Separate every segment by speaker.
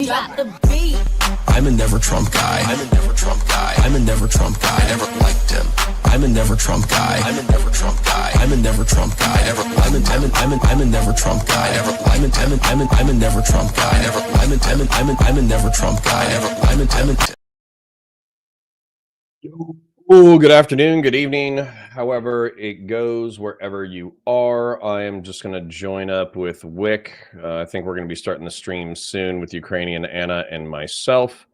Speaker 1: drop the beat.
Speaker 2: I'm a never Trump guy. I'm a never Trump guy. I'm a never Trump guy. I never liked him. I'm a never Trump guy. I'm a never Trump guy. I'm a never Trump guy. I'm a never Trump guy. I'm a never Trump guy. I'm a never Trump guy. Oh, good afternoon, good evening, however it goes, wherever you are. I am just going to join up with Whick. I think we're going to be starting the stream soon with Ukrainian Anna and myself.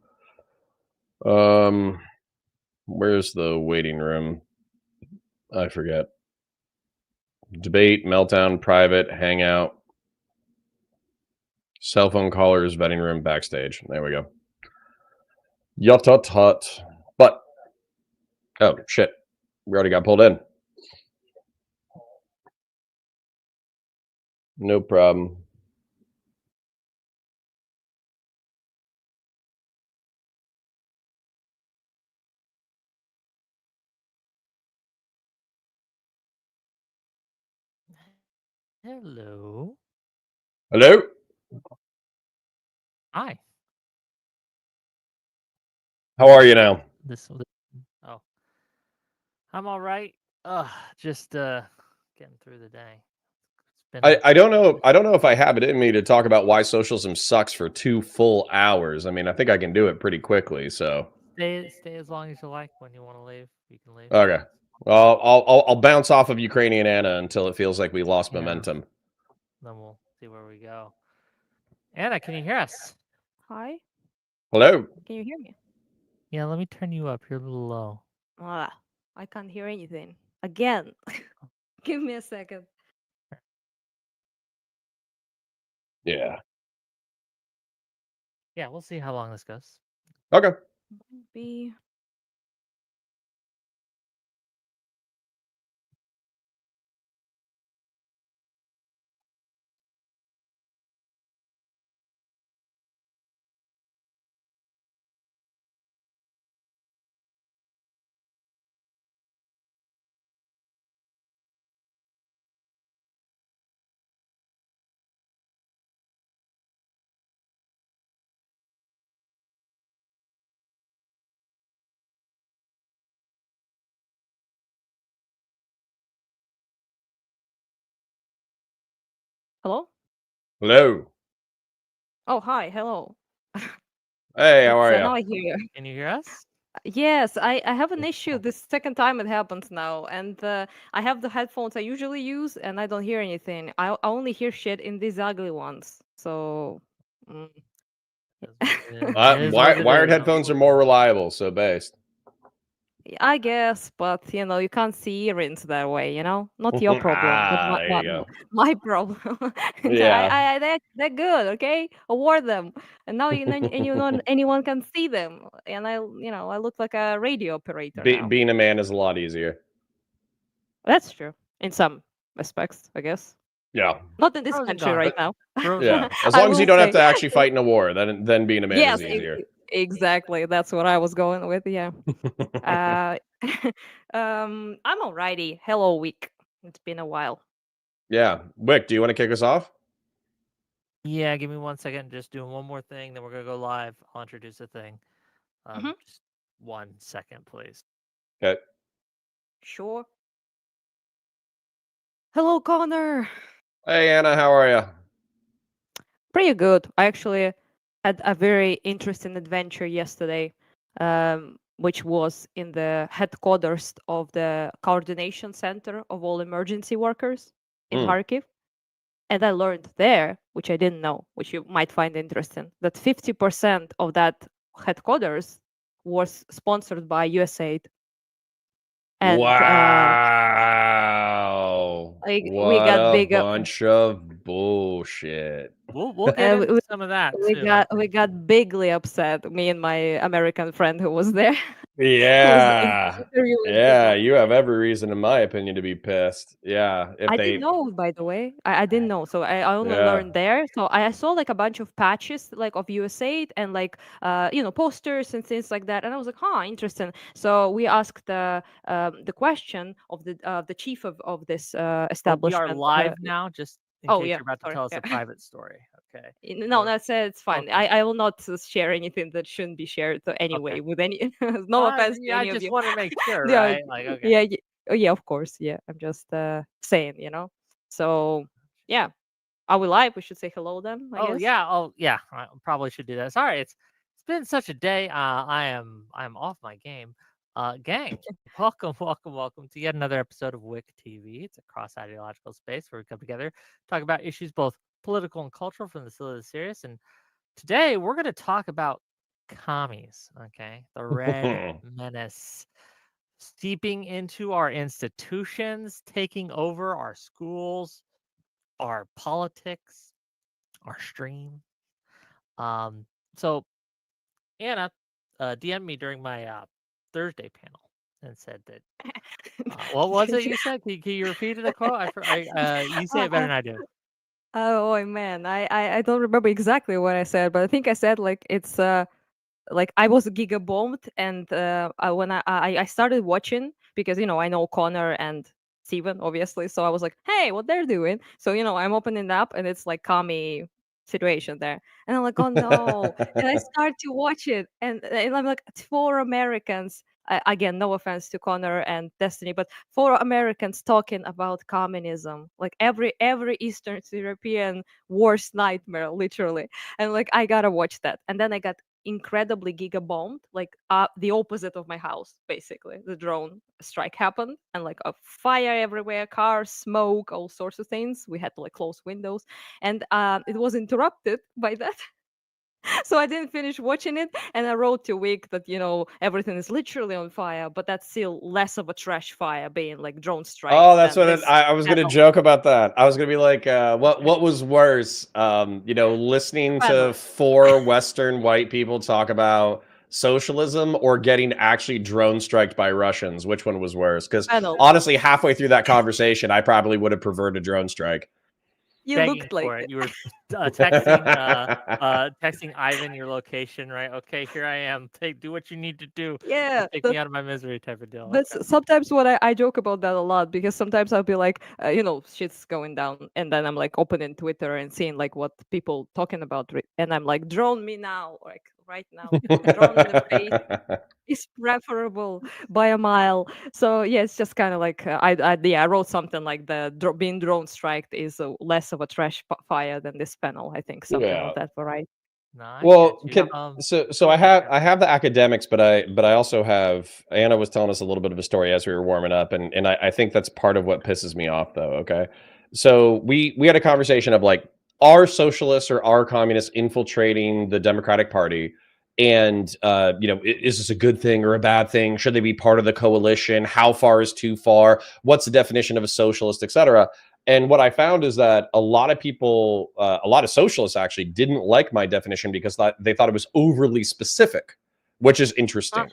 Speaker 2: Where's the waiting room? I forget. Debate, meltdown, private, hangout, cell phone callers, vetting room, backstage. There we go. Yut-tut-tut. But, oh, shit. We already got pulled in. No problem.
Speaker 3: Hello.
Speaker 2: Hello?
Speaker 3: Hi.
Speaker 2: How are you now?
Speaker 3: Oh. I'm all right. Just getting through the day.
Speaker 2: I don't know if I have it in me to talk about why socialism sucks for 2 full hours. I mean, I think I can do it pretty quickly, so.
Speaker 3: Stay as long as you like. When you want to leave, you can leave.
Speaker 2: Okay. Well, I'll bounce off of Ukrainian Anna until it feels like we lost momentum.
Speaker 3: Then we'll see where we go. Anna, can you hear us?
Speaker 4: Hi.
Speaker 2: Hello.
Speaker 4: Can you hear me?
Speaker 3: Yeah, let me turn you up. You're a little low.
Speaker 4: I can't hear anything. Again. Give me a second.
Speaker 2: Yeah.
Speaker 3: Yeah, we'll see how long this goes.
Speaker 2: Okay.
Speaker 4: Be Hello?
Speaker 2: Hello.
Speaker 4: Oh, hi. Hello.
Speaker 2: Hey, how are
Speaker 4: Now
Speaker 2: you?
Speaker 4: I hear you.
Speaker 3: Can you hear us?
Speaker 4: Yes, I have an issue. This second time it happens now, and I have the headphones I usually use, and I don't hear anything. I only hear shit in these ugly ones. So,
Speaker 2: Wired headphones are more reliable, so based.
Speaker 4: I guess, but you can't see earrings that way. Not your problem, but
Speaker 2: There you go.
Speaker 4: my problem.
Speaker 2: Yeah.
Speaker 4: They're good. Okay, award them, and now anyone can see them, and I look like a radio operator now.
Speaker 2: Being a man is a lot easier.
Speaker 4: That's true in some aspects, I guess.
Speaker 2: Yeah.
Speaker 4: Not in this country right now.
Speaker 2: Yeah. As long as you don't have to actually fight in a war, then being a man is easier.
Speaker 4: Exactly. That's what I was going with. Yeah. I'm alrighty. Hello, Whick. It's been a while.
Speaker 2: Yeah. Whick, do you want to kick us off?
Speaker 3: Yeah, give me 1 second. Just doing one more thing, then we're gonna go live. I'll introduce the thing. Just 1 second, please.
Speaker 2: Okay.
Speaker 4: Sure. Hello, Connor.
Speaker 2: Hey, Anna, how are you?
Speaker 4: Pretty good. I actually had a very interesting adventure yesterday, which was in the headquarters of the coordination center of all emergency workers in Kharkiv. And I learned there, which I didn't know, which you might find interesting, that 50% of that headquarters was sponsored by USAID. And,
Speaker 2: wow.
Speaker 4: we got big
Speaker 2: bunch of bullshit.
Speaker 3: We'll get into some of that too.
Speaker 4: We got bigly upset, me and my American friend who was there.
Speaker 2: Yeah. Yeah, you have every reason, in my opinion, to be pissed. Yeah.
Speaker 4: I didn't know, by the way. I didn't know. So I only learned there. So I saw like a bunch of patches like of USAID and like posters and things like that. And I was like, interesting. So we asked the question of the chief of this establishment.
Speaker 3: We are live now, just in case you're about to tell us a private story. Okay.
Speaker 4: No, that's it's fine.
Speaker 3: Okay.
Speaker 4: I will not share anything that shouldn't be shared anyway with any. No
Speaker 3: Well,
Speaker 4: offense to
Speaker 3: I
Speaker 4: any of
Speaker 3: just
Speaker 4: you.
Speaker 3: want to make sure,
Speaker 4: Yeah,
Speaker 3: right? Like, okay.
Speaker 4: yeah, yeah, of course. Yeah, I'm just saying, So yeah, are we live? We should say hello then, I guess.
Speaker 3: Oh yeah. I probably should do that. Sorry, it's been such a day. I'm off my game. Gang, welcome to yet another episode of Whick TV. It's a cross ideological space where we come together, talk about issues both political and cultural, from the silly to the serious. And today we're going to talk about commies. Okay, the red menace seeping into our institutions, taking over our schools, our politics, our stream. So Anna DM'd me during my Thursday panel and said that. What was it you said? Can you repeat the quote? You say it better than I do.
Speaker 4: Oh man, I don't remember exactly what I said, but I think I said like it's like I was giga bombed, and when I started watching, because I know Connor and Steven obviously, so I was like, hey, what they're doing? So I'm opening it up, and it's like commie situation there, and I'm like, oh no, and I start to watch it, and I'm like, it's four Americans. Again, no offense to Connor and Destiny, but four Americans talking about communism, like every Eastern European worst nightmare, literally. And like I gotta watch that, and then I got incredibly giga bombed, like the opposite of my house. Basically, the drone strike happened, and like a fire everywhere, cars, smoke, all sorts of things. We had to like close windows, and it was interrupted by that. So I didn't finish watching it, and I wrote to Whick that everything is literally on fire, but that's still less of a trash fire, being like drone strike.
Speaker 1: Oh, that's
Speaker 4: than
Speaker 1: what
Speaker 4: this
Speaker 1: I was going to
Speaker 4: panel.
Speaker 1: joke about that. I was going to be like, what was worse? Listening to
Speaker 4: Panel.
Speaker 1: four Western white people talk about socialism, or getting actually drone striked by Russians. Which one was worse? Because
Speaker 4: Panel.
Speaker 1: honestly, halfway through that conversation, I probably would have preferred a drone strike.
Speaker 4: You
Speaker 3: Begging
Speaker 4: looked like
Speaker 3: for it. You were texting Ivan your location, right? Okay, here I am. Do what you need to do.
Speaker 4: yeah.
Speaker 3: Take me out of my misery, type of deal.
Speaker 4: But sometimes what I joke about that a lot, because sometimes I'll be like, shit's going down, and then I'm like opening Twitter and seeing like what people talking about, and I'm like, drone me now, like right now, drone in the face is preferable by a mile. So yeah, it's just kind of like I wrote something like being drone striked is less of a trash fire than this panel. I think something
Speaker 1: Yeah.
Speaker 4: of that variety.
Speaker 3: No, I
Speaker 1: Well,
Speaker 3: get you.
Speaker 1: so I have the academics, but I also have, Anna was telling us a little bit of a story as we were warming up, and I think that's part of what pisses me off, though. Okay, so we had a conversation of like, are socialists or are communists infiltrating the Democratic Party, and is this a good thing or a bad thing? Should they be part of the coalition? How far is too far? What's the definition of a socialist, etc.? And what I found is that a lot of people, a lot of socialists actually didn't like my definition because they thought it was overly specific, which is interesting.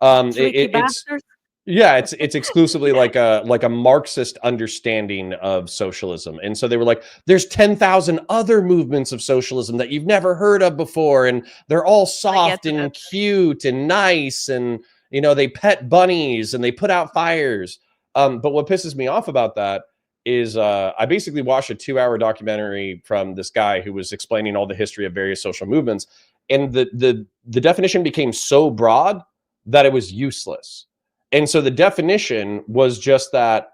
Speaker 4: Tricky bastards.
Speaker 1: It's exclusively like a Marxist understanding of socialism. And so they were like, there's 10,000 other movements of socialism that you've never heard of before, and they're all soft and cute and nice, and they pet bunnies and they put out fires. But what pisses me off about that is I basically watched a 2-hour documentary from this guy who was explaining all the history of various social movements, and the definition became so broad that it was useless. And so the definition was just that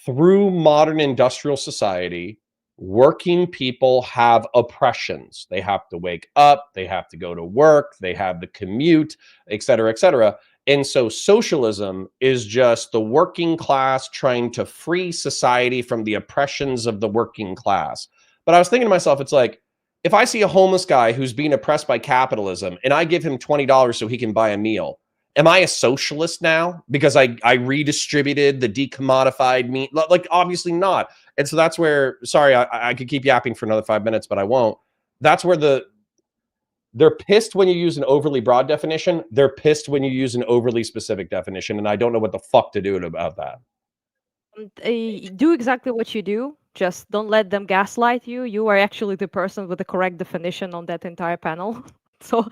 Speaker 1: through modern industrial society, working people have oppressions. They have to wake up, they have to go to work, they have the commute, et cetera, et cetera. And so socialism is just the working class trying to free society from the oppressions of the working class. But I was thinking to myself, it's like, if I see a homeless guy who's being oppressed by capitalism and I give him $20 so he can buy a meal, am I a socialist now because I redistributed the decommodified meat? Like, obviously not. And so that's where, sorry, I could keep yapping for another 5 minutes, but I won't. That's where they're pissed when you use an overly broad definition. They're pissed when you use an overly specific definition. And I don't know what the fuck to do about that.
Speaker 4: Do exactly what you do. Just don't let them gaslight you. You are actually the person with the correct definition on that entire panel. So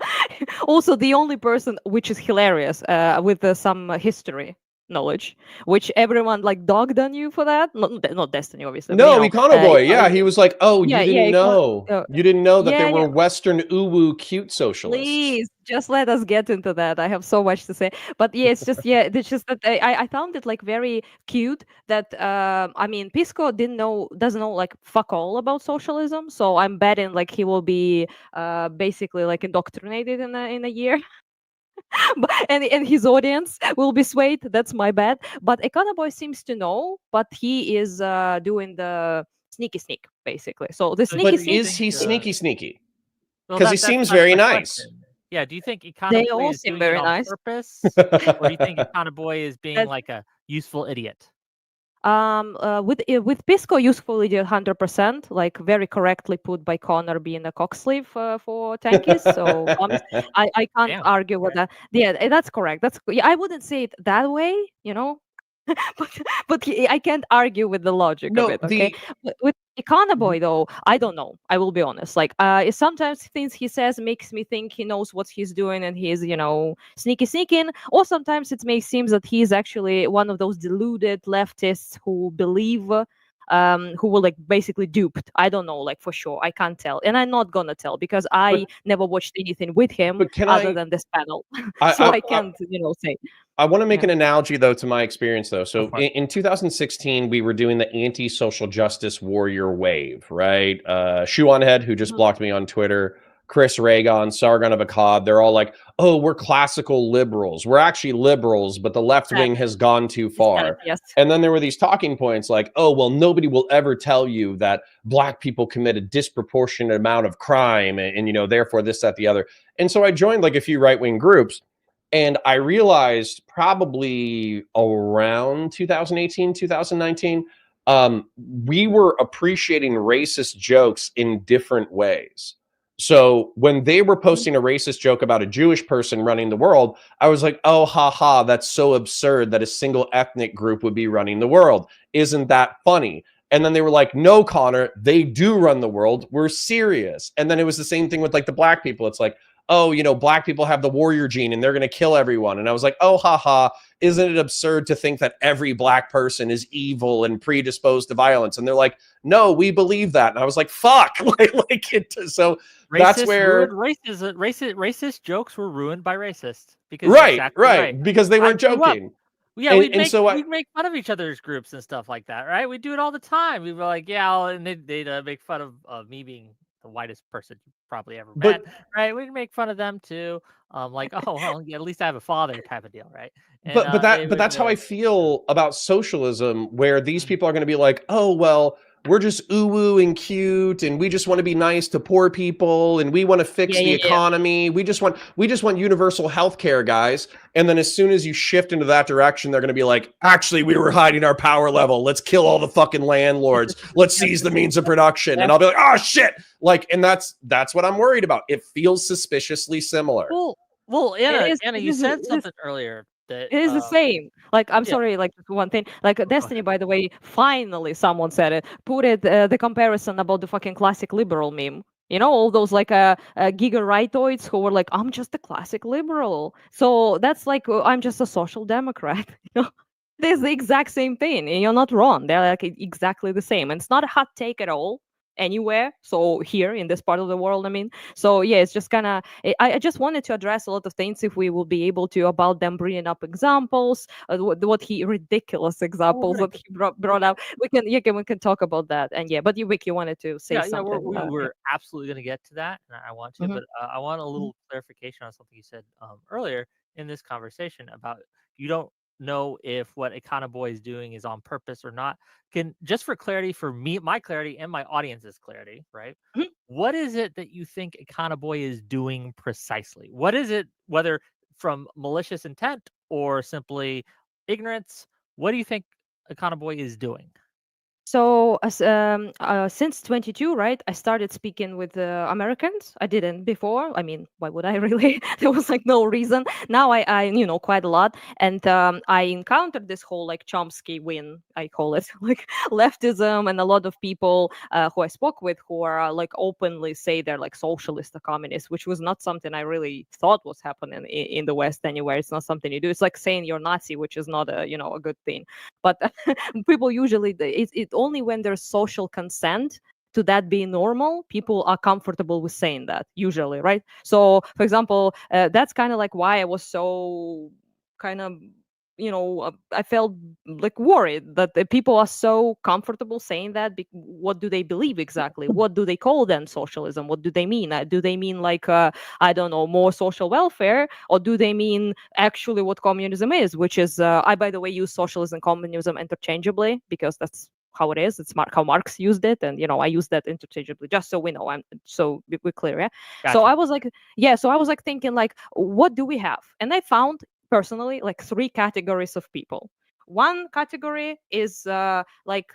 Speaker 4: also the only person, which is hilarious, with some history. knowledge, which everyone like dogged on you for that. Not Destiny, obviously, but
Speaker 1: No, Econoboy. Yeah, he was like, "Oh,
Speaker 4: yeah,
Speaker 1: you
Speaker 4: yeah,
Speaker 1: didn't know. You didn't know that there
Speaker 4: yeah,
Speaker 1: were
Speaker 4: yeah.
Speaker 1: Western uwu cute socialists."
Speaker 4: Please, just let us get into that. I have so much to say. But yeah, it's just that I found it like very cute that I mean Pisco doesn't know like fuck all about socialism. So I'm betting like he will be basically like indoctrinated in a year. And his audience will be swayed. That's my bet. But Econoboy seems to know, but he is doing the sneaky sneak basically. So the
Speaker 3: So
Speaker 4: sneaky
Speaker 1: But
Speaker 3: do you
Speaker 4: sneak
Speaker 1: is
Speaker 3: think,
Speaker 1: he sneaky?
Speaker 3: well,
Speaker 1: Because he
Speaker 3: that's
Speaker 1: seems very
Speaker 3: my
Speaker 1: nice.
Speaker 3: question. Yeah, do you think
Speaker 4: they
Speaker 3: Econoboy
Speaker 4: all
Speaker 3: is
Speaker 4: seem
Speaker 3: doing it
Speaker 4: very
Speaker 3: on
Speaker 4: nice.
Speaker 3: purpose, or do you think Econoboy is being
Speaker 4: That
Speaker 3: like a useful idiot?
Speaker 4: with Pisco useful idiot 100%, like very correctly put by Connor being a cock sleeve for tankies. So I can't
Speaker 3: Damn.
Speaker 4: argue with that. Yeah, that's correct. Yeah, I wouldn't say it that way, you know, but I can't argue with the logic of
Speaker 1: No,
Speaker 4: it. Okay, with Econoboy though, I don't know. I will be honest. Like, sometimes things he says makes me think he knows what he's doing and he's sneaking, or sometimes it may seem that he's actually one of those deluded leftists who believe. Who were like basically duped. I don't know, like for sure. I can't tell, and I'm not gonna tell because I
Speaker 1: but
Speaker 4: never watched anything with him
Speaker 1: but can
Speaker 4: other
Speaker 1: I?
Speaker 4: than this panel,
Speaker 1: I
Speaker 4: so
Speaker 1: I,
Speaker 4: I
Speaker 1: I
Speaker 4: can't, say.
Speaker 1: I want to make
Speaker 4: Yeah.
Speaker 1: an analogy though to my experience though.
Speaker 3: Go
Speaker 1: So
Speaker 3: for it.
Speaker 1: in 2016, we were doing the anti-social justice warrior wave, right? Shoe on Head, who just
Speaker 4: Mhm.
Speaker 1: blocked me on Twitter, Chris Reagan, Sargon of Akkad, they're all like, "Oh, we're classical liberals. We're actually liberals, but the left wing
Speaker 4: Exactly.
Speaker 1: has gone too
Speaker 4: You said it.
Speaker 1: far."
Speaker 4: Yes.
Speaker 1: And then there were these talking points like, "Oh, well, nobody will ever tell you that black people commit a disproportionate amount of crime, and therefore this, that, the other." And so I joined like a few right-wing groups. And I realized probably around 2018, 2019, we were appreciating racist jokes in different ways. So when they were
Speaker 4: Mhm.
Speaker 1: posting a racist joke about a Jewish person running the world, I was like, oh, ha ha, that's so absurd that a single ethnic group would be running the world. Isn't that funny? And then they were like, no, Connor, they do run the world. We're serious. And then it was the same thing with like the black people. It's like, oh, black people have the warrior gene and they're going to kill everyone. And I was like, oh, haha, isn't it absurd to think that every black person is evil and predisposed to violence? And they're like, no, we believe that. And I was like, fuck. So that's where.
Speaker 3: Racist jokes were ruined by racists because you're
Speaker 1: Right,
Speaker 3: exactly right.
Speaker 1: right. Because they
Speaker 3: I
Speaker 1: weren't
Speaker 3: grew up.
Speaker 1: joking.
Speaker 3: Yeah,
Speaker 1: And, and so I,
Speaker 3: we'd make fun of each other's groups and stuff like that, right? We do it all the time. We were like, yeah, and they'd make fun of me being the whitest person you probably ever met,
Speaker 1: but
Speaker 3: right? We'd make fun of them too. Like, oh well, yeah, at least I have a father type of deal, right? And they
Speaker 1: but
Speaker 3: would
Speaker 1: that's how I feel about socialism, where these
Speaker 3: mm,
Speaker 1: people are going to be like, oh well, we're just ooh and cute, and we just want to be nice to poor people, and we want to fix
Speaker 4: Yeah,
Speaker 1: the
Speaker 4: yeah, yeah.
Speaker 1: economy. We just want universal health care, guys. And then as soon as you shift into that direction, they're going to be like, actually, we were hiding our power level. Let's kill all the fucking landlords. Let's seize the means of production. And I'll be like, oh shit. Like, and that's what I'm worried about. It feels suspiciously similar.
Speaker 3: well,
Speaker 4: It is.
Speaker 3: Anna,
Speaker 4: It
Speaker 3: you
Speaker 4: is.
Speaker 3: said something earlier that
Speaker 4: It is the same. Like, I'm
Speaker 3: yeah,
Speaker 4: sorry, like just one thing. Like
Speaker 3: go
Speaker 4: Destiny,
Speaker 3: ahead.
Speaker 4: by the way, finally someone said it. Put it the comparison about the fucking classic liberal meme. All those like giga rightoids who were like, I'm just a classic liberal. So that's like I'm just a social democrat. There's the exact same thing, and you're not wrong. They're like exactly the same, and it's not a hot take at all anywhere. So here in this part of the world, I mean. So yeah, it's just kind of. I just wanted to address a lot of things if we will be able to about them bringing up examples, ridiculous examples that he brought up. We can talk about that, and yeah. But Vic, you wanted to say
Speaker 3: Yeah,
Speaker 4: something.
Speaker 3: we're absolutely going to get to that, and I want to,
Speaker 4: Mhm,
Speaker 3: but I want a
Speaker 4: mhm.
Speaker 3: little clarification on something you said earlier in this conversation about you don't know if what Econoboy is doing is on purpose or not. Can just for clarity, for me, my clarity, and my audience's clarity, right?
Speaker 4: Mhm.
Speaker 3: What is it that you think Econoboy is doing precisely? What is it, whether from malicious intent or simply ignorance? What do you think Econoboy is doing?
Speaker 4: So since 22, right, I started speaking with Americans. I didn't before. I mean, why would I really? There was like no reason. Now I quite a lot, and I encountered this whole like Chomsky win, I call it, like leftism, and a lot of people who I spoke with who are like openly say they're like socialist or communist, which was not something I really thought was happening in the West anywhere. It's not something you do. It's like saying you're Nazi, which is not a good thing. But people usually it only when there's social consent to that being normal, people are comfortable with saying that usually, right? So for example, that's kind of like why I was so kind of I felt like worried that the people are so comfortable saying that. What do they believe exactly? What do they call then socialism? What do they mean? Do they mean like I don't know, more social welfare, or do they mean actually what communism is, which is I, by the way, use socialism and communism interchangeably because that's how it is. It's how Marx used it, and I use that interchangeably, just so we know. So we're clear, yeah.
Speaker 3: Gotcha.
Speaker 4: So I was like, so I was like thinking like, what do we have? And I found personally like 3 categories of people. One category is like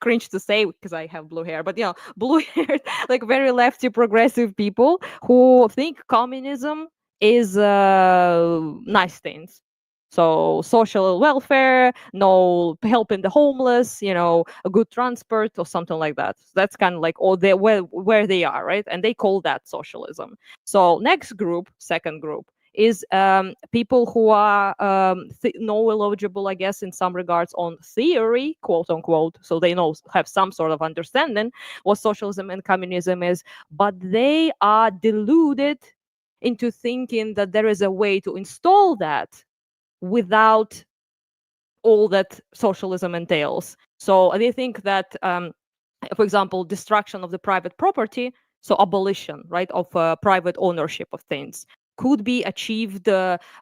Speaker 4: cringe to say because I have blue hair, but blue haired, like very lefty progressive people who think communism is nice things. So social welfare, no helping the homeless, a good transport or something like that. So that's kind of like where they are, right? And they call that socialism. So next group, second group, is people who are knowledgeable, I guess, in some regards on theory, quote unquote. So they have some sort of understanding what socialism and communism is, but they are deluded into thinking that there is a way to install that without all that socialism entails. So they think that, for example, destruction of the private property, so abolition, right, of private ownership of things, could be achieved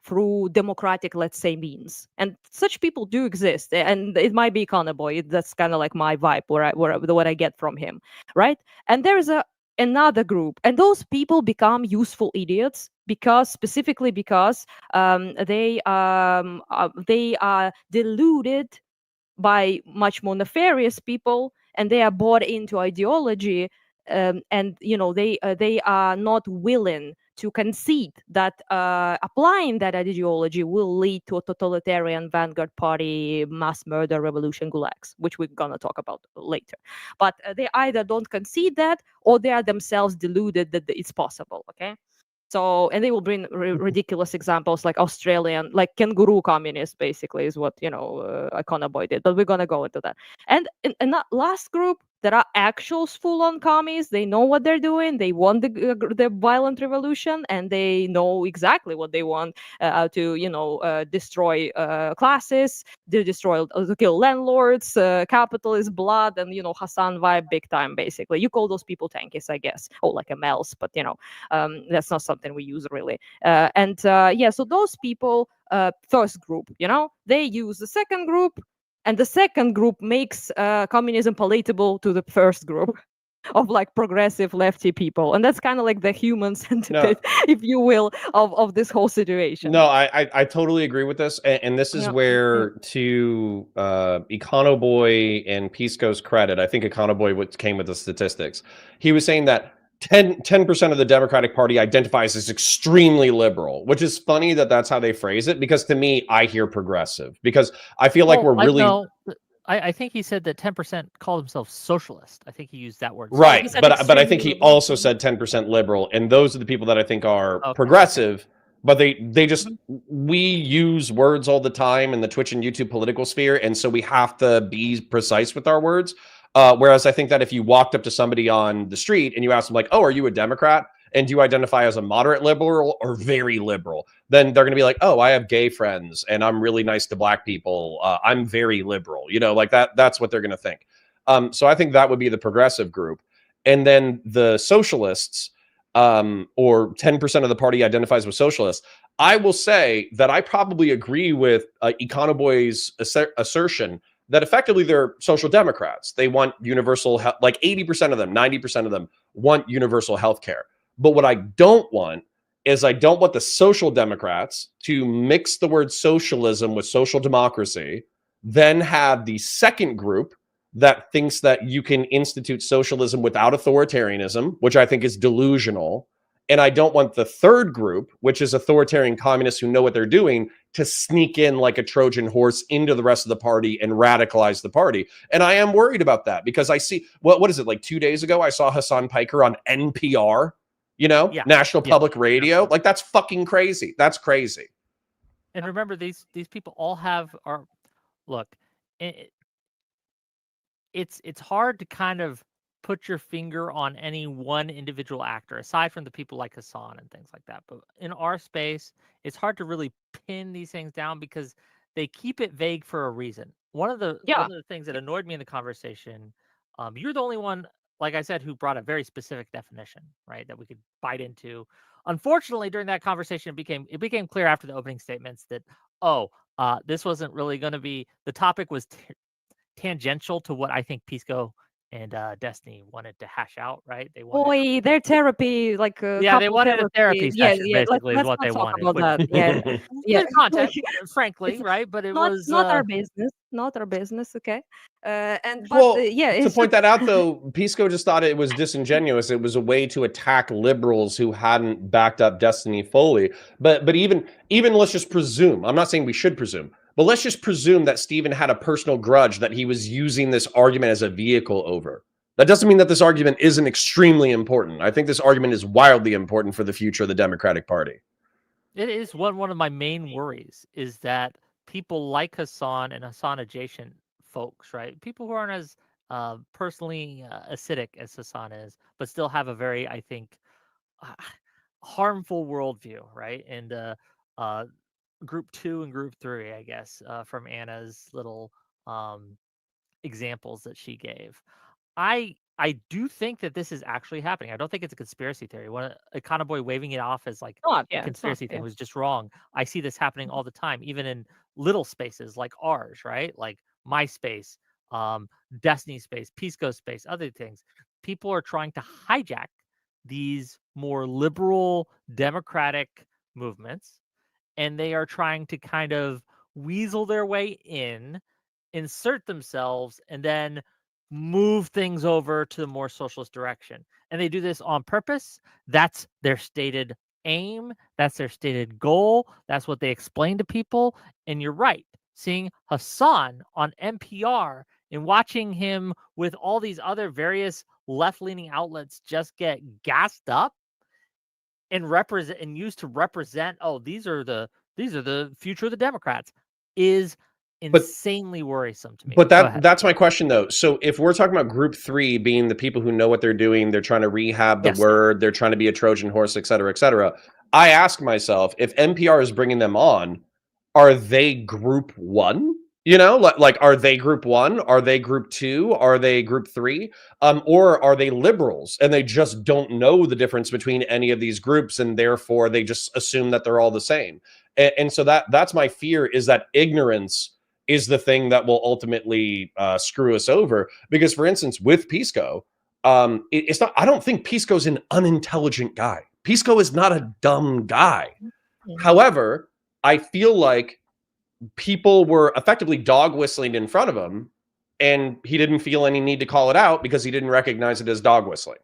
Speaker 4: through democratic, let's say, means. And such people do exist. And it might be Boy. That's kind of like my vibe, what I get from him, right? And there is another group, and those people become useful idiots specifically because they are deluded by much more nefarious people, and they are bought into ideology, and they are not willing to concede that applying that ideology will lead to a totalitarian vanguard party, mass murder, revolution, gulags, which we're gonna talk about later. But they either don't concede that, or they are themselves deluded that it's possible. Okay. So, and they will bring ridiculous examples like Australian, like kangaroo communists, basically, is what, Boy did. But we're going to go into that. And in that last group, there are actuals full-on commies. They know what they're doing. They want the violent revolution, and they know exactly what they want to destroy classes, to kill landlords, capitalist blood, and Hassan vibe big time. Basically, you call those people tankies, I guess, or like MLs, but that's not something we use really. So those people, first group, they use the second group. And the second group makes communism palatable to the first group of like progressive lefty people. And that's kind of like the human centipede, if you will, of this whole situation.
Speaker 1: No, I totally agree with this. And this is where, to Econoboy and Pisco's credit, I think Econoboy came with the statistics. He was saying that 10% of the Democratic Party identifies as extremely liberal, which is funny that that's how they phrase it, because to me, I hear progressive, because I feel like we're really...
Speaker 3: No, I think he said that 10% called himself socialist. I think he used that word.
Speaker 1: Right, but I think he also said 10% liberal, and those are the people that I think are progressive, but they just, we use words all the time in the Twitch and YouTube political sphere, and so we have to be precise with our words. Whereas I think that if you walked up to somebody on the street and you asked them like, oh, are you a Democrat? And do you identify as a moderate liberal or very liberal? Then they're going to be like, oh, I have gay friends and I'm really nice to black people. I'm very liberal, like that's what they're going to think. So I think that would be the progressive group. And then the socialists, or 10% of the party identifies with socialists. I will say that I probably agree with Econoboy's assertion that effectively they're social democrats. They want universal health, like 80% of them, 90% of them want universal health care. But what I don't want is I don't want the social democrats to mix the word socialism with social democracy, then have the second group that thinks that you can institute socialism without authoritarianism, which I think is delusional. And I don't want the third group, which is authoritarian communists who know what they're doing, to sneak in like a Trojan horse into the rest of the party and radicalize the party. And I am worried about that because I see, what is it, like 2 days ago, I saw Hassan Piker on NPR,
Speaker 3: Yeah.
Speaker 1: National
Speaker 3: Yeah.
Speaker 1: Public Radio. Like, that's fucking crazy. That's crazy.
Speaker 3: And remember, these people all look, it's hard to kind of put your finger on any one individual actor aside from the people like Hassan and things like that. But in our space, it's hard to really pin these things down because they keep it vague for a reason. One of the things that annoyed me in the conversation, you're the only one, like I said, who brought a very specific definition, right, that we could bite into. Unfortunately, during that conversation, it became clear after the opening statements that, this wasn't really going to be, the topic was tangential to what I think Pisco and Destiny wanted to hash out, right? They wanted
Speaker 4: their therapy, like
Speaker 3: they wanted a therapy session, basically, is what they
Speaker 4: talk
Speaker 3: wanted.
Speaker 4: about that. Yeah,
Speaker 3: Good content, frankly, right? But it was
Speaker 4: not our business. Not our business, okay?
Speaker 1: To point that out, though, Pisco just thought it was disingenuous. It was a way to attack liberals who hadn't backed up Destiny fully. But even let's just presume. I'm not saying we should presume, but let's just presume that Stephen had a personal grudge that he was using this argument as a vehicle over. That doesn't mean that this argument isn't extremely important. I think this argument is wildly important for the future of the Democratic Party.
Speaker 3: It is one of my main worries is that people like Hassan and Hassan adjacent folks, right? People who aren't as personally acidic as Hassan is, but still have a very, I think, harmful worldview, right? And group 2 and group 3, I guess, from Anna's little examples that she gave. I do think that this is actually happening. I don't think it's a conspiracy theory. A kind of boy waving it off as like a conspiracy thing was just wrong. I see this happening all the time, even in little spaces like ours, right? Like MySpace, Destiny Space, Pisco Space, other things. People are trying to hijack these more liberal democratic movements, and they are trying to kind of weasel their way in, insert themselves, and then move things over to the more socialist direction. And they do this on purpose. That's their stated aim. That's their stated goal. That's what they explain to people. And you're right. Seeing Hassan on NPR and watching him with all these other various left-leaning outlets just get gassed up and used to represent, these are the future of the Democrats, is insanely worrisome to me.
Speaker 1: But that's my question, though. So if we're talking about group 3 being the people who know what they're doing, they're trying to rehab the word, they're trying to be a Trojan horse, et cetera, I ask myself, if NPR is bringing them on, are they group 1? Like are they group 1? Are they group 2? Are they group 3? Or are they liberals and they just don't know the difference between any of these groups, and therefore they just assume that they're all the same? And so that's my fear, is that ignorance is the thing that will ultimately screw us over. Because, for instance, with Pisco, it's not. I don't think Pisco's an unintelligent guy. Pisco is not a dumb guy. However, I feel like people were effectively dog whistling in front of him, and he didn't feel any need to call it out because he didn't recognize it as dog whistling.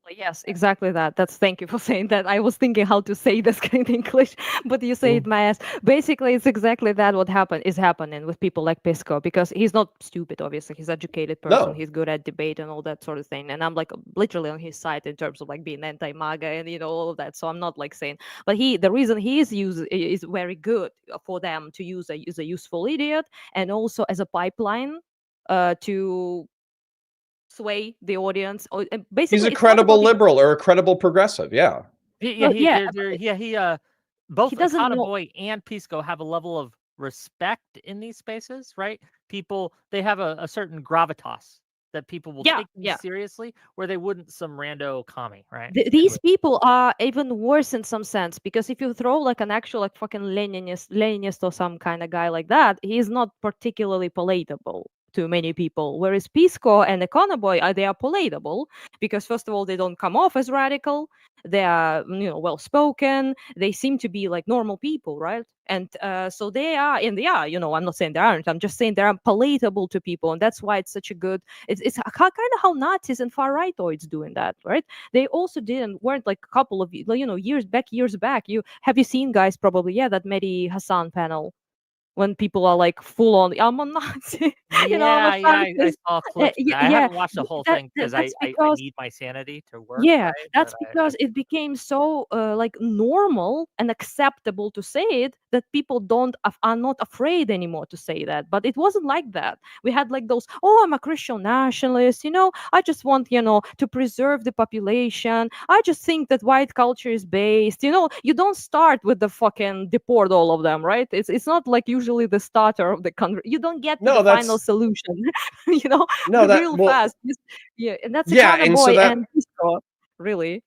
Speaker 4: Yes, exactly that. Thank you for saying that. I was thinking how to say this in English, but you say it my ass. Basically, it's exactly that what is happening with people like Pisco, because he's not stupid, obviously. He's an educated person. No. He's good at debate and all that sort of thing. And I'm like literally on his side in terms of like being anti-MAGA and all of that. So I'm not like saying, but the reason he is very good for them to use a useful idiot, and also as a pipeline to sway the audience. Basically,
Speaker 1: he's a credible liberal or a credible progressive.
Speaker 3: Both Boy and Pisco have a level of respect in these spaces, right? People, they have a certain gravitas that people will take seriously, where they wouldn't some rando commie, right?
Speaker 4: These people are even worse in some sense, because if you throw like an actual like fucking Leninist or some kind of guy like that, he's not particularly palatable to many people. Whereas Pisco and Econoboy, they are palatable because first of all, they don't come off as radical. They are, well spoken. They seem to be like normal people, right? And so they are, and they are. I'm not saying they aren't. I'm just saying they are palatable to people, and that's why it's such a good. It's kind of how Nazis and far rightoids doing that, right? They also weren't like a couple of years back. You seen guys probably that Mehdi Hassan panel when people are like full on I'm a Nazi, I'm
Speaker 3: Yeah,
Speaker 4: a
Speaker 3: yeah, I
Speaker 4: fascist.
Speaker 3: saw clips. I
Speaker 4: Yeah,
Speaker 3: haven't watched the whole thing because
Speaker 4: that's
Speaker 3: I
Speaker 4: because
Speaker 3: need my sanity to work,
Speaker 4: yeah,
Speaker 3: right?
Speaker 4: that's
Speaker 3: But
Speaker 4: because it became so like normal and acceptable to say it that people are not afraid anymore to say that. But it wasn't like that. We had like those, oh, I'm a Christian nationalist, I just want, to preserve the population. I just think that white culture is based, you don't start with the fucking deport all of them, right? It's not like usually the starter of the country. You don't get to
Speaker 1: No,
Speaker 4: the final
Speaker 1: that's
Speaker 4: solution,
Speaker 1: no that
Speaker 4: real
Speaker 1: well,
Speaker 4: fast. Yeah, and that's a
Speaker 1: yeah,
Speaker 4: kind of
Speaker 1: and so
Speaker 4: boy
Speaker 1: that
Speaker 4: and disco, really.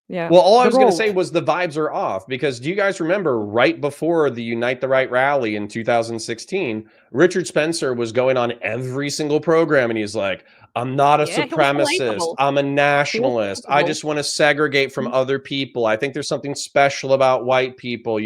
Speaker 4: Yeah,
Speaker 1: well, all I
Speaker 4: the
Speaker 1: was going to
Speaker 4: road.
Speaker 1: say was the vibes are off because do you guys remember right before the Unite the Right rally in 2016, Richard Spencer was going on every single program and he's like, I'm not a
Speaker 4: Yeah, he was
Speaker 1: supremacist.
Speaker 4: relatable.
Speaker 1: I'm a
Speaker 4: He was
Speaker 1: nationalist. I
Speaker 4: relatable.
Speaker 1: just want to segregate from
Speaker 4: Mhm.
Speaker 1: other people. I think there's something special about white people.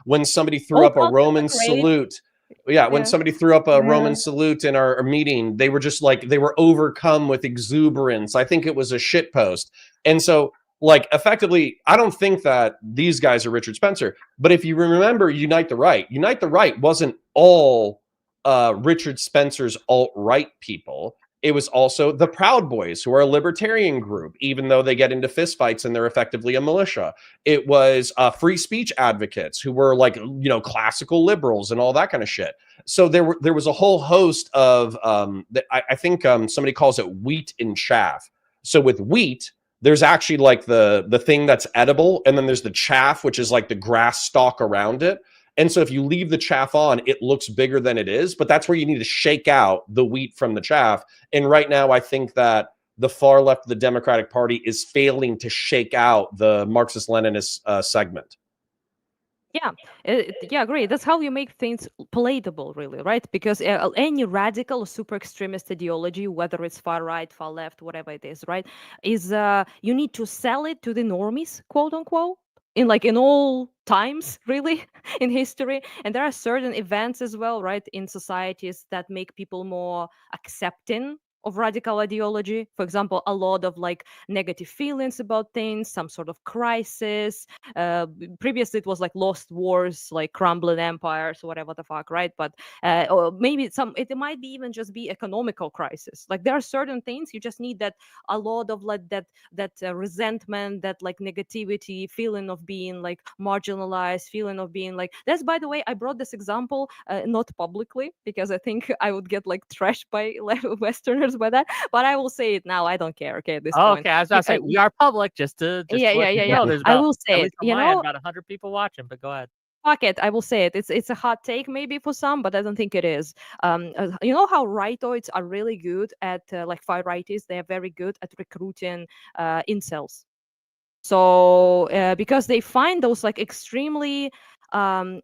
Speaker 1: When somebody threw
Speaker 4: All
Speaker 1: up a
Speaker 4: cultures
Speaker 1: Roman
Speaker 4: are great.
Speaker 1: salute, yeah, when
Speaker 4: Yeah,
Speaker 1: somebody threw up a
Speaker 4: yeah,
Speaker 1: Roman salute in our meeting, they were just like, they were overcome with exuberance. I think it was a shit post. And so, like, effectively, I don't think that these guys are Richard Spencer. But if you remember Unite the Right wasn't all Richard Spencer's alt-right people. It was also the Proud Boys, who are a libertarian group, even though they get into fistfights and they're effectively a militia. It was free speech advocates who were like, classical liberals and all that kind of shit. So there was a whole host of I think somebody calls it wheat and chaff. So with wheat, there's actually like the thing that's edible, and then there's the chaff, which is like the grass stalk around it. And so if you leave the chaff on, it looks bigger than it is, but that's where you need to shake out the wheat from the chaff. And right now, I think that the far left of the Democratic Party is failing to shake out the Marxist-Leninist segment.
Speaker 4: yeah, yeah. Great. That's how you make things palatable, really, right? Because any radical or super extremist ideology, whether it's far right, far left, whatever it is, right, is you need to sell it to the normies, quote unquote, in all times, really, in history. And there are certain events as well, right, in societies that make people more accepting of radical ideology. For example, a lot of like negative feelings about things, some sort of crisis. Previously, it was like lost wars, like crumbling empires, or whatever the fuck, right? But or maybe it might be even just be economical crisis. Like there are certain things you just need that a lot of like that resentment, that like negativity, feeling of being like marginalized, feeling of being like. That's, by the way, I brought this example not publicly because I think I would get like trashed by Westerners by that. But I will say it now. I don't care. Okay, at this point.
Speaker 3: okay, I was about to say we are public, just to
Speaker 4: Yeah,
Speaker 3: let
Speaker 4: yeah,
Speaker 3: you
Speaker 4: yeah, yeah.
Speaker 3: know. There's
Speaker 4: I
Speaker 3: about,
Speaker 4: will
Speaker 3: at
Speaker 4: say it.
Speaker 3: least on my end, about 100 people watching. But go ahead.
Speaker 4: Fuck it. I will say it. It's a hot take maybe for some, but I don't think it is. You know how rightoids are really good at like far righties. They are very good at recruiting incels. So because they find those like extremely young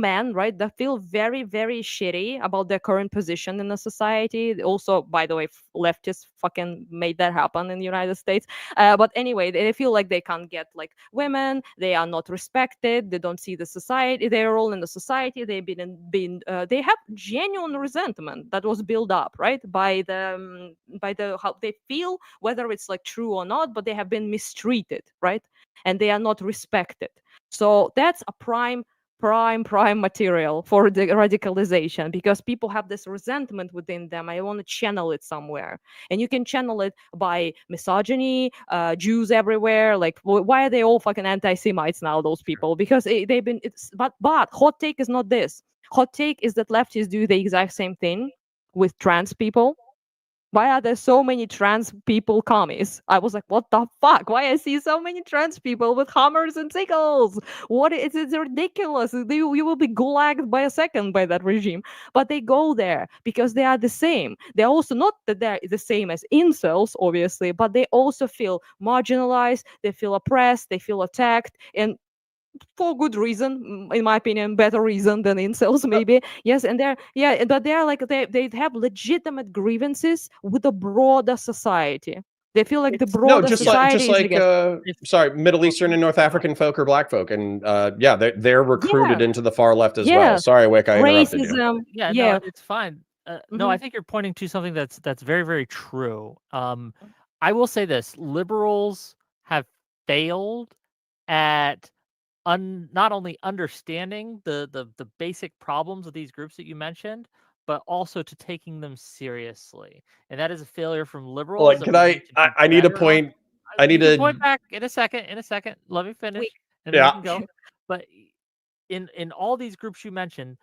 Speaker 4: men, right, that feel very, very shitty about their current position in the society. Also, by the way, leftists fucking made that happen in the United States. But anyway, they feel like they can't get like women. They are not respected. They don't see the society, their role in the society. They've been they have genuine resentment that was built up, right, by the how they feel, whether it's like true or not, but they have been mistreated, right, and they are not respected. So that's a prime material for the radicalization, because people have this resentment within them. I want to channel it somewhere, and you can channel it by misogyny, Jews everywhere. Like, why are they all fucking anti-Semites now? Those people, because they've been. But hot take is not this. Hot take is that leftists do the exact same thing with trans people. Why are there so many trans people commies? I was like, what the fuck? Why I see so many trans people with hammers and sickles? It's ridiculous. You will be gulagged by a second by that regime. But they go there because they are the same. They're also not that they're the same as incels, obviously, but they also feel marginalized, they feel oppressed, they feel attacked. And for good reason, in my opinion, better reason than incels maybe. Yes, and but they're like they have legitimate grievances with the broader society. They feel like the
Speaker 3: It's-
Speaker 1: No,
Speaker 4: broader
Speaker 1: just
Speaker 4: society is against.
Speaker 1: Middle Eastern and North African folk or black folk, and they're recruited into the far left as well.
Speaker 4: Yeah.
Speaker 1: Sorry, Wick, I interrupted you.
Speaker 4: Racism.
Speaker 3: Yeah,
Speaker 4: Yeah.
Speaker 3: no, it's fine. No, I think you're pointing to something that's very, very true. I will say this: liberals have failed at not only understanding the basic problems of these groups that you mentioned, but also to taking them seriously. And that is a failure from liberals.
Speaker 1: Like,
Speaker 3: that
Speaker 1: can
Speaker 3: we
Speaker 1: I?
Speaker 3: need to do
Speaker 1: I need a
Speaker 3: better on.
Speaker 1: point. I need
Speaker 3: You can
Speaker 1: to
Speaker 3: point back in a second. In a second, let me finish,
Speaker 4: Wait.
Speaker 3: and then you
Speaker 1: Yeah.
Speaker 3: can go. But in all these groups you mentioned,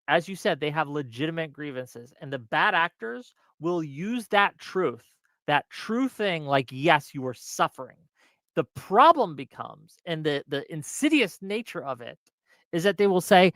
Speaker 3: as you said, they have legitimate grievances, and the bad actors will use that true thing, like, yes, you are suffering. The problem becomes, and the insidious nature of it, is that they will say,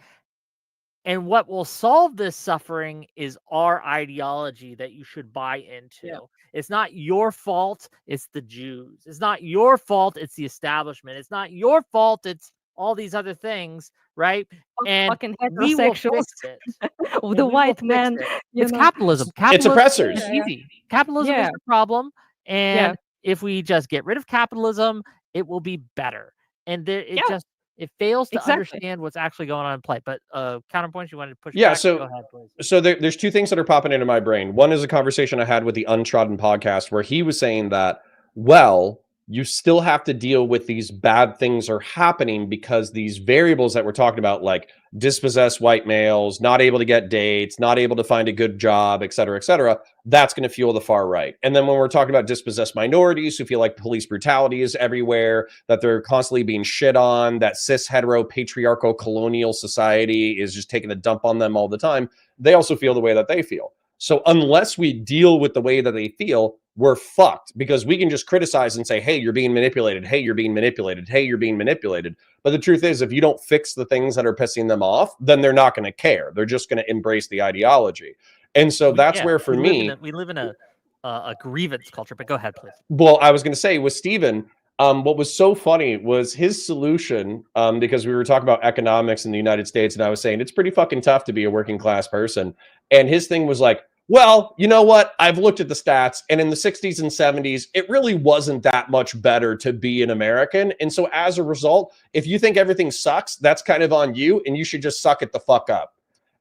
Speaker 3: and what will solve this suffering is our ideology that you should buy into.
Speaker 4: Yeah.
Speaker 3: It's not your fault, it's the Jews. It's not your fault, it's the establishment. It's not your fault, it's all these other things, right? And
Speaker 4: Fucking
Speaker 3: we will
Speaker 4: heterosexuals.
Speaker 3: fix it.
Speaker 4: The
Speaker 3: And we will
Speaker 4: white
Speaker 3: fix
Speaker 4: man.
Speaker 3: it.
Speaker 4: you
Speaker 3: It's
Speaker 4: know.
Speaker 3: capitalism.
Speaker 1: It's
Speaker 3: Capitalism
Speaker 1: oppressors.
Speaker 3: is easy. Capitalism is
Speaker 4: Yeah.
Speaker 3: the problem. And
Speaker 4: Yeah.
Speaker 3: if we just get rid of capitalism, it will be better. And
Speaker 4: Yeah.
Speaker 3: it fails to
Speaker 4: Exactly.
Speaker 3: understand what's actually going on in play. But counterpoints you wanted to push
Speaker 1: Yeah,
Speaker 3: back?
Speaker 1: so-
Speaker 3: Go ahead, please.
Speaker 1: So there's two things that are popping into my brain. One is a conversation I had with the Untrodden podcast where he was saying that, well, you still have to deal with these bad things are happening because these variables that we're talking about, like dispossessed white males, not able to get dates, not able to find a good job, et cetera, that's going to fuel the far right. And then when we're talking about dispossessed minorities who feel like police brutality is everywhere, that they're constantly being shit on, that cis hetero patriarchal colonial society is just taking a dump on them all the time, they also feel the way that they feel. So unless we deal with the way that they feel, we're fucked, because we can just criticize and say, hey, you're being manipulated. Hey, you're being manipulated. Hey, you're being manipulated. But the truth is, if you don't fix the things that are pissing them off, then they're not going to care. They're just going to embrace the ideology. And so that's where, for me,
Speaker 3: we live in a grievance culture. But go ahead, please.
Speaker 1: well, I was going to say with Stephen, what was so funny was his solution, because we were talking about economics in the United States, and I was saying it's pretty fucking tough to be a working class person. And his thing was like, well, you know what? I've looked at the stats, and in the 60s and 70s, it really wasn't that much better to be an American. And so as a result, if you think everything sucks, that's kind of on you, and you should just suck it the fuck up.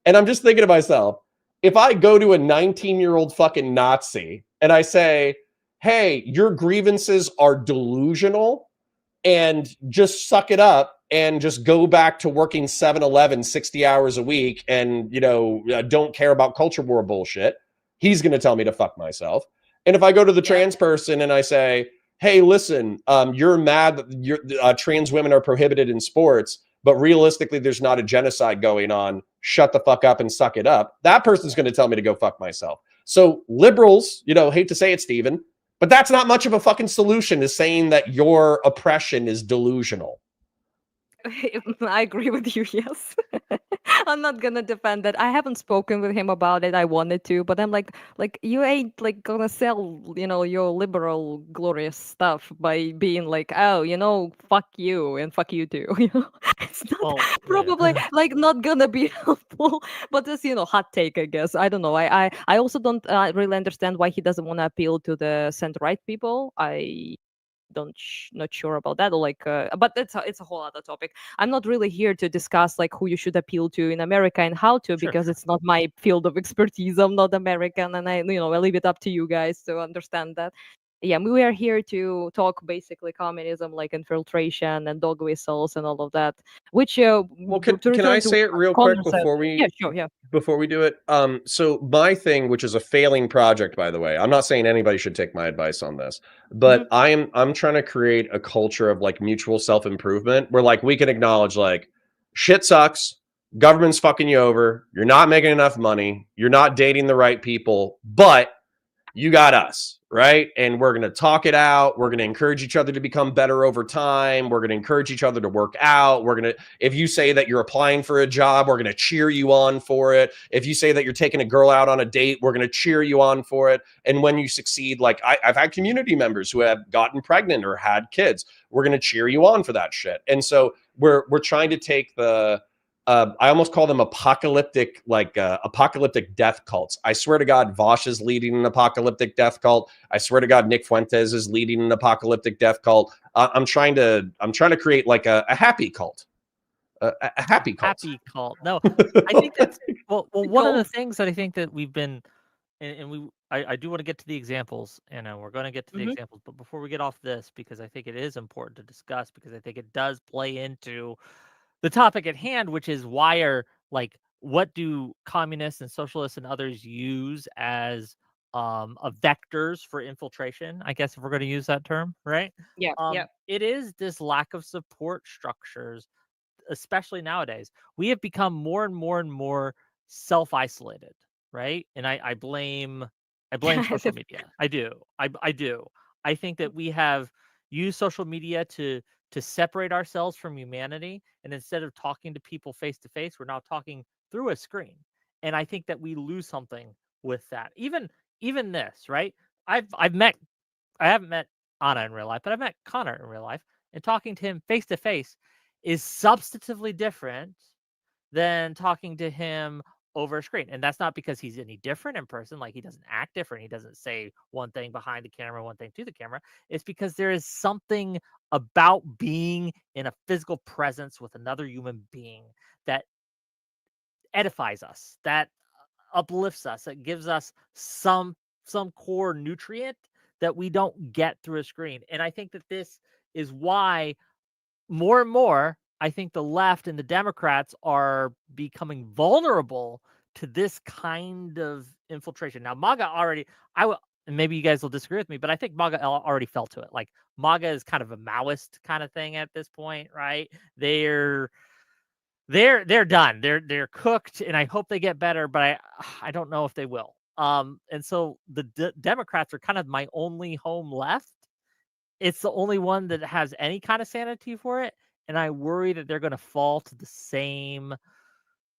Speaker 1: And I'm just thinking to myself, if I go to a 19-year-old fucking Nazi and I say, hey, your grievances are delusional, and just suck it up and just go back to working 7-Eleven 60 hours a week and, don't care about culture war bullshit, he's going to tell me to fuck myself. And if I go to the trans person and I say, hey, listen, you're mad that trans women are prohibited in sports, but realistically, there's not a genocide going on. Shut the fuck up and suck it up. That person's going to tell me to go fuck myself. So liberals, hate to say it, Stephen, but that's not much of a fucking solution, is saying that your oppression is delusional.
Speaker 4: I agree with you, yes. I'm not gonna defend that. I haven't spoken with him about it. I wanted to, but I'm like you ain't like gonna sell, your liberal glorious stuff by being like, oh, fuck you and fuck you too. It's not probably like not gonna be helpful. But it's hot take, I guess. I don't know. I also don't really understand why he doesn't want to appeal to the center right people. Not sure about that, or but it's a whole other topic. I'm not really here to discuss like who you should appeal to in America and how to, because it's not my field of expertise. I'm not American, and I leave it up to you guys to understand that. Yeah, we are here to talk basically communism, like infiltration and dog whistles and all of that. Which
Speaker 1: well, can I say it real quick before we?
Speaker 4: Yeah, sure, yeah.
Speaker 1: Before we do it, so my thing, which is a failing project, by the way, I'm not saying anybody should take my advice on this, but I'm trying to create a culture of like mutual self-improvement where like we can acknowledge like shit sucks, government's fucking you over, you're not making enough money, you're not dating the right people, but you got us. right? And we're going to talk it out. We're going to encourage each other to become better over time. We're going to encourage each other to work out. We're going to, if you say that you're applying for a job, we're going to cheer you on for it. If you say that you're taking a girl out on a date, we're going to cheer you on for it. And when you succeed, like I've had community members who have gotten pregnant or had kids, we're going to cheer you on for that shit. And so we're trying to take the, I almost call them apocalyptic, apocalyptic death cults. I swear to God, Vosh is leading an apocalyptic death cult. I swear to God, Nick Fuentes is leading an apocalyptic death cult. I'm trying to create like a happy cult, a happy cult.
Speaker 3: Happy cult. No, I think that's well. One of the things that I think that we've been, and I do want to get to the examples, and we're going to get to the examples. But before we get off this, because I think it is important to discuss, because I think it does play into the topic at hand, which is what do communists and socialists and others use as vectors for infiltration, I guess, if we're going to use that term, right?
Speaker 4: Yeah.
Speaker 3: It is this lack of support structures, especially nowadays. We have become more and more and more self-isolated, right? And I blame social media. I do. I think that we have used social media to separate ourselves from humanity, and instead of talking to people face to face, we're now talking through a screen. And I think that we lose something with that. Even this, right? I haven't met Anna in real life, but I've met Connor in real life, and talking to him face to face is substantively different than talking to him over a screen. And that's not because he's any different in person. Like, he doesn't act different. He doesn't say one thing behind the camera, one thing to the camera. It's because there is something about being in a physical presence with another human being that edifies us, that uplifts us, that gives us some core nutrient that we don't get through a screen. And I think that this is why more and more, I think the left and the Democrats are becoming vulnerable to this kind of infiltration. Now, MAGA already, and maybe you guys will disagree with me, but I think MAGA already fell to it. Like, MAGA is kind of a Maoist kind of thing at this point, right? They're done. They're cooked, and I hope they get better, but I don't know if they will. And so the Democrats are kind of my only home left. It's the only one that has any kind of sanity for it. And I worry that they're going to fall to the same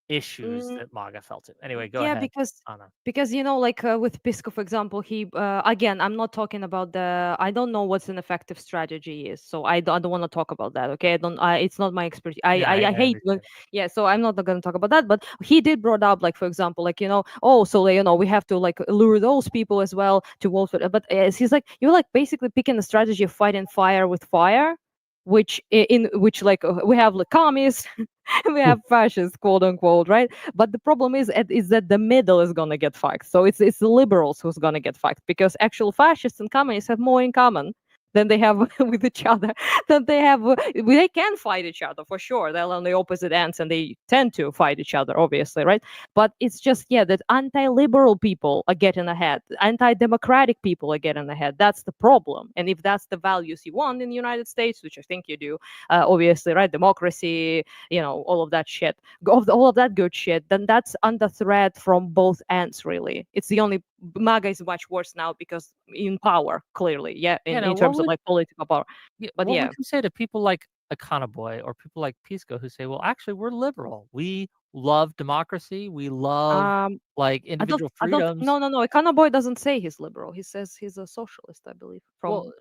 Speaker 3: issues that MAGA fell to. Anyway, go ahead.
Speaker 4: Because with Pisco, for example, he again, I'm not talking about I don't know what's an effective strategy is, so I don't want to talk about that. Okay, it's not my expertise. I hate so I'm not going to talk about that. But he did brought up, like, for example, like, we have to like lure those people as well to vote for. But he's like, you're like basically picking the strategy of fighting fire with fire, which like we have like communists, we have fascists, quote unquote, right? But the problem is that the middle is gonna get fucked. So it's the liberals who's gonna get fucked, because actual fascists and communists have more in common than they have with each other. That they can fight each other for sure. They're on the opposite ends, and they tend to fight each other, obviously, right? But it's just that anti-liberal people are getting ahead, anti-democratic people are getting ahead. That's the problem. And if that's the values you want in the United States, which I think you do, obviously, right? Democracy, all of that shit, all of that good shit, then that's under threat from both ends, really. It's the only MAGA is much worse now because in power, clearly, in terms of like political power. But
Speaker 3: what would you say to people like Econoboy or people like Pisco who say, well, actually, we're liberal. We love democracy. We love like individual freedoms.
Speaker 4: No. Econoboy doesn't say he's liberal. He says he's a socialist, I believe, from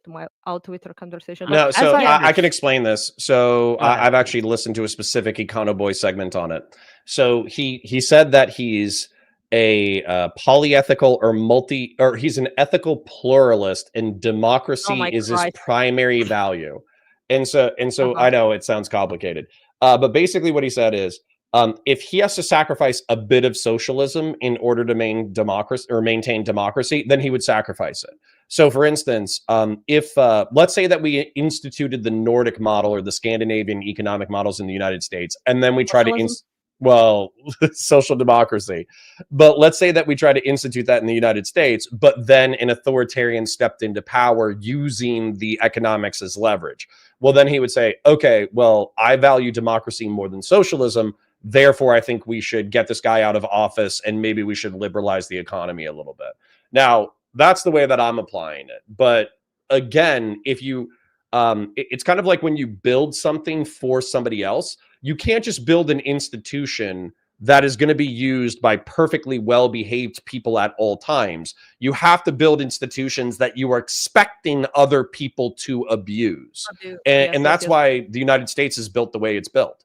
Speaker 4: our Twitter conversation.
Speaker 1: No, so I can explain this. So I've actually listened to a specific Econoboy segment on it. So he said that he's a polyethical or he's an ethical pluralist, and democracy is his primary value. And so I know it sounds complicated, but basically what he said is, if he has to sacrifice a bit of socialism in order to maintain democracy, then he would sacrifice it. So for instance, if let's say that we instituted the Nordic model or the Scandinavian economic models in the United States, and then we try to social democracy. But let's say that we try to institute that in the United States, but then an authoritarian stepped into power using the economics as leverage. Well, then he would say, okay, well, I value democracy more than socialism. Therefore, I think we should get this guy out of office, and maybe we should liberalize the economy a little bit. Now, That's the way that I'm applying it. But again, if you, it's kind of like when you build something for somebody else, you can't just build an institution that is going to be used by perfectly well-behaved people at all times. You have to build institutions that you are expecting other people to abuse. And that's why the United States is built the way it's built.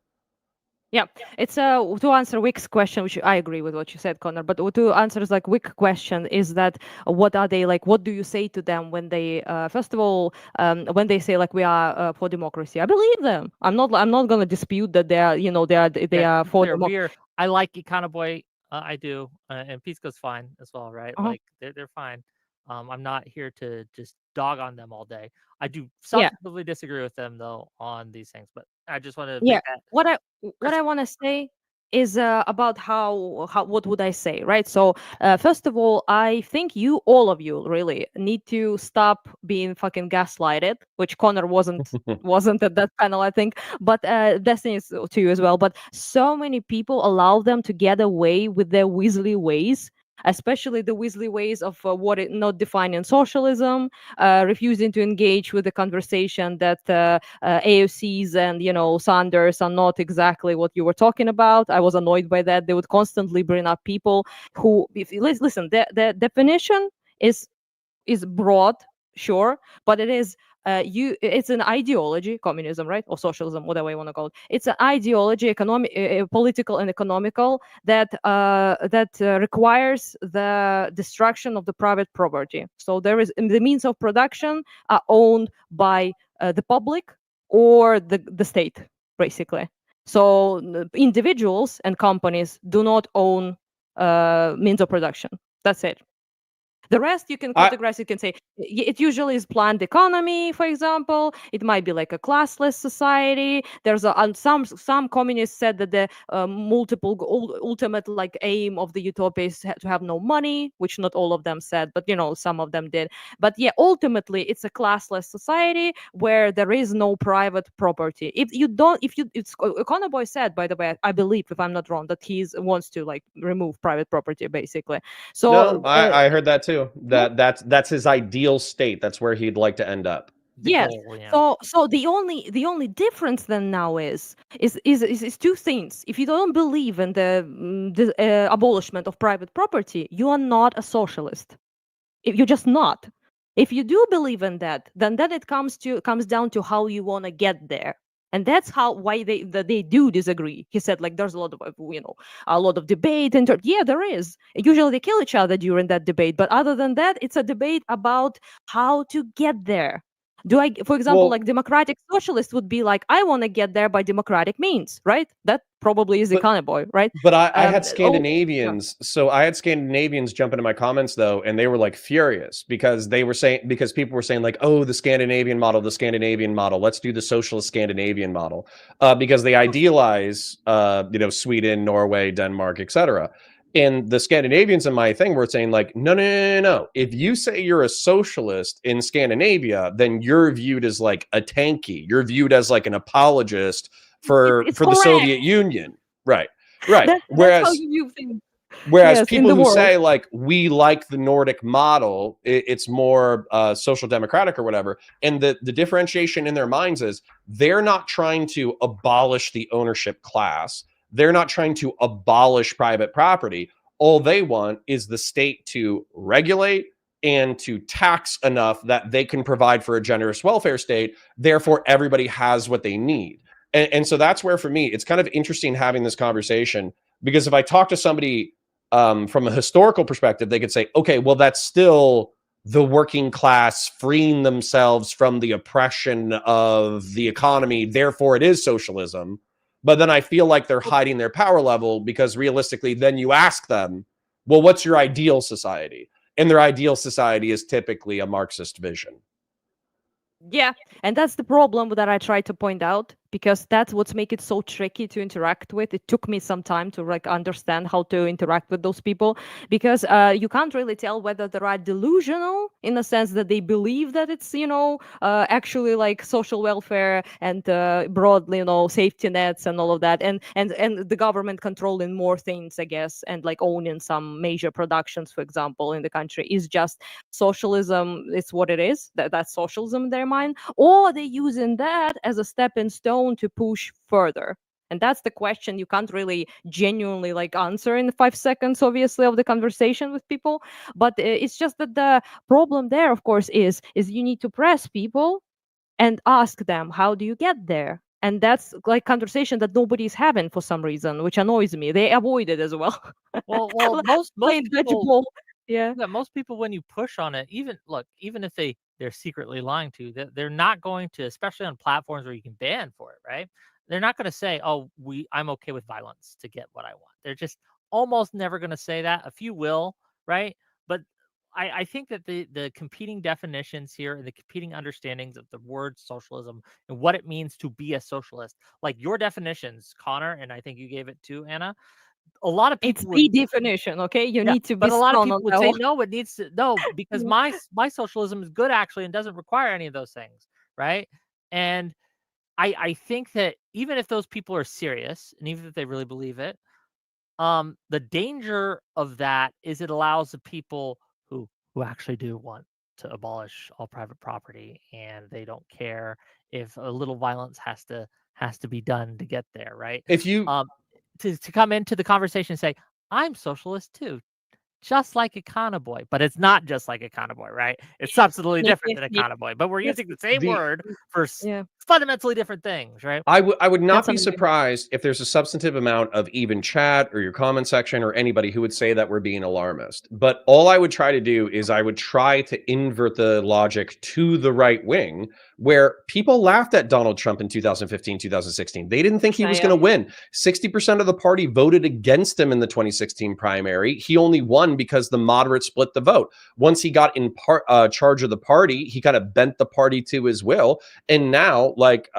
Speaker 4: Yeah, it's to answer Wick's question, which I agree with what you said, Connor. But to answer like Wick question is that what are they like? What do you say to them when they first of all when they say like we are for democracy? I believe them. I'm not going to dispute that they are they are for democracy.
Speaker 3: I like Econoboy. I do, and Pisco's fine as well, right? Like they're fine. I'm not here to just dog on them all day. I do substantively disagree with them though on these things, but I just want to make that.
Speaker 4: What I want to say is about how what would I say, right? So first of all, I think all of you really need to stop being fucking gaslighted, which Connor wasn't at that panel, I think, but Destiny is to you as well. But so many people allow them to get away with their Weasley ways, especially the Weasley ways of not defining socialism, refusing to engage with the conversation that AOCs and Sanders are not exactly what you were talking about. I was annoyed by that. They would constantly bring up people who, if you listen, the definition is broad, sure, but it is it's an ideology, communism, right, or socialism, whatever you want to call it. It's an ideology, political and economical, that requires the destruction of the private property. So there is the means of production are owned by the public or the state, basically. So individuals and companies do not own means of production. That's it. The rest you can categorize. You can say it usually is planned economy, for example. It might be like a classless society. There's some communists said that the ultimate like aim of the utopia is to have no money, which not all of them said, but some of them did. But yeah, ultimately it's a classless society where there is no private property. Econoboy said, by the way, I believe, if I'm not wrong, that he wants to like remove private property basically. So
Speaker 1: no, I heard that too. That's his ideal state. That's where he'd like to end up.
Speaker 4: Yes. So the only difference then now is two things. If you don't believe in the abolishment of private property, you are not a socialist. If you're just not. If you do believe in that, then it comes down to how you want to get there. And that's why they do disagree. He said, like, there's a lot of debate. Yeah, there is. Usually they kill each other during that debate. But other than that, it's a debate about how to get there. For example, like democratic socialists would be like, I want to get there by democratic means, right? That probably is Econoboy, right?
Speaker 1: But I had Scandinavians. So I had Scandinavians jump into my comments though, and they were like furious because people were saying like, oh, the Scandinavian model, let's do the socialist Scandinavian model, because they idealize, Sweden, Norway, Denmark, etc. And the Scandinavians in my thing were saying like, no. If you say you're a socialist in Scandinavia, then you're viewed as like a tanky. You're viewed as like an apologist for the Soviet Union. Right.
Speaker 4: Whereas how you think.
Speaker 1: Whereas people who say like, we like the Nordic model, it's more social democratic or whatever. And the differentiation in their minds is they're not trying to abolish the ownership class. They're not trying to abolish private property. All they want is the state to regulate and to tax enough that they can provide for a generous welfare state. Therefore, everybody has what they need. And so that's where, for me, it's kind of interesting having this conversation, because if I talk to somebody from a historical perspective, they could say, okay, well, that's still the working class freeing themselves from the oppression of the economy. Therefore, it is socialism. But then I feel like they're hiding their power level, because realistically, then you ask them, well, what's your ideal society? And their ideal society is typically a Marxist vision.
Speaker 4: Yeah, and that's the problem that I try to point out. because that's what's make it so tricky to interact with. It took me some time to like understand how to interact with those people, because you can't really tell whether they are delusional in the sense that they believe that it's, actually like social welfare and broadly, safety nets and all of that, and the government controlling more things, I guess, and like owning some major productions, for example, in the country is just socialism. It's what it is. That's socialism in their mind, or they're using that as a stepping stone to push further. And that's the question you can't really genuinely like answer in 5 seconds, obviously, of the conversation with people. But it's just that the problem there, of course, is you need to press people and ask them, how do you get there? And that's like conversation that nobody's having for some reason, which annoys me. They avoid it as well.
Speaker 3: Well, most
Speaker 4: Playing
Speaker 3: people,
Speaker 4: dodgeball. Yeah.
Speaker 3: yeah, most people, when you push on it, even if they're secretly lying to you, they're not going to, especially on platforms where you can ban for it, right? They're not going to say, "Oh, I'm okay with violence to get what I want." They're just almost never going to say that. A few will, right? But I think that the competing definitions here and the competing understandings of the word socialism and what it means to be a socialist, like your definitions, Connor, and I think you gave it too, Anna. A lot of
Speaker 4: It's
Speaker 3: people
Speaker 4: the definition, okay? You
Speaker 3: yeah,
Speaker 4: need to be
Speaker 3: but a lot of
Speaker 4: strong
Speaker 3: people
Speaker 4: on
Speaker 3: would
Speaker 4: that
Speaker 3: say
Speaker 4: one.
Speaker 3: no. It needs to no because
Speaker 4: Yeah.
Speaker 3: my socialism is good actually and doesn't require any of those things, right? And I think that even if those people are serious and even if they really believe it, the danger of that is it allows the people who actually do want to abolish all private property and they don't care if a little violence has to be done to get there, right?
Speaker 1: If you
Speaker 3: To come into the conversation and say, I'm socialist too, just like Econo Boy, but it's not just like Econo Boy, right? It's substantially different than Econo Boy, but we're
Speaker 4: Yes.
Speaker 3: using the same
Speaker 1: the
Speaker 3: word for
Speaker 4: Yeah.
Speaker 3: fundamentally different things, right?
Speaker 1: I would not
Speaker 4: That's
Speaker 1: be
Speaker 4: amazing.
Speaker 1: surprised if there's a substantive amount of even chat or your comment section or anybody who would say that we're being alarmist. But all I would try to do is I would try to invert the logic to the right wing, where people laughed at Donald Trump in 2015, 2016. They didn't think he was
Speaker 4: Yeah.
Speaker 1: going to win. 60% of the party voted against him in the 2016 primary. He only won because the moderates split the vote. Once he got in charge of the party, he kind of bent the party to his will. And now, like,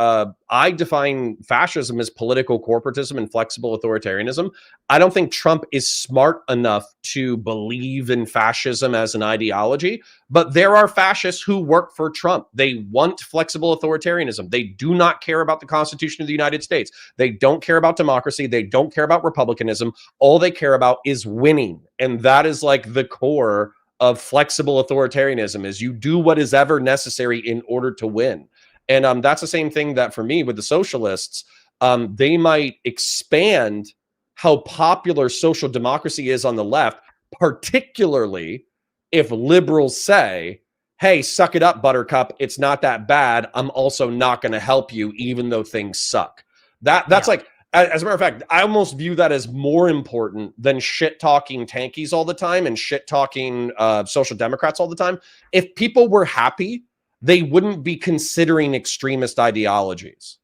Speaker 1: I define fascism as political corporatism and flexible authoritarianism. I don't think Trump is smart enough to believe in fascism as an ideology, but there are fascists who work for Trump. They want flexible authoritarianism. They do not care about the Constitution of the United States. They don't care about democracy. They don't care about republicanism. All they care about is winning. And that is like the core of flexible authoritarianism, is you do what is ever necessary in order to win. And that's the same thing that for me with the socialists, they might expand how popular social democracy is on the left, particularly if liberals say, hey, suck it up, buttercup. It's not that bad. I'm also not going to help you, even though things suck. That's like, as a matter of fact, I almost view that as more important than shit talking tankies all the time and shit talking social democrats all the time. If people were happy, they wouldn't be considering extremist ideologies.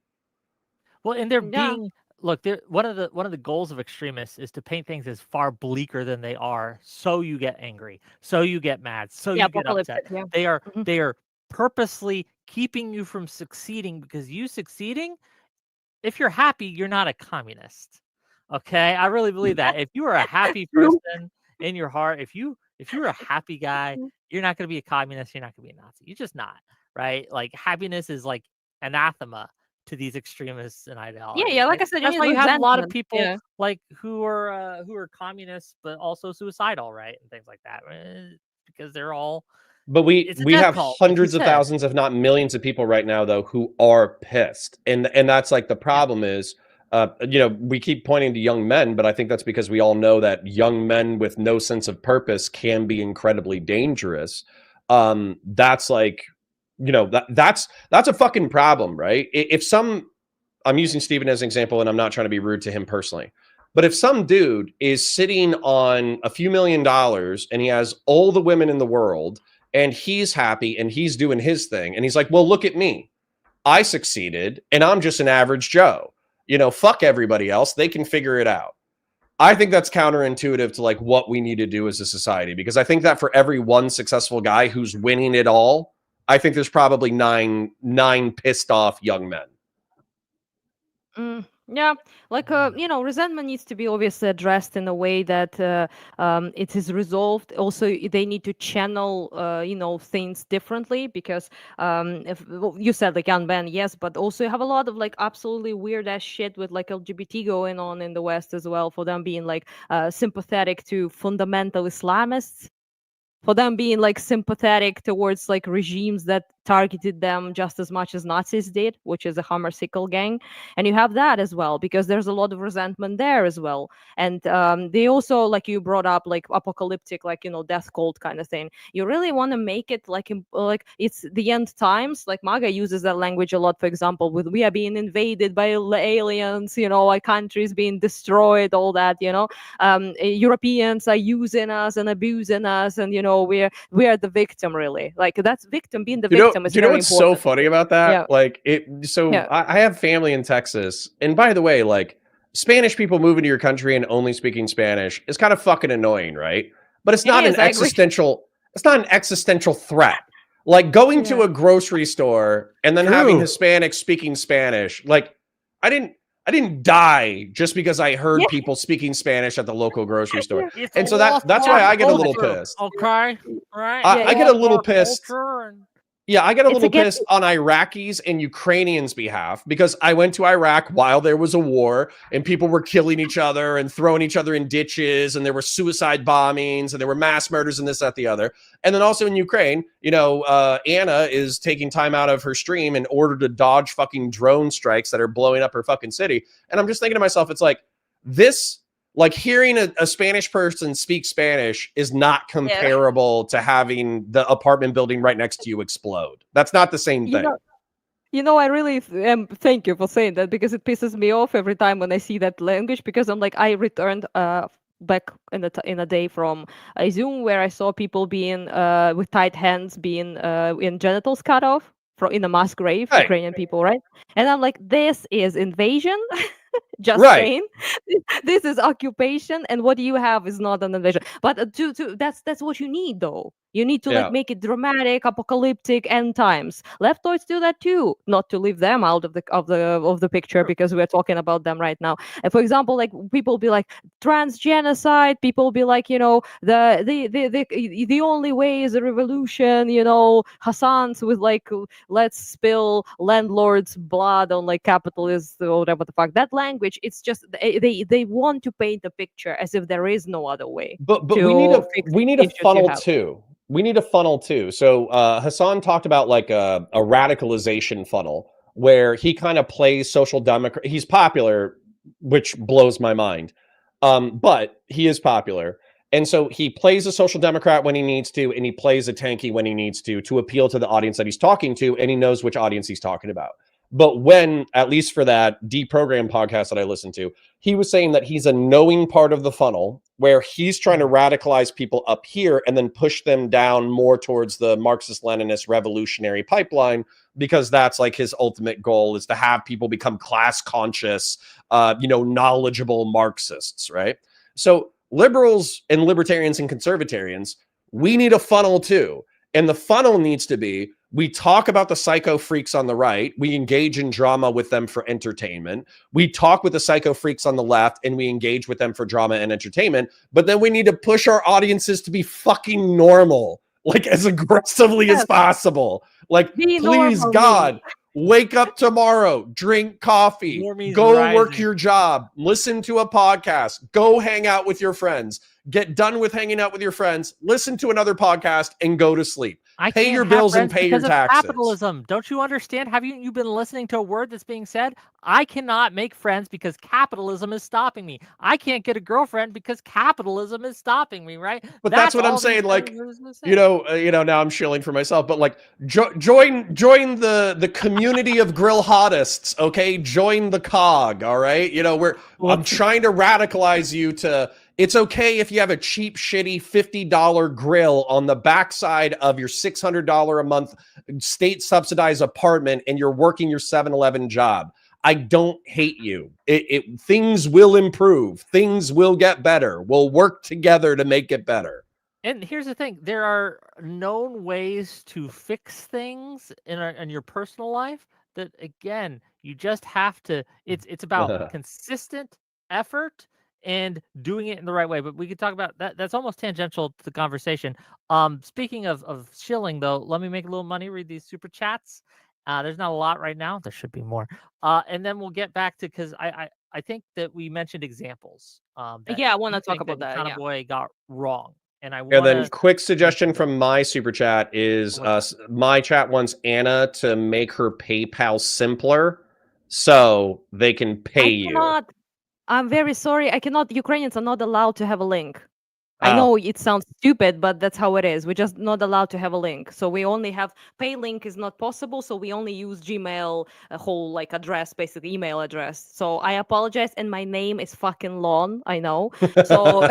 Speaker 3: Well, and they're
Speaker 4: Yeah.
Speaker 3: being look, one of the goals of extremists is to paint things as far bleaker than they are, so you get angry, so you get mad, so
Speaker 4: Yeah,
Speaker 3: you get upset.
Speaker 4: apocalyptic, yeah.
Speaker 3: They are
Speaker 4: Mhm.
Speaker 3: they are purposely keeping you from succeeding because you succeeding, if you're happy, you're not a communist. Okay? I really believe that. If you are a happy
Speaker 4: True.
Speaker 3: person in your heart, if you're a happy guy, you're not going to be a communist, you're not going to be a Nazi. You're just not, right? Like happiness is like anathema to these extremists and ideologies.
Speaker 4: Yeah, like
Speaker 3: Right?
Speaker 4: I said, you
Speaker 3: That's
Speaker 4: need
Speaker 3: why you have a lot of
Speaker 4: resentment.
Speaker 3: people
Speaker 4: Yeah.
Speaker 3: like who are communists but also suicidal, right? And things like that. Because they're all
Speaker 1: But we
Speaker 3: it's a
Speaker 1: we
Speaker 3: death
Speaker 1: have
Speaker 3: cult, like you
Speaker 1: hundreds of
Speaker 3: said.
Speaker 1: thousands, if not millions of people right now, though, who are pissed. And that's like the problem is, we keep pointing to young men, but I think that's because we all know that young men with no sense of purpose can be incredibly dangerous. That's like, that's a fucking problem, right? If I'm using Steven as an example, and I'm not trying to be rude to him personally. But if some dude is sitting on a few $1,000,000 and he has all the women in the world and he's happy and he's doing his thing, and he's like, well, look at me. I succeeded and I'm just an average Joe. Fuck everybody else. They can figure it out. I think that's counterintuitive to like what we need to do as a society, because I think that for every one successful guy who's winning it all, I think there's probably nine pissed off young men.
Speaker 4: Yeah, like resentment needs to be obviously addressed in a way that it is resolved. Also, they need to channel things differently because if well, you said like unban, yes, but also you have a lot of like absolutely weird ass shit with like LGBT going on in the West as well. For them being like sympathetic to fundamental Islamists, for them being like sympathetic towards like regimes that targeted them just as much as Nazis did, which is a Hammer-Sickle gang. And you have that as well because there's a lot of resentment there as well. And they also, like you brought up, like apocalyptic, like death cult kind of thing. You really want to make it like it's the end times. Like MAGA uses that language a lot. For example, with we are being invaded by aliens, our countries being destroyed, all that. Europeans are using us and abusing us, and we are the victim, really. Like that's victim being the victim is
Speaker 1: Do you know
Speaker 4: very
Speaker 1: what's so
Speaker 4: important.
Speaker 1: funny about that?
Speaker 4: Yeah.
Speaker 1: Like
Speaker 4: Yeah.
Speaker 1: I have family in Texas, and by the way, like Spanish people moving to your country and only speaking Spanish is kind of fucking annoying, right? But it's not
Speaker 4: It is,
Speaker 1: an
Speaker 4: I agree.
Speaker 1: existential threat. Like going to
Speaker 4: Yeah.
Speaker 1: a grocery store and then having Hispanics speaking Spanish. Like I didn't die just because I heard
Speaker 4: Yeah.
Speaker 1: people speaking Spanish at the local grocery store.
Speaker 3: It's
Speaker 1: And so
Speaker 3: lost
Speaker 1: that's why I get a little
Speaker 3: culture,
Speaker 1: pissed.
Speaker 3: Okay, right?
Speaker 1: I get a little
Speaker 3: Lost our
Speaker 1: pissed.
Speaker 3: culture and-
Speaker 1: Yeah, I get a
Speaker 4: It's
Speaker 1: little
Speaker 4: again.
Speaker 1: pissed on Iraqis and Ukrainians' behalf because I went to Iraq while there was a war and people were killing each other and throwing each other in ditches, and there were suicide bombings and there were mass murders and this, that, the other. And then also in Ukraine, Anna is taking time out of her stream in order to dodge fucking drone strikes that are blowing up her fucking city. And I'm just thinking to myself, it's like this. Like hearing a Spanish person speak Spanish is not comparable to having the apartment building right next to you explode. That's not the same thing.
Speaker 4: I really thank you for saying that because it pisses me off every time when I see that language because I'm like I returned back in a day from a Zoom where I saw people being with tight hands being in genitals cut off in a mass grave,
Speaker 1: Right.
Speaker 4: Ukrainian people, right? And I'm like, this is invasion. Just
Speaker 1: Right.
Speaker 4: saying, this is occupation, and what you have is not an invasion. But that's what you need, though. You need to
Speaker 1: Yeah.
Speaker 4: like make it dramatic, apocalyptic, end times. Leftoids do that too. Not to leave them out of the picture because we're talking about them right now. And for example, like people be like trans genocide. People be like, the only way is a revolution. Hassan's with like let's spill landlords' blood on like capitalists or whatever the fuck. That language, it's just they want to paint a picture as if there is no other way.
Speaker 1: But
Speaker 4: to
Speaker 1: we need a
Speaker 4: fix the issues you
Speaker 1: funnel
Speaker 4: have.
Speaker 1: too. We need a funnel too. So Hassan talked about like a radicalization funnel where he kind of plays social democrat. He's popular, which blows my mind. But he is popular. And so he plays a social democrat when he needs to, and he plays a tanky when he needs to appeal to the audience that he's talking to, and he knows which audience he's talking about. But when, at least for that deprogram podcast that I listened to, he was saying that he's a knowing part of the funnel where he's trying to radicalize people up here and then push them down more towards the Marxist-Leninist revolutionary pipeline, because that's like his ultimate goal is to have people become class conscious, knowledgeable Marxists, right? So liberals and libertarians and conservatarians, we need a funnel too. And the funnel needs to be, we talk about the psycho freaks on the right. We engage in drama with them for entertainment. We talk with the psycho freaks on the left and we engage with them for drama and entertainment. But then we need to push our audiences to be fucking normal, like as aggressively as possible. Like,
Speaker 4: Be
Speaker 1: please,
Speaker 4: normal,
Speaker 1: God, wake up tomorrow, drink coffee,
Speaker 3: Normies
Speaker 1: go work
Speaker 3: rising.
Speaker 1: your job, listen to a podcast, go hang out with your friends, get done with hanging out with your friends, listen to another podcast, and go to sleep. Pay
Speaker 3: can't
Speaker 1: your
Speaker 3: have
Speaker 1: bills and
Speaker 3: friends
Speaker 1: pay your
Speaker 3: because of
Speaker 1: taxes.
Speaker 3: Capitalism. Don't you understand? Have you been listening to a word that's being said? I cannot make friends because capitalism is stopping me. I can't get a girlfriend because capitalism is stopping me, right?
Speaker 1: But that's what I'm
Speaker 3: all these
Speaker 1: saying. Like,
Speaker 3: things are saying.
Speaker 1: now I'm shilling for myself, but like, join the community of grill hottists. Okay, join the cog. All right, I'm trying to radicalize you to. It's okay if you have a cheap, shitty $50 grill on the backside of your $600 a month state subsidized apartment and you're working your 7-Eleven job. I don't hate you. Things will improve. Things will get better. We'll work together to make it better.
Speaker 3: And here's the thing: there are known ways to fix things in your personal life that again, you just have to. It's about consistent effort and doing it in the right way. But we could talk about that. That's almost tangential to the conversation. Speaking of shilling, though, let me make a little money. Read these super chats. There's not a lot right now. There should be more. And then we'll get back to, because I think that we mentioned examples. That
Speaker 4: Yeah, I want
Speaker 3: you
Speaker 4: to talk
Speaker 3: think
Speaker 4: about that.
Speaker 3: Econo
Speaker 4: Yeah.
Speaker 3: Boy got wrong, and I
Speaker 1: And
Speaker 3: want
Speaker 1: then
Speaker 3: to.
Speaker 1: quick suggestion from my super chat is my chat wants Anna to make her PayPal simpler so they can pay
Speaker 4: I
Speaker 1: you.
Speaker 4: cannot. I'm very sorry. I cannot. Ukrainians are not allowed to have a link. I
Speaker 1: Oh.
Speaker 4: know it sounds stupid, but that's how it is. We're just not allowed to have a link. So we only have pay link is not possible. So we only use Gmail, a whole like address, basically email address. So I apologize. And my name is fucking Lon. I know. So,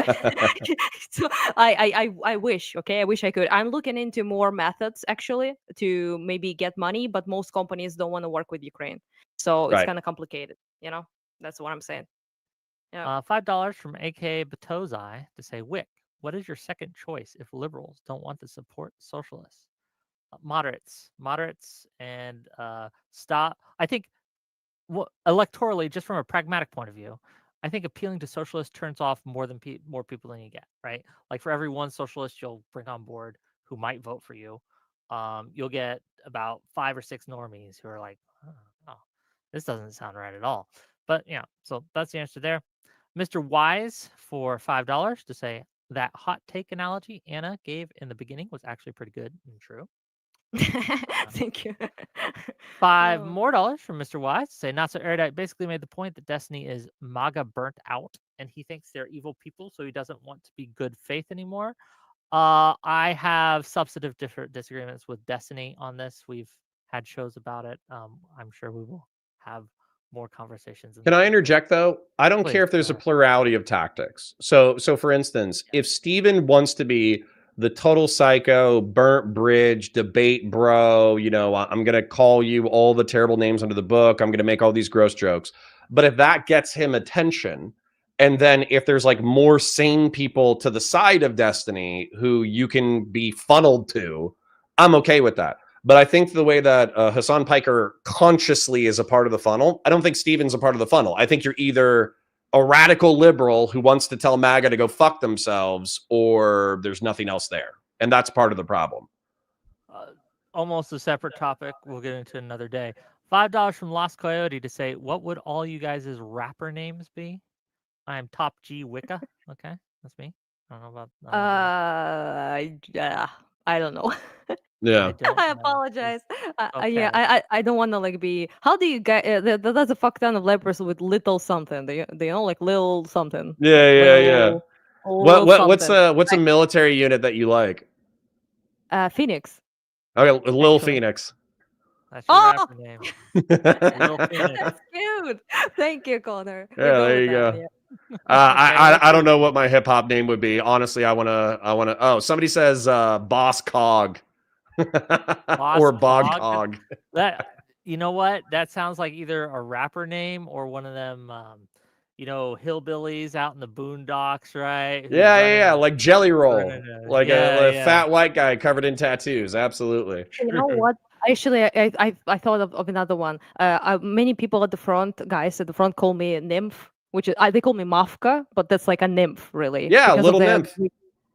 Speaker 4: so I wish, okay, I wish I could. I'm looking into more methods actually to maybe get money, but most companies don't want to work with Ukraine. So it's
Speaker 1: Right.
Speaker 4: kind of complicated, you know? That's what I'm saying. Yeah.
Speaker 3: $5 from AK Batozai to say, Wick, what is your second choice if liberals don't want to support socialists? Moderates, and stop. I think, electorally, just from a pragmatic point of view, I think appealing to socialists turns off more people than you get. Right? Like for every one socialist you'll bring on board who might vote for you, you'll get about 5 or 6 normies who are like, oh, this doesn't sound right at all. But yeah, so that's the answer there. Mr. Wise for $5 to say that hot take analogy Anna gave in the beginning was actually pretty good and true.
Speaker 4: Thank you.
Speaker 3: $5
Speaker 4: Oh.
Speaker 3: more from Mr. Wise to say not so erudite basically made the point that Destiny is MAGA burnt out and he thinks they're evil people, so he doesn't want to be good faith anymore. I have substantive disagreements with Destiny on this. We've had shows about it. I'm sure we will have more conversations.
Speaker 1: Can I interject though? I don't care if there's a plurality of tactics. So for instance, if Steven wants to be the total psycho, burnt bridge, debate bro, I'm going to call you all the terrible names under the book. I'm going to make all these gross jokes. But if that gets him attention, and then if there's like more sane people to the side of Destiny who you can be funneled to, I'm okay with that. But I think the way that Hassan Piker consciously is a part of the funnel, I don't think Steven's a part of the funnel. I think you're either a radical liberal who wants to tell MAGA to go fuck themselves, or there's nothing else there. And that's part of the problem.
Speaker 3: Almost a separate topic. We'll get into another day. $5 from Lost Coyote to say, what would all you guys' rapper names be? I am Top G Wicca. Okay, that's me. I don't know about.
Speaker 4: Yeah, I don't know.
Speaker 1: Yeah,
Speaker 4: I apologize.
Speaker 3: Okay.
Speaker 4: Yeah, I don't want to like be. How do you get? That's a fuck ton of lepers with little something. They know like little something.
Speaker 1: Yeah. What's
Speaker 4: something.
Speaker 1: a military unit that you like?
Speaker 4: Phoenix.
Speaker 1: Okay, Lil
Speaker 4: Actually.
Speaker 1: Phoenix.
Speaker 3: That's your rapper name. Lil Phoenix.
Speaker 4: That's cute. Thank you, Connor.
Speaker 1: Yeah, there you go. I don't know what my hip hop name would be. Honestly, I wanna. Oh, somebody says Boss Cog. Or Bog Hog.
Speaker 3: That, you know what? That sounds like either a rapper name or one of them, hillbillies out in the boondocks, right?
Speaker 1: Yeah, like Jelly Roll, like a
Speaker 3: yeah.
Speaker 1: fat white guy covered in tattoos. Absolutely.
Speaker 4: You know what? Actually, I thought of another one. Many people at the front, guys at the front, call me a nymph, which is they call me Mafka, but that's like a nymph, really.
Speaker 1: Yeah, little nymph.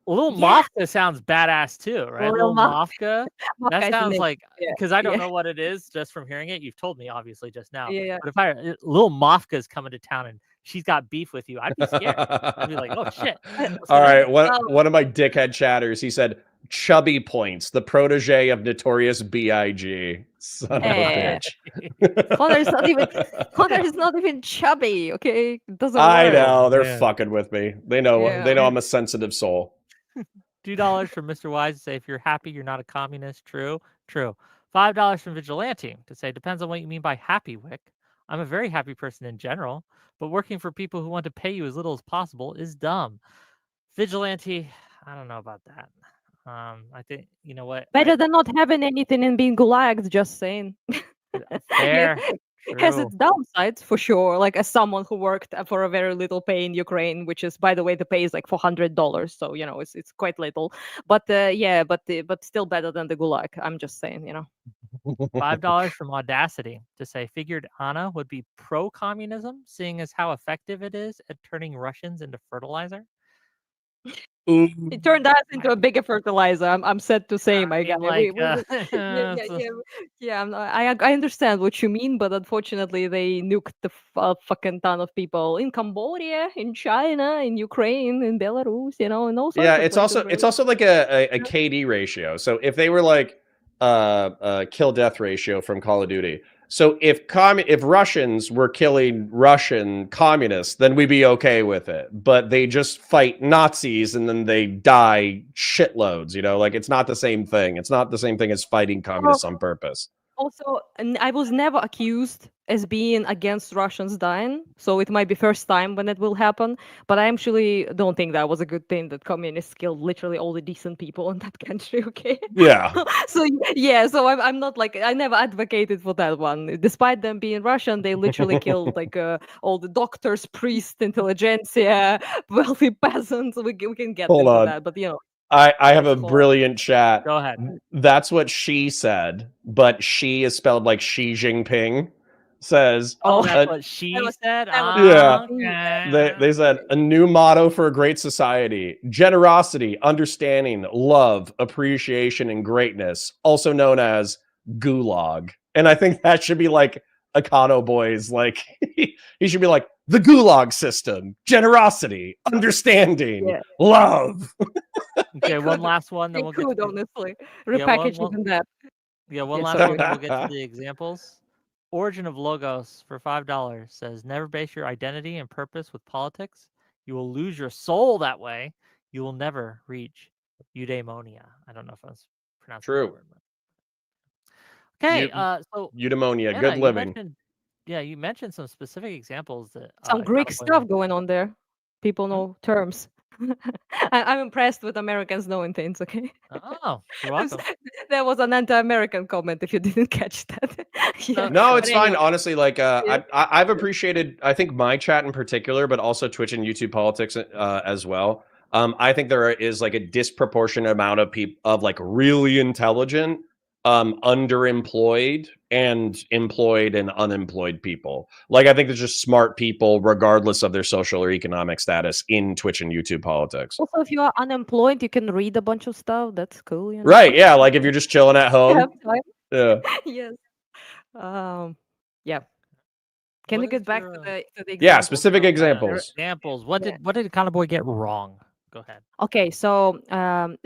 Speaker 3: Little Mafka sounds badass too, right? Little Mafka. That sounds like, because I don't know what it is just from hearing it. You've told me obviously just now.
Speaker 4: Yeah.
Speaker 3: But if Little Mafka's coming to town and she's got beef with you, I'd be scared. I'd be like, oh shit.
Speaker 1: All right, one of my dickhead chatters, he said, Chubby Points, the protege of Notorious B.I.G. Son of a bitch.
Speaker 4: Connor's not even chubby, okay? It doesn't
Speaker 1: I
Speaker 4: work.
Speaker 1: know, they're fucking with me. They know I'm a sensitive soul.
Speaker 3: $2 from Mr. Wise to say, if you're happy, you're not a communist. True. $5 from Vigilante to say, depends on what you mean by happy, Wick. I'm a very happy person in general, but working for people who want to pay you as little as possible is dumb. Vigilante, I don't know about that. I think, you know what?
Speaker 4: Better than not having anything and being gulagged, just saying.
Speaker 3: Fair.
Speaker 4: It has its downsides for sure. Like as someone who worked for a very little pay in Ukraine, which is, by the way, the pay is like $400, so it's quite little. But but still better than the gulag. I'm just saying,
Speaker 3: $5 from Audacity to say figured Anna would be pro-communism, seeing as how effective it is at turning Russians into fertilizer.
Speaker 4: It turned us into a bigger fertilizer. I'm sad to say, my guy.
Speaker 3: Like,
Speaker 4: Yeah. I understand what you mean, but unfortunately, they nuked the fucking ton of people in Cambodia, in China, in Ukraine, in Belarus, and all sorts
Speaker 1: Yeah,
Speaker 4: of
Speaker 1: it's
Speaker 4: places.
Speaker 1: also like a KD ratio. So if they were like kill death ratio from Call of Duty. So if Russians were killing Russian communists, then we'd be okay with it. But they just fight Nazis and then they die shitloads, like it's not the same thing. It's not the same thing as fighting communists on purpose.
Speaker 4: Also, I was never accused as being against Russians dying, so it might be first time when it will happen. But I actually don't think that was a good thing that communists killed literally all the decent people in that country. Okay.
Speaker 1: Yeah.
Speaker 4: So I'm not like I never advocated for that one. Despite them being Russian, they literally killed like all the doctors, priests, intelligentsia, wealthy peasants. We can get
Speaker 1: Hold
Speaker 4: into
Speaker 1: on.
Speaker 4: that, but
Speaker 1: I have a
Speaker 4: That's horrible.
Speaker 1: brilliant chat.
Speaker 3: Go ahead.
Speaker 1: That's what she said, but she is spelled like Xi Jinping says.
Speaker 3: That's what she said?
Speaker 1: Yeah.
Speaker 3: Okay.
Speaker 1: They said a new motto for a great society: generosity, understanding, love, appreciation, and greatness, also known as gulag. And I think that should be like Econo Boys, like he should be like the gulag system: generosity, understanding, love.
Speaker 3: Okay, one last one, then we'll get to
Speaker 4: honestly repackage even that.
Speaker 3: Yeah, one last
Speaker 4: sorry.
Speaker 3: one, then we'll get to the examples. Origin of Logos for $5 says, never base your identity and purpose with politics. You will lose your soul that way. You will never reach eudaimonia. I don't know if I was pronouncing that
Speaker 1: True.
Speaker 3: word. Okay, so
Speaker 1: eudaimonia,
Speaker 3: Anna,
Speaker 1: good living.
Speaker 3: You mentioned some specific examples that
Speaker 4: Some Greek stuff going on there. People know terms. I'm impressed with Americans knowing things. Okay.
Speaker 3: Oh, you're welcome.
Speaker 4: There was an anti-American comment if you didn't catch that.
Speaker 1: No, it's fine. Honestly, like I've appreciated, I think my chat in particular, but also Twitch and YouTube politics as well. I think there is like a disproportionate amount of people of like really intelligent, underemployed and employed and unemployed people. Like I think there's just smart people regardless of their social or economic status in Twitch and YouTube politics.
Speaker 4: Also, if you are unemployed, you can read a bunch of stuff. That's cool.
Speaker 1: Right. Yeah. Like if you're just chilling at home. Yeah.
Speaker 4: Yes. Yeah. Can you get back to the examples?
Speaker 1: Yeah, specific examples.
Speaker 3: Examples. What did Econo Boy get wrong? Go ahead.
Speaker 4: Okay, so I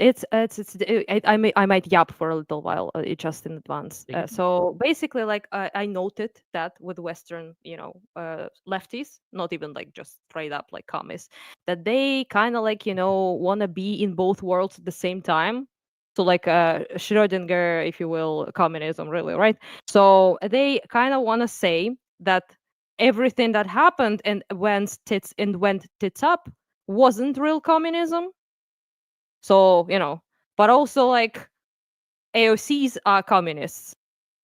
Speaker 4: might yap for a little while just in advance. So basically, like I noted that with Western, lefties, not even like just straight up like commies, that they kind of like want to be in both worlds at the same time. So like Schrödinger, if you will, communism, really, right? So they kind of want to say that everything that happened and went tits up wasn't real communism. So, but also like AOCs are communists.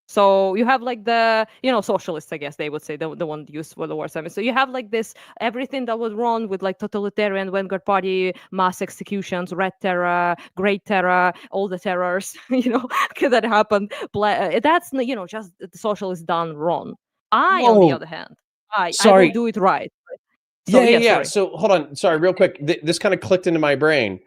Speaker 4: So you have like the, socialists, I guess they would say, the one used for the worst. I mean, so you have like this, everything that was wrong with like totalitarian Vanguard Party, mass executions, Red Terror, Great Terror, all the terrors, that happened. That's, just the socialists done wrong. On the other hand, I will do it right.
Speaker 1: So, yeah. So hold on. Sorry, real quick. This kind of clicked into my brain.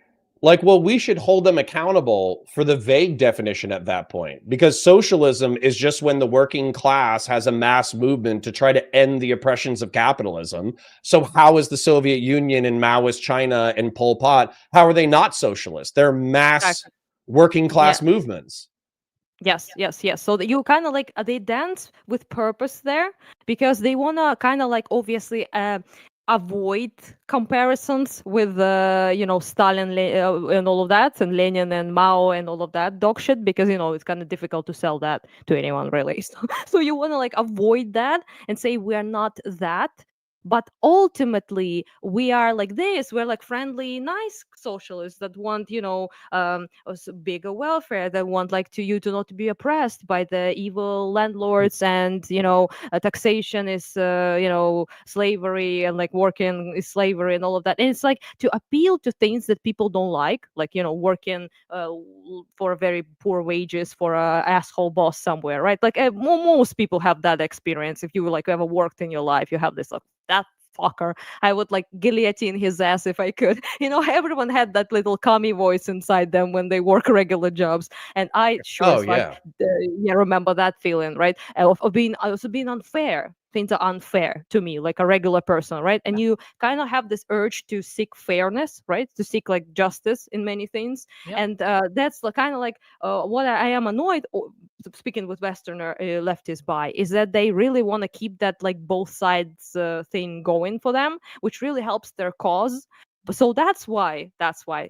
Speaker 1: Like, well, we should hold them accountable for the vague definition at that point, because socialism is just when the working class has a mass movement to try to end the oppressions of capitalism. So how is the Soviet Union and Maoist China and Pol Pot, how are they not socialist? They're mass working class movements.
Speaker 4: Yes. So that you kind of like they dance with purpose there because they want to kind of like obviously avoid comparisons with Stalin and all of that, and Lenin and Mao and all of that dog shit, because it's kind of difficult to sell that to anyone really. So you want to like avoid that and say we are not that. But ultimately, we are like this. We're like friendly, nice socialists that want, bigger welfare. That want like to you to not be oppressed by the evil landlords, and taxation is, slavery, and like working is slavery and all of that. And it's like to appeal to things that people don't like working for very poor wages for a asshole boss somewhere, right? Like most people have that experience. If you like ever worked in your life, you have this like that fucker. I would like guillotine his ass if I could. Everyone had that little commie voice inside them when they work regular jobs, and I sure
Speaker 1: Oh
Speaker 4: as fuck,
Speaker 1: yeah.
Speaker 4: remember that feeling, right? Of being also being unfair. Things are unfair to me, like a regular person, right? And you kind of have this urge to seek fairness, right? To seek like justice in many things,
Speaker 3: Yep.
Speaker 4: and that's kind of like what I am annoyed. Speaking with Westerner leftists by is that they really want to keep that like both sides thing going for them, which really helps their cause. So that's why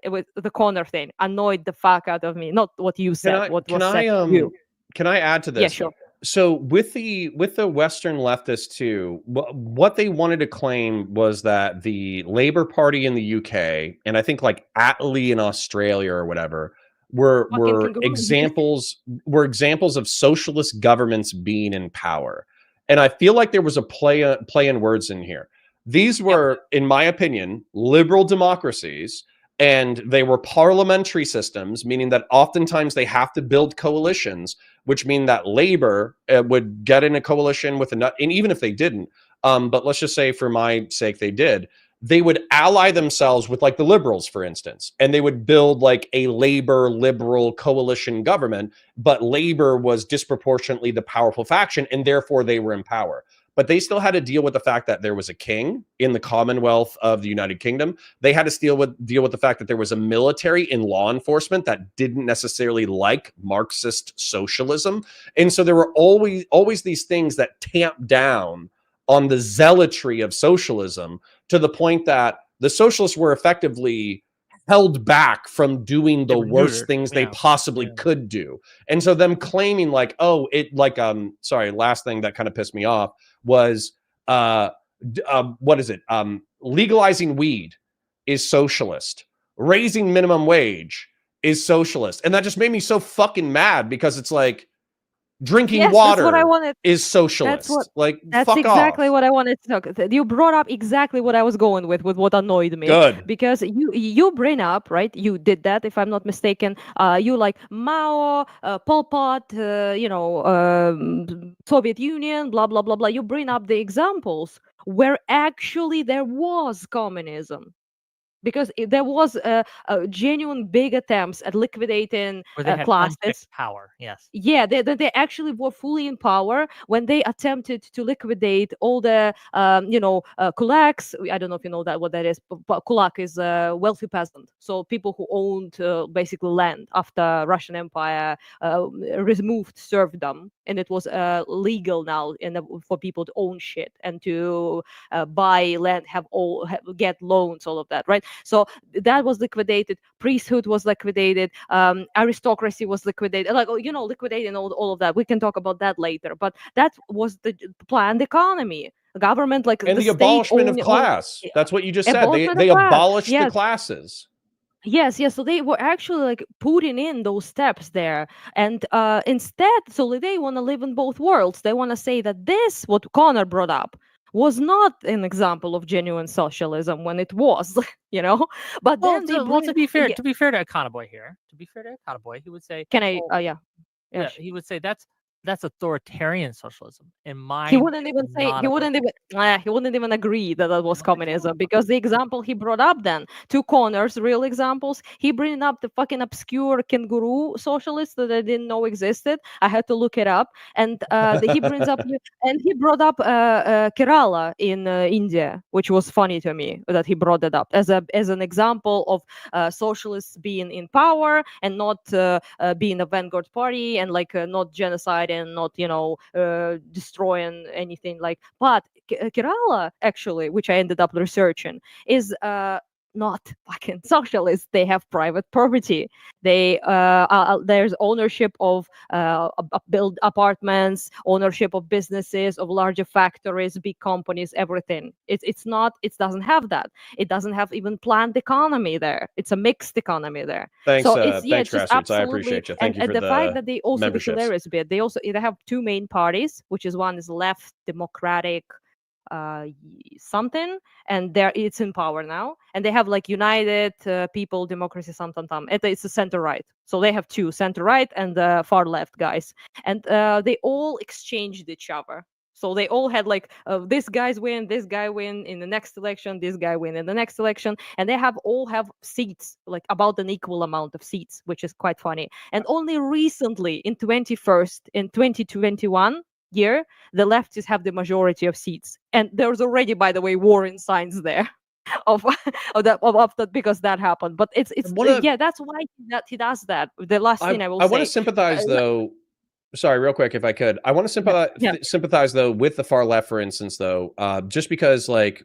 Speaker 4: it was the corner thing annoyed the fuck out of me. Not what you said, what
Speaker 1: Can
Speaker 4: was said
Speaker 1: I
Speaker 4: to you.
Speaker 1: can I add to
Speaker 4: Yeah,
Speaker 1: this?
Speaker 4: sure.
Speaker 1: So with the Western leftists too, what they wanted to claim was that the Labour Party in the UK and I think like Attlee in Australia or whatever were
Speaker 4: Fucking
Speaker 1: were
Speaker 4: kangaroo.
Speaker 1: examples were examples of socialist governments being in power. And I feel like there was a play in words in here. These were, in my opinion, liberal democracies, and they were parliamentary systems, meaning that oftentimes they have to build coalitions, which mean that Labor would get in a coalition with and even if they didn't, but let's just say for my sake they did, they would ally themselves with like the Liberals, for instance, and they would build like a Labor liberal coalition government, but Labor was disproportionately the powerful faction, and therefore they were in power. But they still had to deal with the fact that there was a king in the Commonwealth of the United Kingdom. They had to deal with the fact that there was a military and law enforcement that didn't necessarily like Marxist socialism. And so there were always these things that tamped down on the zealotry of socialism to the point that the socialists were effectively held back from doing the
Speaker 3: They were
Speaker 1: worst
Speaker 3: neutered.
Speaker 1: things they
Speaker 3: Yeah.
Speaker 1: possibly
Speaker 3: Yeah.
Speaker 1: could do. And so them claiming like, oh, it like sorry, last thing that kind of pissed me off was what is it? Legalizing weed is socialist. Raising minimum wage is socialist. And that just made me so fucking mad because it's like drinking
Speaker 4: Yes, that's what I
Speaker 1: water
Speaker 4: wanted.
Speaker 1: is
Speaker 4: That's
Speaker 1: socialist.
Speaker 4: what.
Speaker 1: Like
Speaker 4: That's
Speaker 1: fuck
Speaker 4: exactly
Speaker 1: off.
Speaker 4: what I wanted to talk. You brought up exactly what I was going with what annoyed me,
Speaker 1: Good.
Speaker 4: because you bring up, right? You did that, if I'm not mistaken. You like Mao, Pol Pot, Soviet Union, blah blah blah blah. You bring up the examples where actually there was communism. Because there was a genuine big attempts at liquidating
Speaker 3: Where they had
Speaker 4: classes.
Speaker 3: unpicked power. Yes.
Speaker 4: Yeah, they actually were fully in power when they attempted to liquidate all the kulaks. I don't know if you know that what that is, but kulak is a wealthy peasant, so people who owned basically land after Russian Empire removed serfdom, and it was legal now for people to own shit and to buy land, get loans, all of that, right? So that was liquidated. Priesthood was liquidated. Aristocracy was liquidated. Like liquidating all of that. We can talk about that later. But that was the planned economy. The government, like
Speaker 1: And
Speaker 4: the
Speaker 1: the
Speaker 4: state,
Speaker 1: abolition of class. That's what you just said.
Speaker 4: abolishment of
Speaker 1: They
Speaker 4: class.
Speaker 1: abolished the
Speaker 4: Yes.
Speaker 1: classes.
Speaker 4: Yes, yes. So they were actually like putting in those steps there, and instead, so they want to live in both worlds. They want to say that this, what Connor brought up, was not an example of genuine socialism when it was, But
Speaker 3: Well,
Speaker 4: then they
Speaker 3: to be fair,
Speaker 4: yeah,
Speaker 3: to be fair to Econoboy here, he would say,
Speaker 4: can I?
Speaker 3: well,
Speaker 4: Yeah,
Speaker 3: yeah,
Speaker 4: yes.
Speaker 3: he would say that's authoritarian socialism. And
Speaker 4: He
Speaker 3: mine
Speaker 4: wouldn't even
Speaker 3: is
Speaker 4: say
Speaker 3: not
Speaker 4: he wouldn't even agree that that was
Speaker 3: Why did you
Speaker 4: communism, because the example he brought up, then two corners, real examples, he bring up the fucking obscure kangaroo socialists that I didn't know existed. I had to look it up, and he brings up and he brought up Kerala in India, which was funny to me that he brought it up as an example of socialists being in power and not being a vanguard party, and like not genocide and not destroying anything, like. But Kerala, actually, which I ended up researching, is not fucking socialists. They have private property. They there's ownership of build apartments, ownership of businesses, of larger factories, big companies, everything. It's not. It doesn't have that. It doesn't have even planned economy there. It's a mixed economy there.
Speaker 1: Thanks,
Speaker 4: So it's
Speaker 1: thanks,
Speaker 4: it's just
Speaker 1: Grassroots. I
Speaker 4: absolutely.
Speaker 1: appreciate you. Thank you for
Speaker 4: the fact
Speaker 1: the
Speaker 4: that they also the
Speaker 1: memberships.
Speaker 4: hilarious bit. They have two main parties, which is one is left democratic something, and it's in power now, and they have like United People Democracy something. It's the center right, so they have two, center right and far left guys, and they all exchanged each other. So they all had like this guy win in the next election, this guy win in the next election, and they all have seats, like about an equal amount of seats, which is quite funny. And only recently in 2021 year, the leftists have the majority of seats, and there's already, by the way, warring signs there of that because that happened. But it's that's why he does that. The last thing I will say.
Speaker 1: I want to sympathize though. Sorry, real quick, if I could. I want to sympathize though with the far left, for instance, though, just because like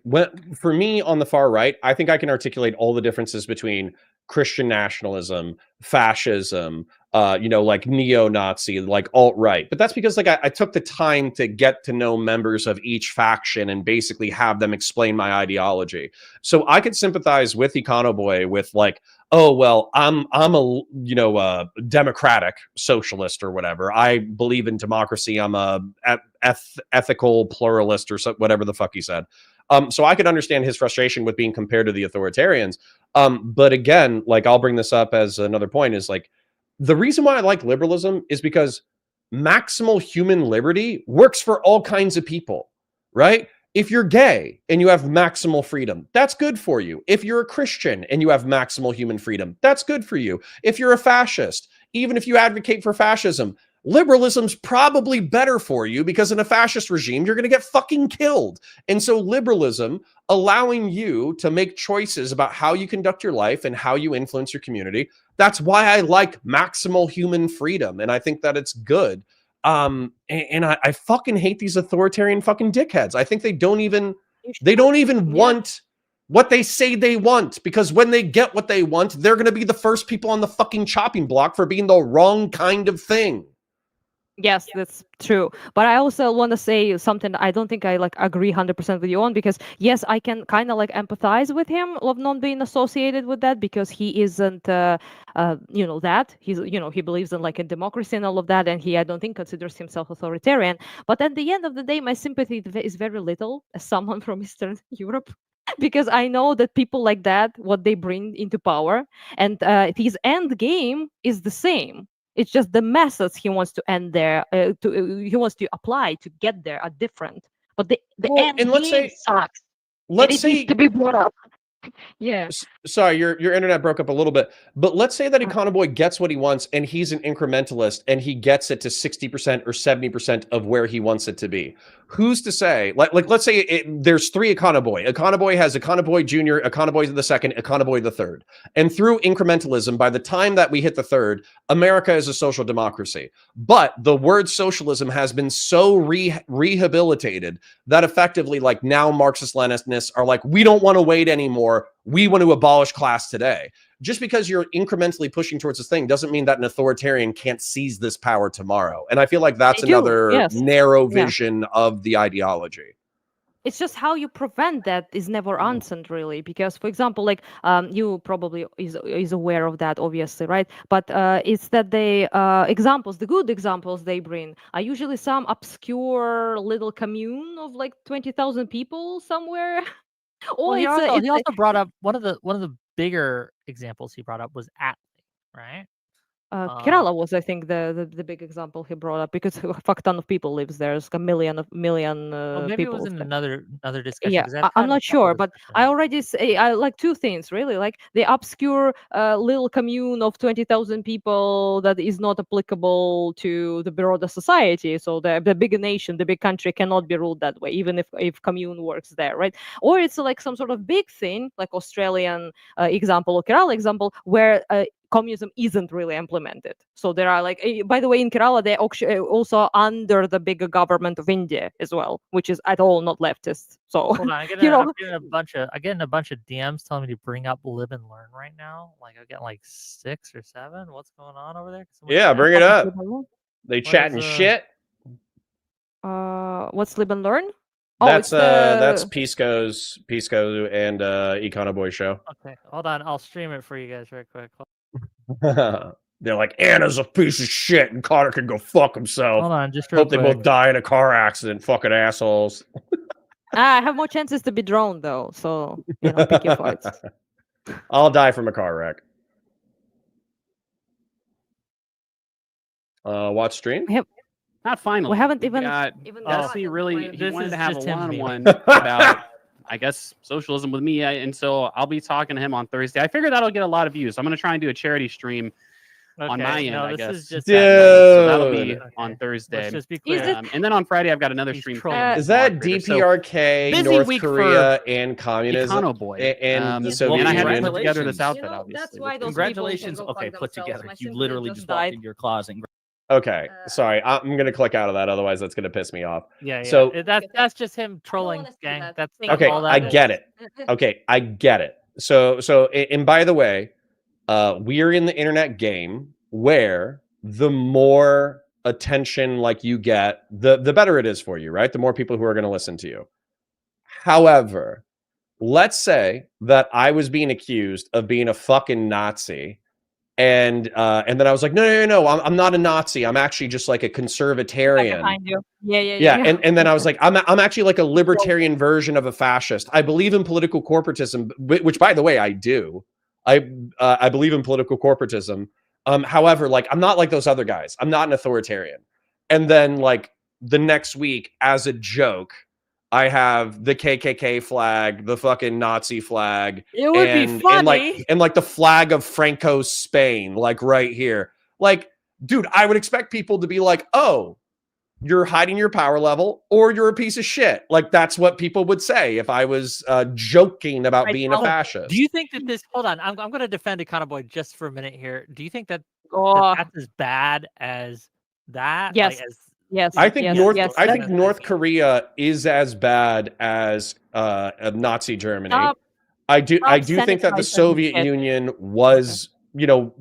Speaker 1: for me on the far right, I think I can articulate all the differences between Christian nationalism, fascism, like neo-Nazi, like alt-right. But that's because like I took the time to get to know members of each faction and basically have them explain my ideology. So I could sympathize with Econoboy with like, oh, well, I'm a democratic socialist or whatever. I believe in democracy. I'm a ethical pluralist or whatever the fuck he said. So I could understand his frustration with being compared to the authoritarians. But again, like I'll bring this up as another point is like, the reason why I like liberalism is because maximal human liberty works for all kinds of people, right? If you're gay and you have maximal freedom, that's good for you. If you're a Christian and you have maximal human freedom, that's good for you. If you're a fascist, even if you advocate for fascism, liberalism's probably better for you because in a fascist regime, you're going to get fucking killed. And so liberalism, allowing you to make choices about how you conduct your life and how you influence your community, that's why I like maximal human freedom. And I think that it's good. And I fucking hate these authoritarian fucking dickheads. I think they don't even want what they say they want, because when they get what they want, they're going to be the first people on the fucking chopping block for being the wrong kind of thing.
Speaker 4: Yes, that's true. But I also want to say something that I don't think I like agree 100% with you on, because yes, I can kind of like empathize with him of not being associated with that, because he isn't, that he's, he believes in like in democracy and all of that, and I don't think considers himself authoritarian. But at the end of the day, my sympathy is very little as someone from Eastern Europe. Because I know that people like that, what they bring into power, and his end game is the same. It's just the methods he wants to end there, he wants to apply to get there are different. But the end game sucks.
Speaker 1: Let's say
Speaker 4: needs to be brought up. Yeah.
Speaker 1: Sorry, your internet broke up a little bit, but let's say that Econoboy gets what he wants and he's an incrementalist and he gets it to 60% or 70% of where he wants it to be. Who's to say, like let's say there's three Econoboy. Econoboy has Econoboy Jr., Econoboy the second, Econoboy the third. And through incrementalism, by the time that we hit the third, America is a social democracy. But the word socialism has been so rehabilitated that effectively, like now Marxist-Leninists are like, we don't want to wait anymore. We want to abolish class today. Just because you're incrementally pushing towards this thing doesn't mean that an authoritarian can't seize this power tomorrow. And I feel like that's another narrow vision of the ideology.
Speaker 4: It's just how you prevent that is never answered, really, because, for example, like you probably is aware of that, obviously, right? But it's that the good examples they bring are usually some obscure little commune of like 20,000 people somewhere.
Speaker 3: Well, he also brought up one of the bigger examples he brought up was Atlee, right?
Speaker 4: Kerala was, I think, the big example he brought up, because a fuck ton of people lives there. There's a million
Speaker 3: well, maybe
Speaker 4: people.
Speaker 3: It was in another discussion.
Speaker 4: Yeah, I'm not sure, but I already say I like two things really, like the obscure little commune of 20,000 people that is not applicable to the broader society. So the big nation, the big country cannot be ruled that way, even if commune works there, right? Or it's like some sort of big thing, like Australian example or Kerala example, where communism isn't really implemented. So there are like, by the way, in Kerala they're also under the bigger government of India as well, which is at all not leftist. So
Speaker 3: Hold on, I'm
Speaker 4: you
Speaker 3: getting
Speaker 4: know,
Speaker 3: a bunch of DMs telling me to bring up Live and Learn right now. Like I'm getting like 6 or 7. What's going on over there?
Speaker 1: Yeah, bring it up. They
Speaker 3: What
Speaker 1: chatting
Speaker 3: is,
Speaker 1: shit.
Speaker 4: What's Live and Learn?
Speaker 1: That's
Speaker 4: it's
Speaker 1: Pisco and Econoboy show.
Speaker 3: Okay, hold on. I'll stream it for you guys real quick.
Speaker 1: They're like, Anna's a piece of shit and Connor can go fuck himself.
Speaker 3: Hold on, just real
Speaker 1: Hope
Speaker 3: quick.
Speaker 1: they both die in a car accident, fucking assholes.
Speaker 4: I have more chances to be drawn though, so pick your fights.
Speaker 1: I'll die from a car wreck. Watch stream?
Speaker 5: Not finally.
Speaker 4: We haven't even
Speaker 5: Destiny really, he wanted to have a
Speaker 3: just him
Speaker 5: one-on-one about, I guess, socialism with me, and so I'll be talking to him on Thursday. I figure that'll get a lot of views. I'm going to try and do a charity stream on my end, I guess.
Speaker 3: Is just
Speaker 5: So that'll be on Thursday.
Speaker 3: Let's just be clear.
Speaker 5: And then on Friday, I've got another stream.
Speaker 1: Is that DPRK,
Speaker 5: busy
Speaker 1: North
Speaker 5: week
Speaker 1: Korea, and communism?
Speaker 5: Econoboy.
Speaker 1: And the Soviet
Speaker 5: and I had to
Speaker 1: Union?
Speaker 5: put together this outfit,
Speaker 4: That's
Speaker 5: obviously.
Speaker 4: why those
Speaker 6: Congratulations.
Speaker 4: people can go
Speaker 6: Okay,
Speaker 4: fuck
Speaker 6: put
Speaker 4: themselves.
Speaker 6: together.
Speaker 4: My
Speaker 6: You
Speaker 4: sibling
Speaker 6: literally
Speaker 4: just
Speaker 6: just
Speaker 4: died.
Speaker 6: walked into your closet.
Speaker 1: Okay, sorry. I'm going to click out of that. Otherwise, that's going to piss me off.
Speaker 3: Yeah.
Speaker 1: So-
Speaker 3: that's just him trolling, gang. That's
Speaker 1: Okay,
Speaker 3: all that
Speaker 1: I
Speaker 3: is.
Speaker 1: get it. Okay, I get it. So, and by the way, we're in the internet game where the more attention like you get, the better it is for you, right? The more people who are going to listen to you. However, let's say that I was being accused of being a fucking Nazi, and then I was like, no, I'm not a Nazi. I'm actually just like a conservatarian.
Speaker 4: Behind you.
Speaker 1: Yeah. And then I was like, I'm actually like a libertarian version of a fascist. I believe in political corporatism, which by the way, I do. I believe in political corporatism. However, like I'm not like those other guys. I'm not an authoritarian. And then like the next week, as a joke, I have the KKK flag, the fucking Nazi flag.
Speaker 4: It would be funny.
Speaker 1: And like the flag of Franco's Spain, like right here. Like, dude, I would expect people to be like, oh, you're hiding your power level or you're a piece of shit. Like that's what people would say if I was joking about being a fascist.
Speaker 3: Do you think that this? Hold on, I'm going to defend Econoboy just for a minute here. Do you think that, that's as bad as that?
Speaker 4: Yes.
Speaker 3: Like,
Speaker 4: Yes.
Speaker 1: I think
Speaker 4: yes,
Speaker 1: I think North Korea is as bad as Nazi Germany. I do think that the Soviet Union was,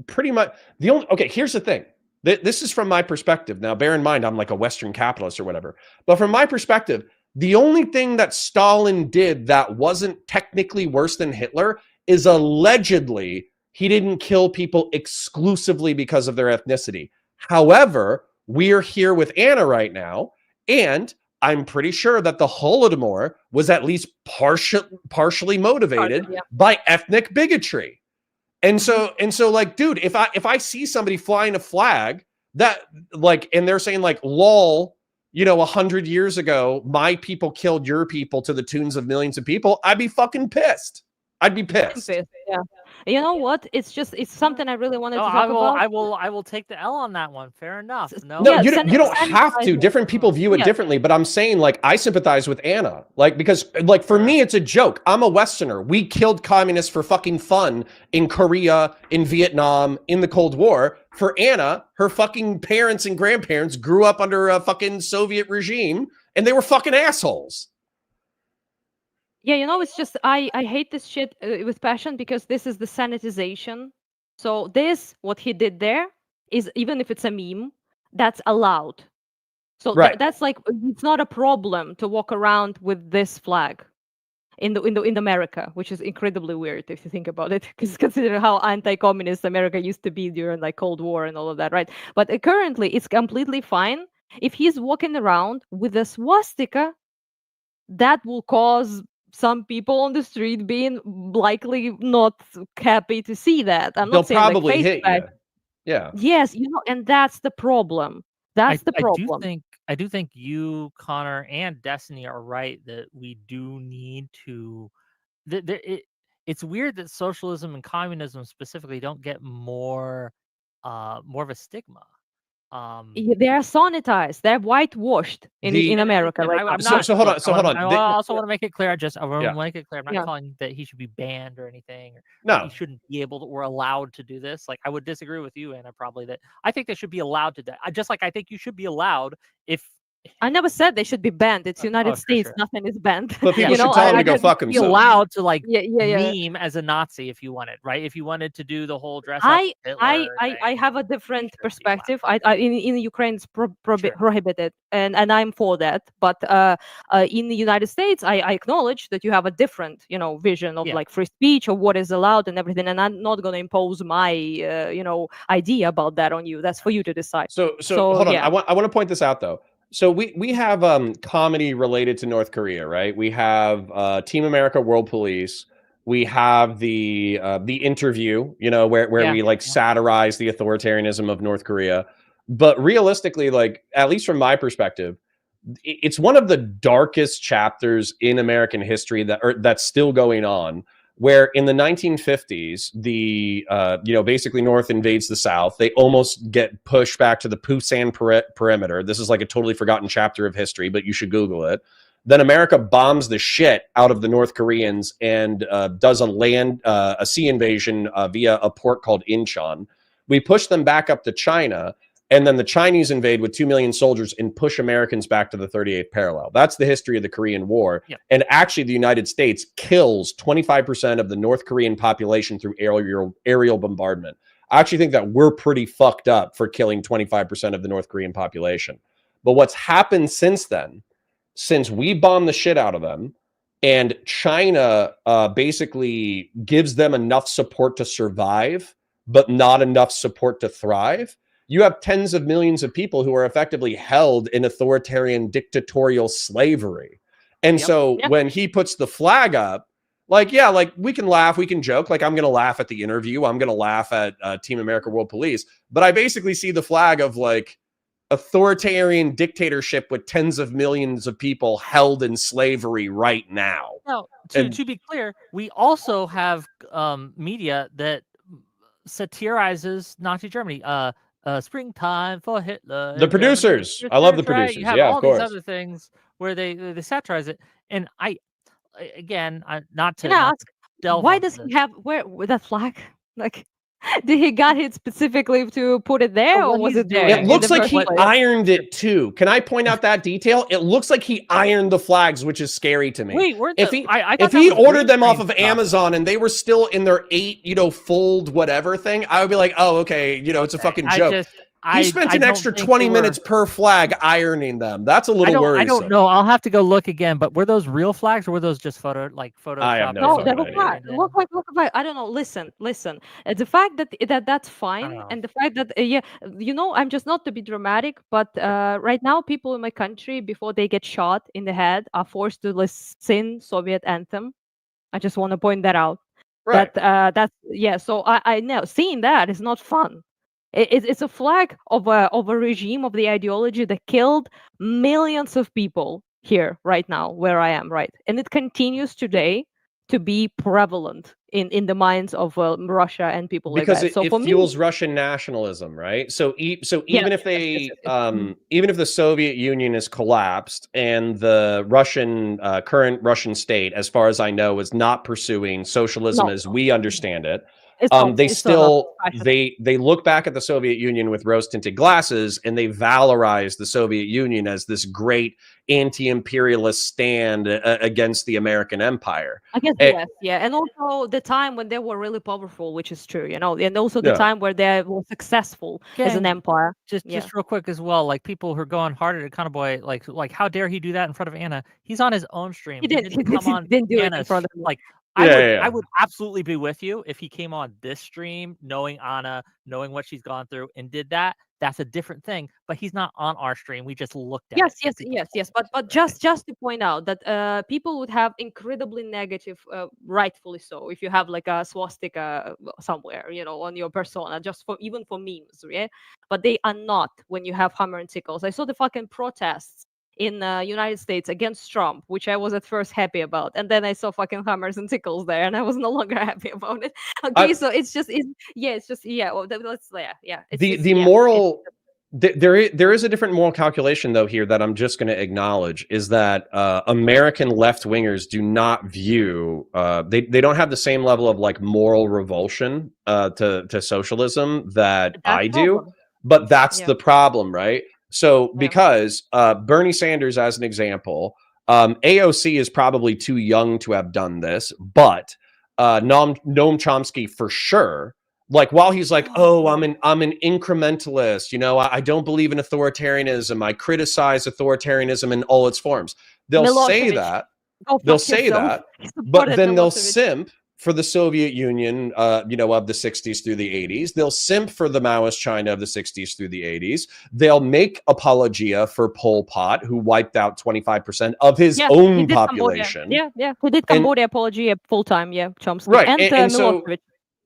Speaker 1: pretty much the only. Okay, here's the thing. This is from my perspective. Now, bear in mind, I'm like a Western capitalist or whatever. But from my perspective, the only thing that Stalin did that wasn't technically worse than Hitler is allegedly he didn't kill people exclusively because of their ethnicity. However, we're here with Anna right now, and I'm pretty sure that the Holodomor was at least partially motivated by ethnic bigotry. And so like, dude, if I see somebody flying a flag that like, and they're saying like, lol, 100 years ago, my people killed your people to the tunes of millions of people, I'd be fucking pissed. I'd be pissed.
Speaker 4: Yeah. You know what? It's something I really wanted to talk about.
Speaker 3: I will take the L on that one. Fair enough.
Speaker 1: No, you don't have to. Different people view it differently, but I'm saying like I sympathize with Anna. Like because like for me it's a joke. I'm a Westerner. We killed communists for fucking fun in Korea, in Vietnam, in the Cold War. For Anna, her fucking parents and grandparents grew up under a fucking Soviet regime and they were fucking assholes.
Speaker 4: Yeah, it's just I hate this shit with passion because this is the sanitization. So what he did there is, even if it's a meme, that's allowed. So that's like, it's not a problem to walk around with this flag in America, which is incredibly weird if you think about it, because consider how anti-communist America used to be during like Cold War and all of that, right? But currently it's completely fine if he's walking around with a swastika. That will cause some people on the street being likely not happy to see that.
Speaker 1: They'll probably hit you. Yeah.
Speaker 4: Yes, and that's the problem. That's the problem.
Speaker 3: I do think you, Connor, and Destiny are right that we do need to. It's weird that socialism and communism specifically don't get more of a stigma.
Speaker 4: They are sanitized. They're whitewashed in America.
Speaker 3: And
Speaker 4: Right
Speaker 3: I'm
Speaker 4: now.
Speaker 3: not.
Speaker 1: So hold on.
Speaker 3: look,
Speaker 1: So hold on.
Speaker 3: I also want to make it clear. I want
Speaker 1: Yeah.
Speaker 3: to make it clear. I'm not
Speaker 4: Yeah.
Speaker 3: calling that he should be banned or anything. Or
Speaker 1: No.
Speaker 3: that he shouldn't be able to, or allowed to do this. Like I would disagree with you, Anna, probably that I think they should be allowed to do. Just like I think you should be allowed if.
Speaker 4: I never said they should be banned. It's United States.
Speaker 3: Sure.
Speaker 4: Nothing is banned.
Speaker 1: But people
Speaker 4: You
Speaker 1: should
Speaker 4: know,
Speaker 1: tell him
Speaker 4: I
Speaker 1: to go
Speaker 4: just
Speaker 1: fuck
Speaker 3: Be
Speaker 1: himself.
Speaker 3: allowed to like
Speaker 4: yeah.
Speaker 3: meme as a Nazi if you wanted, right? If you wanted to do the whole dress up
Speaker 4: I
Speaker 3: Hitler
Speaker 4: I
Speaker 3: thing,
Speaker 4: have a different
Speaker 3: sure, be allowed.
Speaker 4: perspective. In Ukraine it's
Speaker 3: Sure.
Speaker 4: prohibited, and I'm for that. But in the United States, I acknowledge that you have a different vision of
Speaker 3: Yeah.
Speaker 4: like free speech or what is allowed and everything. And I'm not going to impose my idea about that on you. That's for you to decide.
Speaker 1: So hold on.
Speaker 4: yeah.
Speaker 1: I want to point this out though. So we have comedy related to North Korea, right? We have Team America World Police. We have the Interview, where
Speaker 3: Yeah.
Speaker 1: we like satirize the authoritarianism of North Korea. But realistically, like at least from my perspective, it's one of the darkest chapters in American history that's still going on. Where in the 1950s, the basically North invades the South. They almost get pushed back to the Pusan perimeter. This is like a totally forgotten chapter of history, but you should Google it. Then America bombs the shit out of the North Koreans and does a sea invasion via a port called Incheon. We push them back up to China. And then the Chinese invade with 2 million soldiers and push Americans back to the 38th parallel. That's the history of the Korean War.
Speaker 3: Yep.
Speaker 1: And actually, the United States kills 25% of the North Korean population through aerial bombardment. I actually think that we're pretty fucked up for killing 25% of the North Korean population. But what's happened since then, since we bombed the shit out of them, and China basically gives them enough support to survive, but not enough support to thrive, you have tens of millions of people who are effectively held in authoritarian dictatorial slavery. And so when he puts the flag up, like we can laugh, we can joke. Like I'm going to laugh at the Interview. I'm going to laugh at Team America World Police. But I basically see the flag of like authoritarian dictatorship with tens of millions of people held in slavery right now.
Speaker 3: Now, to be clear, we also have media that satirizes Nazi Germany. Springtime for Hitler.
Speaker 1: The producers. I love the producers.
Speaker 3: You have
Speaker 1: yeah,
Speaker 3: all
Speaker 1: of course.
Speaker 3: these other things where they satirize it. And not to
Speaker 4: ask,
Speaker 3: delve
Speaker 4: why
Speaker 3: into
Speaker 4: does
Speaker 3: this.
Speaker 4: he have with that flag? Like, did he got it specifically to put it there, or was it there?
Speaker 1: It looks like he
Speaker 4: place?
Speaker 1: ironed it too. Can I point out that detail? It looks like he ironed the flags, which is scary to me.
Speaker 3: Wait,
Speaker 1: if he ordered them off of
Speaker 3: stuff.
Speaker 1: Amazon and they were still in their 8, fold whatever thing, I would be like, oh, okay, it's a fucking joke. He spent an extra 20 minutes per flag ironing them. That's a little worrisome.
Speaker 3: I don't know. I'll have to go look again. But were those real flags or were those just Photoshop?
Speaker 1: I have
Speaker 4: No,
Speaker 1: no
Speaker 4: they
Speaker 1: idea.
Speaker 4: look like look like I don't know. Listen. The fact that's fine, and the fact that I'm just not to be dramatic, but right now people in my country before they get shot in the head are forced to sing Soviet anthem. I just want to point that out.
Speaker 1: Right.
Speaker 4: So I know seeing that is not fun. It's a flag of a regime of the ideology that killed millions of people here right now where I am, right? And it continues today to be prevalent in the minds of Russia and people
Speaker 1: because
Speaker 4: like that. So
Speaker 1: it
Speaker 4: for
Speaker 1: fuels
Speaker 4: me,
Speaker 1: Russian nationalism, right? So even if even if the Soviet Union is collapsed and the current Russian state, as far as I know, is not pursuing socialism as we understand it, they look back at the Soviet Union with rose-tinted glasses and they valorize the Soviet Union as this great anti-imperialist stand against the American empire.
Speaker 4: Against the West, and also the time when they were really powerful, which is true, and also the time where they were successful as an empire.
Speaker 3: Just real quick as well, like people who are going hard at Econoboy, like how dare he do that in front of Anna? He's on his own stream.
Speaker 4: He didn't do it in front of me.
Speaker 3: Like I would absolutely be with you if he came on this stream, knowing Anna, knowing what she's gone through, and did that. That's a different thing. But he's not on our stream. We just looked at it.
Speaker 4: Yes. But just to point out that people would have incredibly negative, rightfully so, if you have like a swastika somewhere, on your persona, just even for memes, yeah. But they are not when you have hammer and sickles. I saw the fucking protests in United States against Trump, which I was at first happy about, and then I saw fucking hammers and sickles there, and I was no longer happy about it. Okay, so it's just. The
Speaker 1: There is a different moral calculation though here that I'm just going to acknowledge, is that American left wingers do not view they don't have the same level of like moral revulsion to socialism that I do, but that's the problem, right? So because Bernie Sanders, as an example, AOC is probably too young to have done this, but Noam Chomsky for sure. Like, while he's like, oh, I'm an incrementalist, you know, I don't believe in authoritarianism, I criticize authoritarianism in all its forms. They'll say that, but then they'll simp for the Soviet Union, you know, of the 60s through the 80s. They'll simp for the Maoist China of the 60s through the 80s. They'll make apologia for Pol Pot, who wiped out 25% of his own population.
Speaker 4: Cambodia. Who did Cambodia apologia full time? Chomsky.
Speaker 1: Right,
Speaker 4: and
Speaker 1: Milosevic.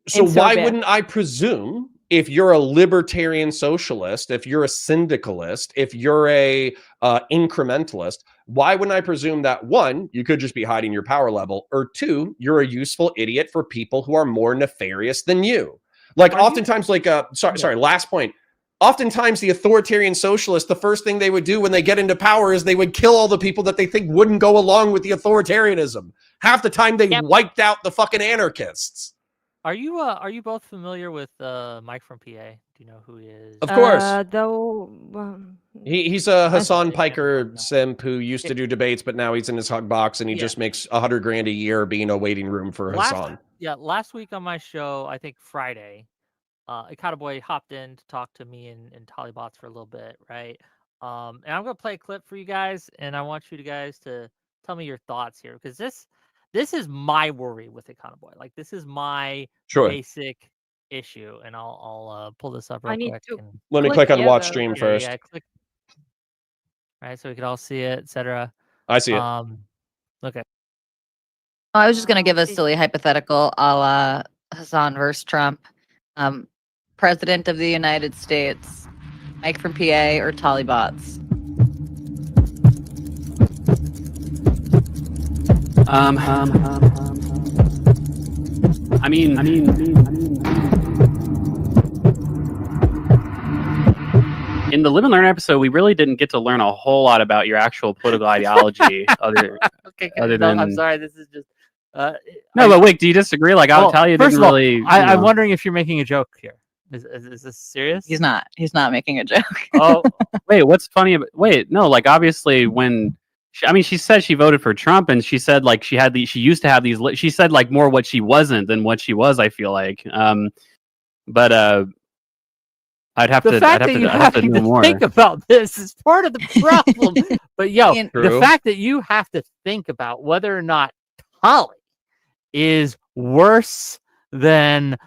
Speaker 1: So why wouldn't I presume, if you're a libertarian socialist, if you're a syndicalist, if you're a incrementalist, why wouldn't I presume that, one, you could just be hiding your power level, or two, you're a useful idiot for people who are more nefarious than you? Like, oftentimes, like, sorry, last point. Oftentimes, the authoritarian socialists, the first thing they would do when they get into power is they would kill all the people that they think wouldn't go along with the authoritarianism. Half the time, they wiped out the fucking anarchists.
Speaker 3: Are you both familiar with Mike from PA? Do you know who he is?
Speaker 1: Of course.
Speaker 3: He's
Speaker 1: a Hassan Piker simp who used to do debates, but now he's in his hug box and he just makes $100,000 a year being a waiting room for Hassan.
Speaker 3: Last week on my show, I think Friday, Boy hopped in to talk to me and Talibots for a little bit, right? And I'm gonna play a clip for you guys, and I want you guys to tell me your thoughts here, because this is my worry with Boy. Like, this is my basic issue, and I'll pull this up real quick.
Speaker 1: Let me click on watch stream first.
Speaker 3: Yeah, click. All right, so we can all see it, etc.
Speaker 1: I see it.
Speaker 3: Okay.
Speaker 6: I was just gonna give a silly hypothetical, a la Hassan versus Trump. President of the United States, Mike from PA or Talibots?
Speaker 5: I mean, in the Live and Learn episode, we really didn't get to learn a whole lot about your actual political ideology. other than,
Speaker 3: I'm sorry, this is just.
Speaker 5: But Whick, do you disagree? Like, I'll tell you,
Speaker 3: first of all, I'm wondering if you're making a joke here. Is this serious?
Speaker 6: He's not making a joke.
Speaker 5: Oh, wait, what's funny about? Wait, no, like, obviously when. She said she voted for Trump, and she said like she used to have these. She said like more what she wasn't than what she was. I feel like, but I'd have to know more.
Speaker 3: Think about this is part of the problem. But the fact that you have to think about whether or not Holly is worse than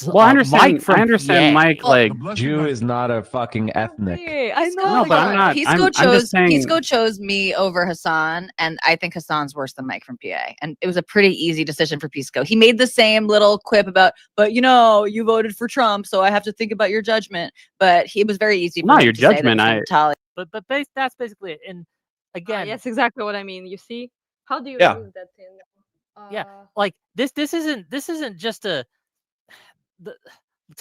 Speaker 5: Well, I understand Mike, like,
Speaker 7: Jew is not a fucking ethnic.
Speaker 6: I know.
Speaker 5: No, but I'm not.
Speaker 6: Pisco chose me over Hassan, and I think Hassan's worse than Mike from PA. And it was a pretty easy decision for Pisco. He made the same little quip about, but you voted for Trump, so I have to think about your judgment. But it was very easy.
Speaker 5: No, your judgment.
Speaker 3: That's basically it. And again,
Speaker 4: that's exactly what I mean. You see, how do you use that thing?
Speaker 3: Like this isn't just to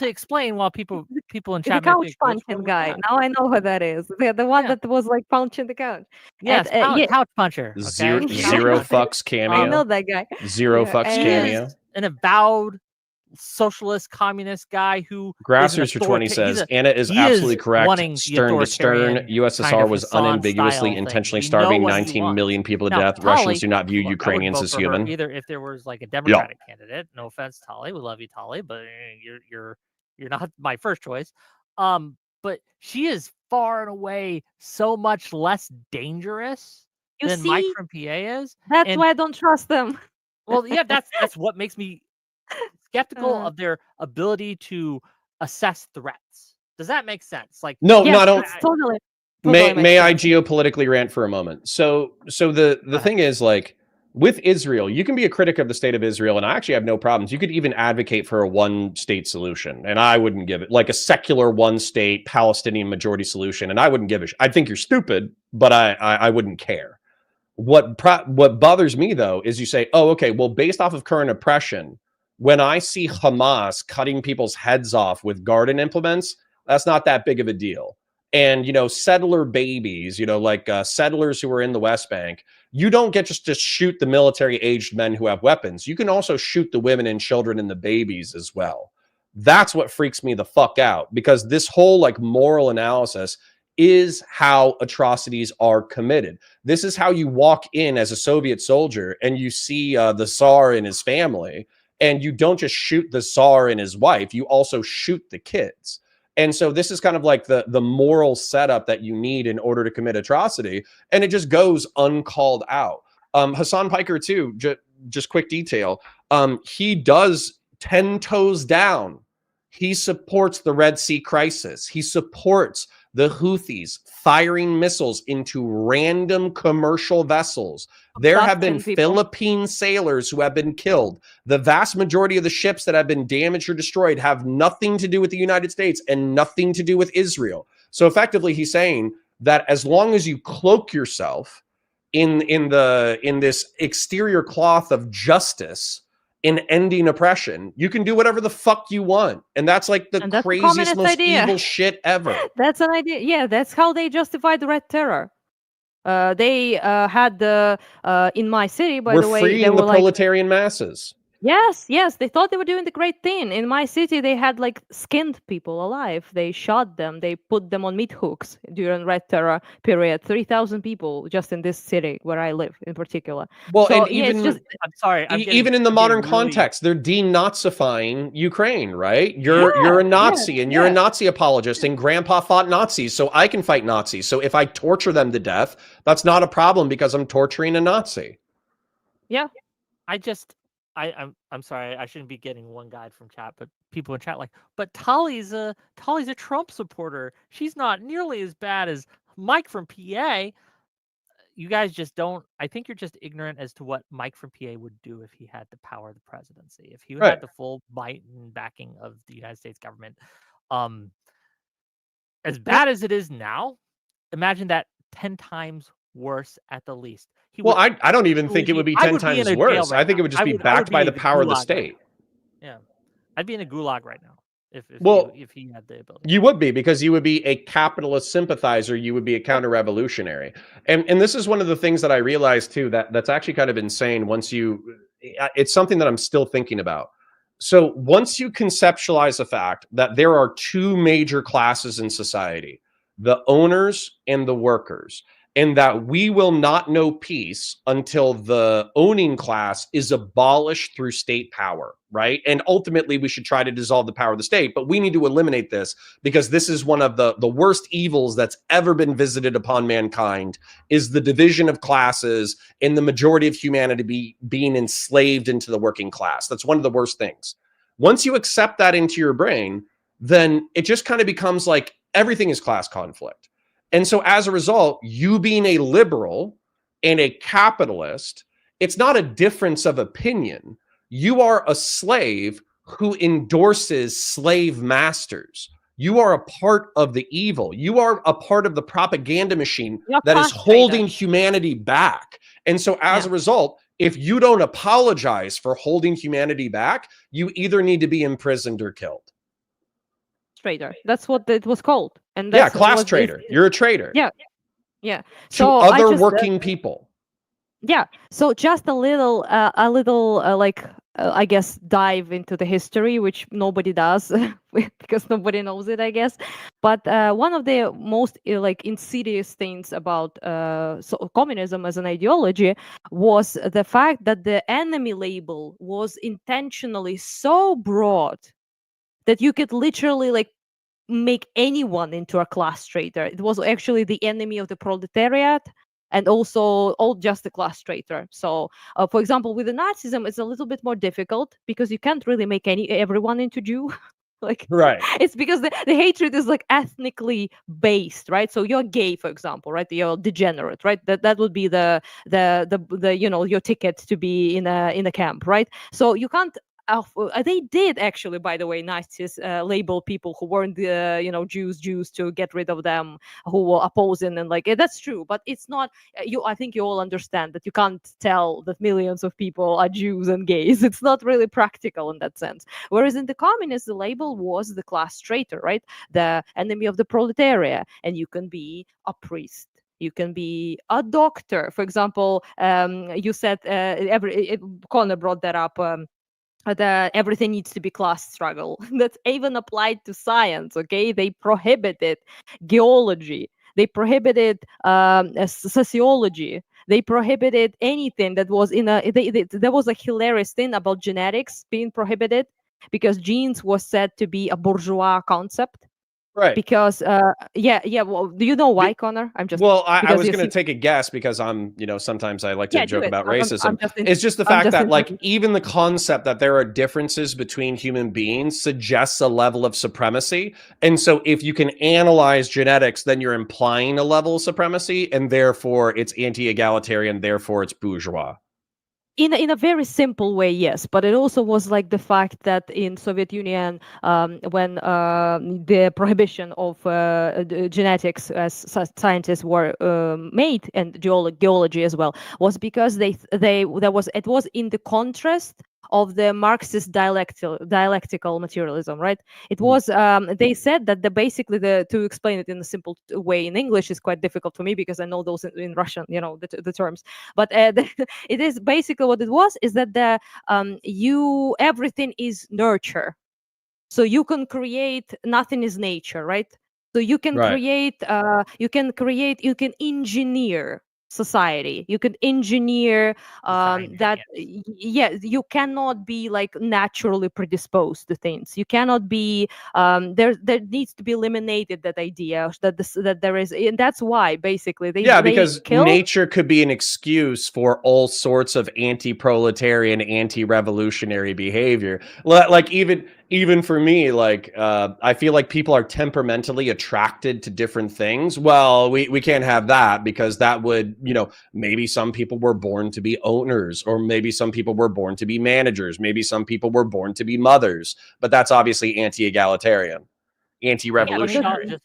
Speaker 3: explain while people in chat.
Speaker 4: The couch punching guy. Now I know who that is. The one that was like punching the couch.
Speaker 3: Yes, couch puncher. Okay?
Speaker 1: Zero fucks cameo.
Speaker 4: I know that guy.
Speaker 1: Zero fucks cameo.
Speaker 3: An avowed socialist communist guy who
Speaker 1: Grassroots for 20 says Anna is absolutely correct. Stern to stern, USSR was unambiguously intentionally starving 19 million people to death. Russians do not view Ukrainians as human.
Speaker 3: Either if there was like a Democratic candidate. No offense, Tali, we love you, Tali, but you're not my first choice. But she is far and away so much less dangerous than Mike from PA is.
Speaker 4: That's why I don't trust them.
Speaker 3: Well, yeah, that's what makes me skeptical of their ability to assess threats. Does that make sense? Like,
Speaker 1: no, I don't.
Speaker 4: Totally.
Speaker 1: May I geopolitically rant for a moment? So the thing is, like, with Israel, you can be a critic of the state of Israel, and I actually have no problems. You could even advocate for a one-state solution, and I wouldn't give it, like, a secular one-state Palestinian majority solution, and I wouldn't give it. I think you're stupid, but I wouldn't care. What bothers me, though, is you say, oh, okay, well, based off of current oppression, when I see Hamas cutting people's heads off with garden implements, that's not that big of a deal. and settler babies, like settlers who are in the West Bank, you don't get just to shoot the military aged men who have weapons. You can also shoot the women and children and the babies as well. That's what freaks me the fuck out, because this whole like moral analysis is how atrocities are committed. This is how you walk in as a Soviet soldier and you see the Tsar and his family, and you don't just shoot the Tsar and his wife, you also shoot the kids. And so this is kind of like the moral setup that you need in order to commit atrocity, and it just goes uncalled out. Hassan Piker too, just quick detail, he does 10 toes down. He supports the Red Sea crisis. He supports the Houthis firing missiles into random commercial vessels. There have been Philippine sailors who have been killed. The vast majority of the ships that have been damaged or destroyed have nothing to do with the United States and nothing to do with Israel. So effectively, he's saying that as long as you cloak yourself in this exterior cloth of justice in ending oppression, you can do whatever the fuck you want. And that's like the craziest, most evil shit ever.
Speaker 4: That's an idea. Yeah, that's how they justify the Red Terror. They had the in my city, by the way,
Speaker 1: freeing
Speaker 4: they were
Speaker 1: the proletarian masses.
Speaker 4: Yes, they thought they were doing the great thing. In my city, they had like skinned people alive. They shot them. They put them on meat hooks during Red Terror period. 3,000 people just in this city where I live, in particular.
Speaker 1: Well,
Speaker 4: so,
Speaker 1: and even
Speaker 3: I'm sorry.
Speaker 1: Even in the modern context, they're denazifying Ukraine, right? You're a Nazi and you're a Nazi apologist, and Grandpa fought Nazis, so I can fight Nazis. So if I torture them to death, that's not a problem because I'm torturing a Nazi.
Speaker 4: Yeah,
Speaker 3: I'm sorry, I shouldn't be getting one guy from chat, but people in chat like, but Tali's a Trump supporter. She's not nearly as bad as Mike from PA. You guys just don't. I think you're just ignorant as to what Mike from PA would do if he had the power of the presidency, if he had the full might and backing of the United States government. As bad as it is now, imagine that 10 times worse at the least.
Speaker 1: I don't even think it would be 10 times worse. I think it would just be backed by the power of the state.
Speaker 3: Yeah, I'd be in a gulag right now if he had the ability.
Speaker 1: You would be, because you would be a capitalist sympathizer. You would be a counter-revolutionary. And this is one of the things that I realized too, that's actually kind of insane. It's something that I'm still thinking about. So once you conceptualize the fact that there are two major classes in society, the owners and the workers, and that we will not know peace until the owning class is abolished through state power, right? And ultimately, we should try to dissolve the power of the state, but we need to eliminate this, because this is one of the worst evils that's ever been visited upon mankind, is the division of classes and the majority of humanity being enslaved into the working class. That's one of the worst things. Once you accept that into your brain, then it just kind of becomes like everything is class conflict. And so as a result, you being a liberal and a capitalist, it's not a difference of opinion. You are a slave who endorses slave masters. You are a part of the evil. You are a part of the propaganda machine that is holding humanity back. And so as a result, if you don't apologize for holding humanity back, you either need to be imprisoned or killed.
Speaker 4: Traitor. That's what it was called. And that's
Speaker 1: class traitor. You're a traitor.
Speaker 4: Yeah.
Speaker 1: So to other working people.
Speaker 4: Yeah. So just a little I guess dive into the history, which nobody does because nobody knows it, I guess. But one of the most insidious things about communism as an ideology was the fact that the enemy label was intentionally so broad that you could literally make anyone into a class traitor. It was actually the enemy of the proletariat and also just the class traitor. So, for example, with the Nazism, it's a little bit more difficult because you can't really make everyone into Jew.
Speaker 1: Right.
Speaker 4: It's because the hatred is ethnically based, right? So you're gay, for example, right? You're degenerate, right? That would be the your ticket to be in a camp, right? So you can't they did actually, by the way, Nazis label people who weren't Jews to get rid of them, who were opposing, and like that's true, but it's not. I think you all understand that you can't tell that millions of people are Jews and gays. It's not really practical in that sense. Whereas in the communists, the label was the class traitor, right? The enemy of the proletariat, and you can be a priest. You can be a doctor. For example, you said Connor brought that up. That everything needs to be class struggle. That's even applied to science. Okay, they prohibited geology. They prohibited sociology. They prohibited anything that was in a. There was a hilarious thing about genetics being prohibited because genes was said to be a bourgeois concept.
Speaker 1: Right.
Speaker 4: Because well, do you know why, Connor? I'm just
Speaker 1: I was going to take a guess because I'm, sometimes I like to joke about racism. It's just the fact that like even the concept that there are differences between human beings suggests a level of supremacy. And so if you can analyze genetics, then you're implying a level of supremacy, and therefore it's anti-egalitarian, therefore it's bourgeois.
Speaker 4: In a very simple way, yes, but it also was like the fact that in Soviet Union, when the prohibition of genetics as scientists were made, and geology as well, was because it was in the contrast of the Marxist dialectical materialism, right? It was they said that basically to explain it in a simple way in English is quite difficult for me because I know those in Russian, the terms. But it is basically what it was is that everything is nurture, so you can create, nothing is nature, right? So you can create, you can engineer society. You could engineer that. Yes, you cannot be like naturally predisposed to things. You cannot be. There needs to be eliminated that idea that there is, and that's why basically
Speaker 1: because nature could be an excuse for all sorts of anti-proletarian, anti-revolutionary behavior. Like even for me, like I feel like people are temperamentally attracted to different things. Well, we can't have that because that would, maybe some people were born to be owners, or maybe some people were born to be managers. Maybe some people were born to be mothers, but that's obviously anti-egalitarian, anti-revolutionary.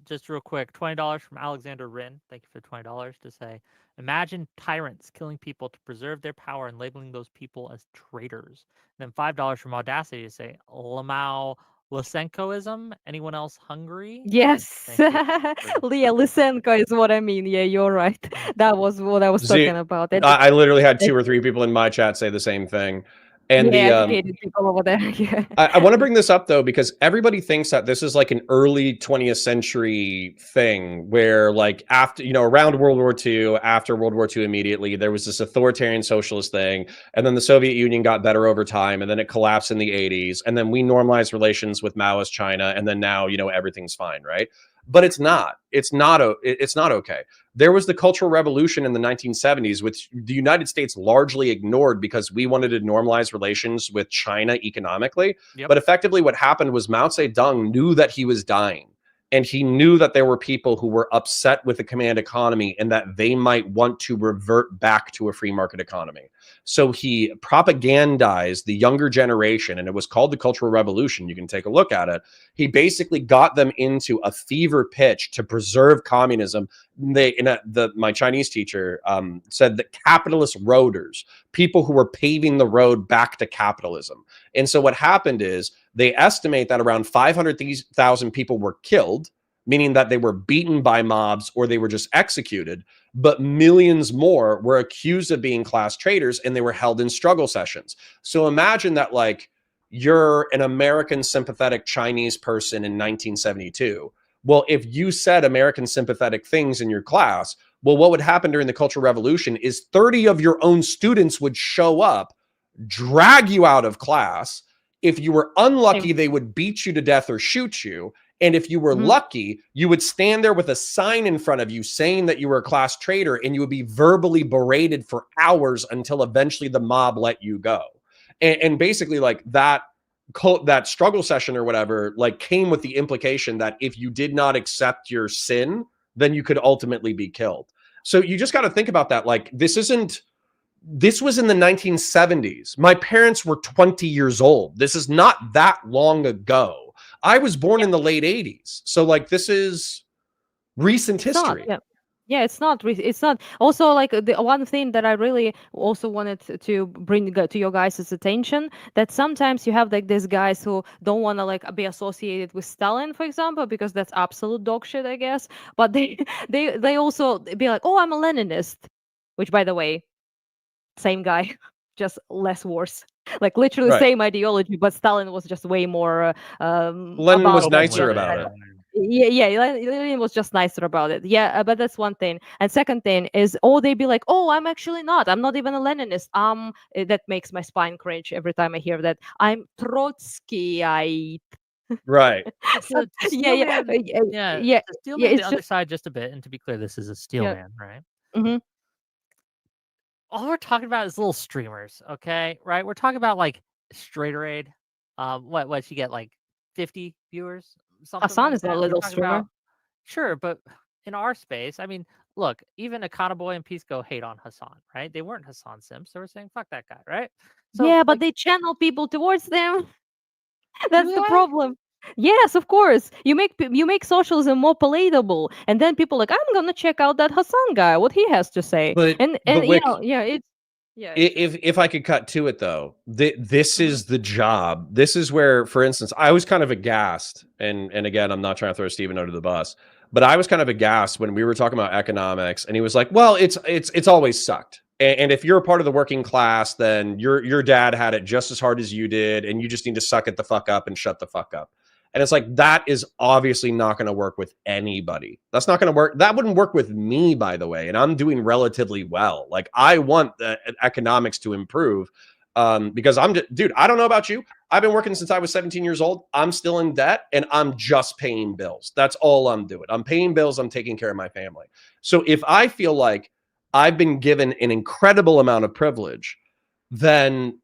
Speaker 3: Just real quick, $20 from Alexander Rin. Thank you for $20 to say, imagine tyrants killing people to preserve their power and labeling those people as traitors. And then $5 from Audacity to say, Lamau Lysenkoism. Anyone else hungry?
Speaker 4: Yes. Leah Lysenko is what I mean. Yeah, you're right. That was what I was talking about.
Speaker 1: I literally had 2 or 3 people in my chat say the same thing. And
Speaker 4: educated people over there. Yeah.
Speaker 1: I want to bring this up though, because everybody thinks that this is like an early 20th century thing where like after, around World War II, after World War II, immediately, there was this authoritarian socialist thing. And then the Soviet Union got better over time. And then it collapsed in the 80s. And then we normalized relations with Maoist China. And then now, everything's fine, right? But it's not okay. There was the Cultural Revolution in the 1970s, which the United States largely ignored because we wanted to normalize relations with China economically. Yep. But effectively what happened was Mao Zedong knew that he was dying. And he knew that there were people who were upset with the command economy and that they might want to revert back to a free market economy. So he propagandized the younger generation, and it was called the Cultural Revolution. You can take a look at it. He basically got them into a fever pitch to preserve communism. My Chinese teacher said that capitalist roaders, people who were paving the road back to capitalism. And so what happened is they estimate that around 500,000 people were killed, meaning that they were beaten by mobs or they were just executed, but millions more were accused of being class traitors and they were held in struggle sessions. So imagine that like you're an American sympathetic Chinese person in 1972. Well, if you said American sympathetic things in your class, well, what would happen during the Cultural Revolution is 30 of your own students would show up, drag you out of class. If you were unlucky, they would beat you to death or shoot you. And if you were lucky, you would stand there with a sign in front of you saying that you were a class traitor, and you would be verbally berated for hours until eventually the mob let you go. And basically like that struggle session or whatever, like came with the implication that if you did not accept your sin, then you could ultimately be killed. So you just got to think about that. Like, this isn't this was in the 1970s. My parents were 20 years old. This is not that long ago. I was born in the late 80s. So like this is recent
Speaker 4: It's not,
Speaker 1: history.
Speaker 4: yeah, it's not. It's not. Also, like the one thing that I really also wanted to bring to your guys' attention, that sometimes you have like these guys who don't want to like be associated with Stalin, for example, because that's absolute dog shit, I guess. But they also be like, oh, I'm a Leninist, which, by the way, same guy, just less worse. Like literally
Speaker 1: Right.
Speaker 4: same ideology, but Stalin was just way more
Speaker 1: Lenin
Speaker 4: about
Speaker 1: was
Speaker 4: it.
Speaker 1: nicer about it.
Speaker 4: Yeah, Lenin was just nicer about it. Yeah, but that's one thing. And second thing is, oh, they be like, oh, I'm actually not. I'm not even a Leninist. That makes my spine cringe every time I hear that. I'm Trotskyite.
Speaker 1: Right.
Speaker 4: So,
Speaker 3: To
Speaker 4: yeah, yeah,
Speaker 3: Steelman,
Speaker 4: yeah,
Speaker 3: yeah,
Speaker 4: yeah,
Speaker 3: to Steelman
Speaker 4: yeah.
Speaker 3: the
Speaker 4: It's
Speaker 3: other
Speaker 4: just
Speaker 3: side just a bit, and to be clear, this is a
Speaker 4: yeah.
Speaker 3: Steelman, right?
Speaker 4: hmm
Speaker 3: All we're talking about is little streamers, okay? Right? We're talking about like Straighter Aid. What she get like 50 viewers, something
Speaker 4: Hassan
Speaker 3: like
Speaker 4: is a
Speaker 3: that. We're
Speaker 4: little
Speaker 3: talking
Speaker 4: streamer.
Speaker 3: about sure, but in our space, I mean, look, even Akana Boy and Pisco hate on Hassan, right? They weren't Hassan simps. They were saying fuck that guy, right? So
Speaker 4: Yeah, but
Speaker 3: like,
Speaker 4: they channel people towards them.
Speaker 3: do
Speaker 4: That's the
Speaker 3: they?
Speaker 4: problem. Yes, of course. You make socialism more palatable, and then people like, I'm gonna check out that Hassan guy, what he has to say,
Speaker 1: But
Speaker 4: and you
Speaker 1: Wick,
Speaker 4: know, yeah, it's just
Speaker 1: if I could cut to it though, this
Speaker 4: Mhm.
Speaker 1: is the job. This is where, for instance, I was kind of aghast, and again, I'm not trying to throw Steven under the bus, but I was kind of aghast when we were talking about economics, and he was like, "Well, it's always sucked, and if you're a part of the working class, then your dad had it just as hard as you did, and you just need to suck it the fuck up and shut the fuck up." And it's like, that is obviously not going to work with anybody. That's not going to work. That wouldn't work with me, by the way. And I'm doing relatively well. Like, I want the economics to improve because I'm just, dude, I don't know about you. I've been working since I was 17 years old. I'm still in debt and I'm just paying bills. That's all I'm doing. I'm paying bills. I'm taking care of my family. So if I feel like I've been given an incredible amount of privilege, then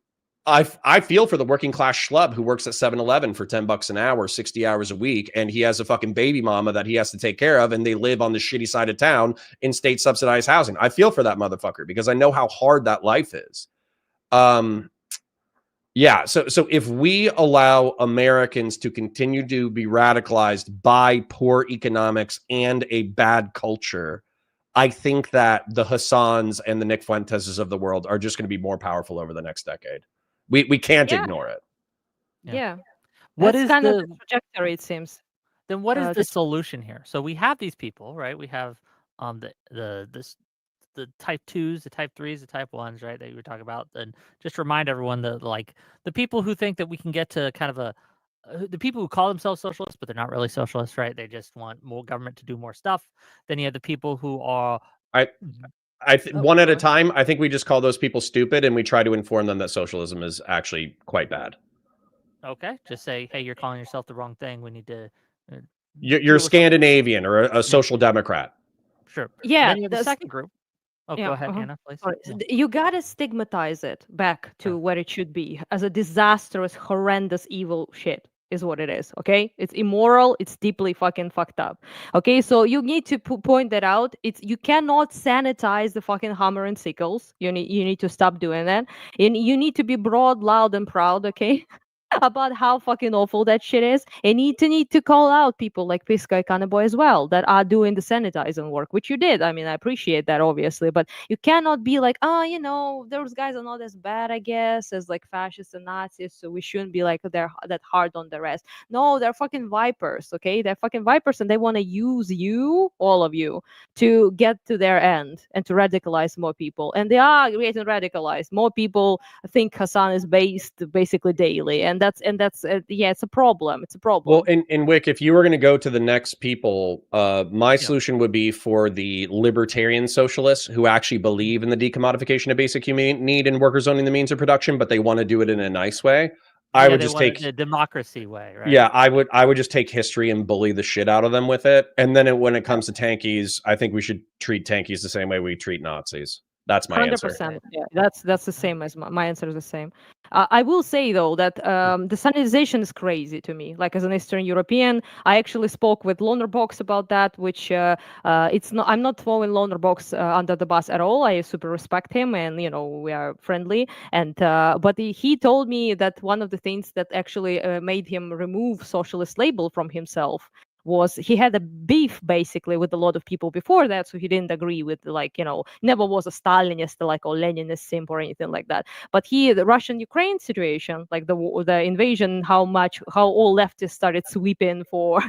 Speaker 1: I feel for the working class schlub who works at 7-Eleven for $10 an hour, 60 hours a week, and he has a fucking baby mama that he has to take care of, and they live on the shitty side of town in state subsidized housing. I feel for that motherfucker because I know how hard that life is. Yeah, so if we allow Americans to continue to be radicalized by poor economics and a bad culture, I think that the Hassans and the Nick Fuenteses of the world are just going to be more powerful over the next decade. We can't
Speaker 4: Yeah.
Speaker 1: ignore it.
Speaker 4: yeah.
Speaker 3: What
Speaker 4: That's
Speaker 3: is
Speaker 4: kind of
Speaker 3: the
Speaker 4: the trajectory, it seems.
Speaker 3: then what is the
Speaker 4: This
Speaker 3: solution here? So we have these people, right? We have the type 2s, the type 3s, the type 1s, right, that you were talking about. And just remind everyone that like the people who think that we can get to kind of the people who call themselves socialists, but they're not really socialists, right? They just want more government to do more stuff. Then you have the people who are
Speaker 1: one at
Speaker 3: go
Speaker 1: a
Speaker 3: ahead.
Speaker 1: time. I think we just call those people stupid and we try to inform them that socialism is actually quite bad.
Speaker 3: Okay, just say, hey, you're calling yourself the wrong thing. We need to.
Speaker 1: You're
Speaker 3: deal with something."
Speaker 1: Scandinavian or a social democrat.
Speaker 3: Sure.
Speaker 4: Yeah,
Speaker 3: Then you have the
Speaker 4: that's-
Speaker 3: second group. Oh,
Speaker 4: yeah,
Speaker 3: go ahead,
Speaker 4: uh-huh.
Speaker 3: Anna, please.
Speaker 4: Sorry.
Speaker 3: Yeah.
Speaker 4: You gotta stigmatize it back to
Speaker 3: Yeah.
Speaker 4: where it should be as a disastrous, horrendous, evil shit. Is what it is. Okay, it's immoral. It's deeply fucking fucked up. Okay, so you need to point that out. You cannot sanitize the fucking hammer and sickles. You need to stop doing that. And you need to be broad, loud, and proud. Okay. About how fucking awful that shit is, and need to call out people like Pisco and Canaboy as well that are doing the sanitizing work, which you did. I mean, I appreciate that, obviously, but you cannot be like, oh, those guys are not as bad, I guess, as like fascists and Nazis, so we shouldn't be like they're that hard on the rest. No, they're fucking vipers, okay? They're fucking vipers, and they want to use you, all of you, to get to their end and to radicalize more people, and they are getting radicalized. More people think Hassan is based basically daily, and that's yeah, it's a problem. It's a problem.
Speaker 1: Well, in Wick, if you were going to go to the next people, my solution would be for the libertarian socialists who actually believe in the decommodification of basic human need and workers owning the means of production, but they want to do it in a nice way. I would just take
Speaker 3: the democracy way, right?
Speaker 1: Yeah, I would just take history and bully the shit out of them with it. And then when it comes to tankies, I think we should treat tankies the same way we treat Nazis. That's my answer.
Speaker 4: 100%. Yeah, that's the same as my answer is the same. I will say though that the sanitization is crazy to me. Like as an Eastern European, I actually spoke with Lonerbox about that, which it's not. I'm not throwing Lonerbox under the bus at all. I super respect him, and we are friendly. And but he told me that one of the things that actually made him remove socialist label from himself was he had a beef basically with a lot of people before that, so he didn't agree with never was a Stalinist like or Leninist simp or anything like that. But the Russian-Ukraine situation, like the invasion, how all leftists started sweeping for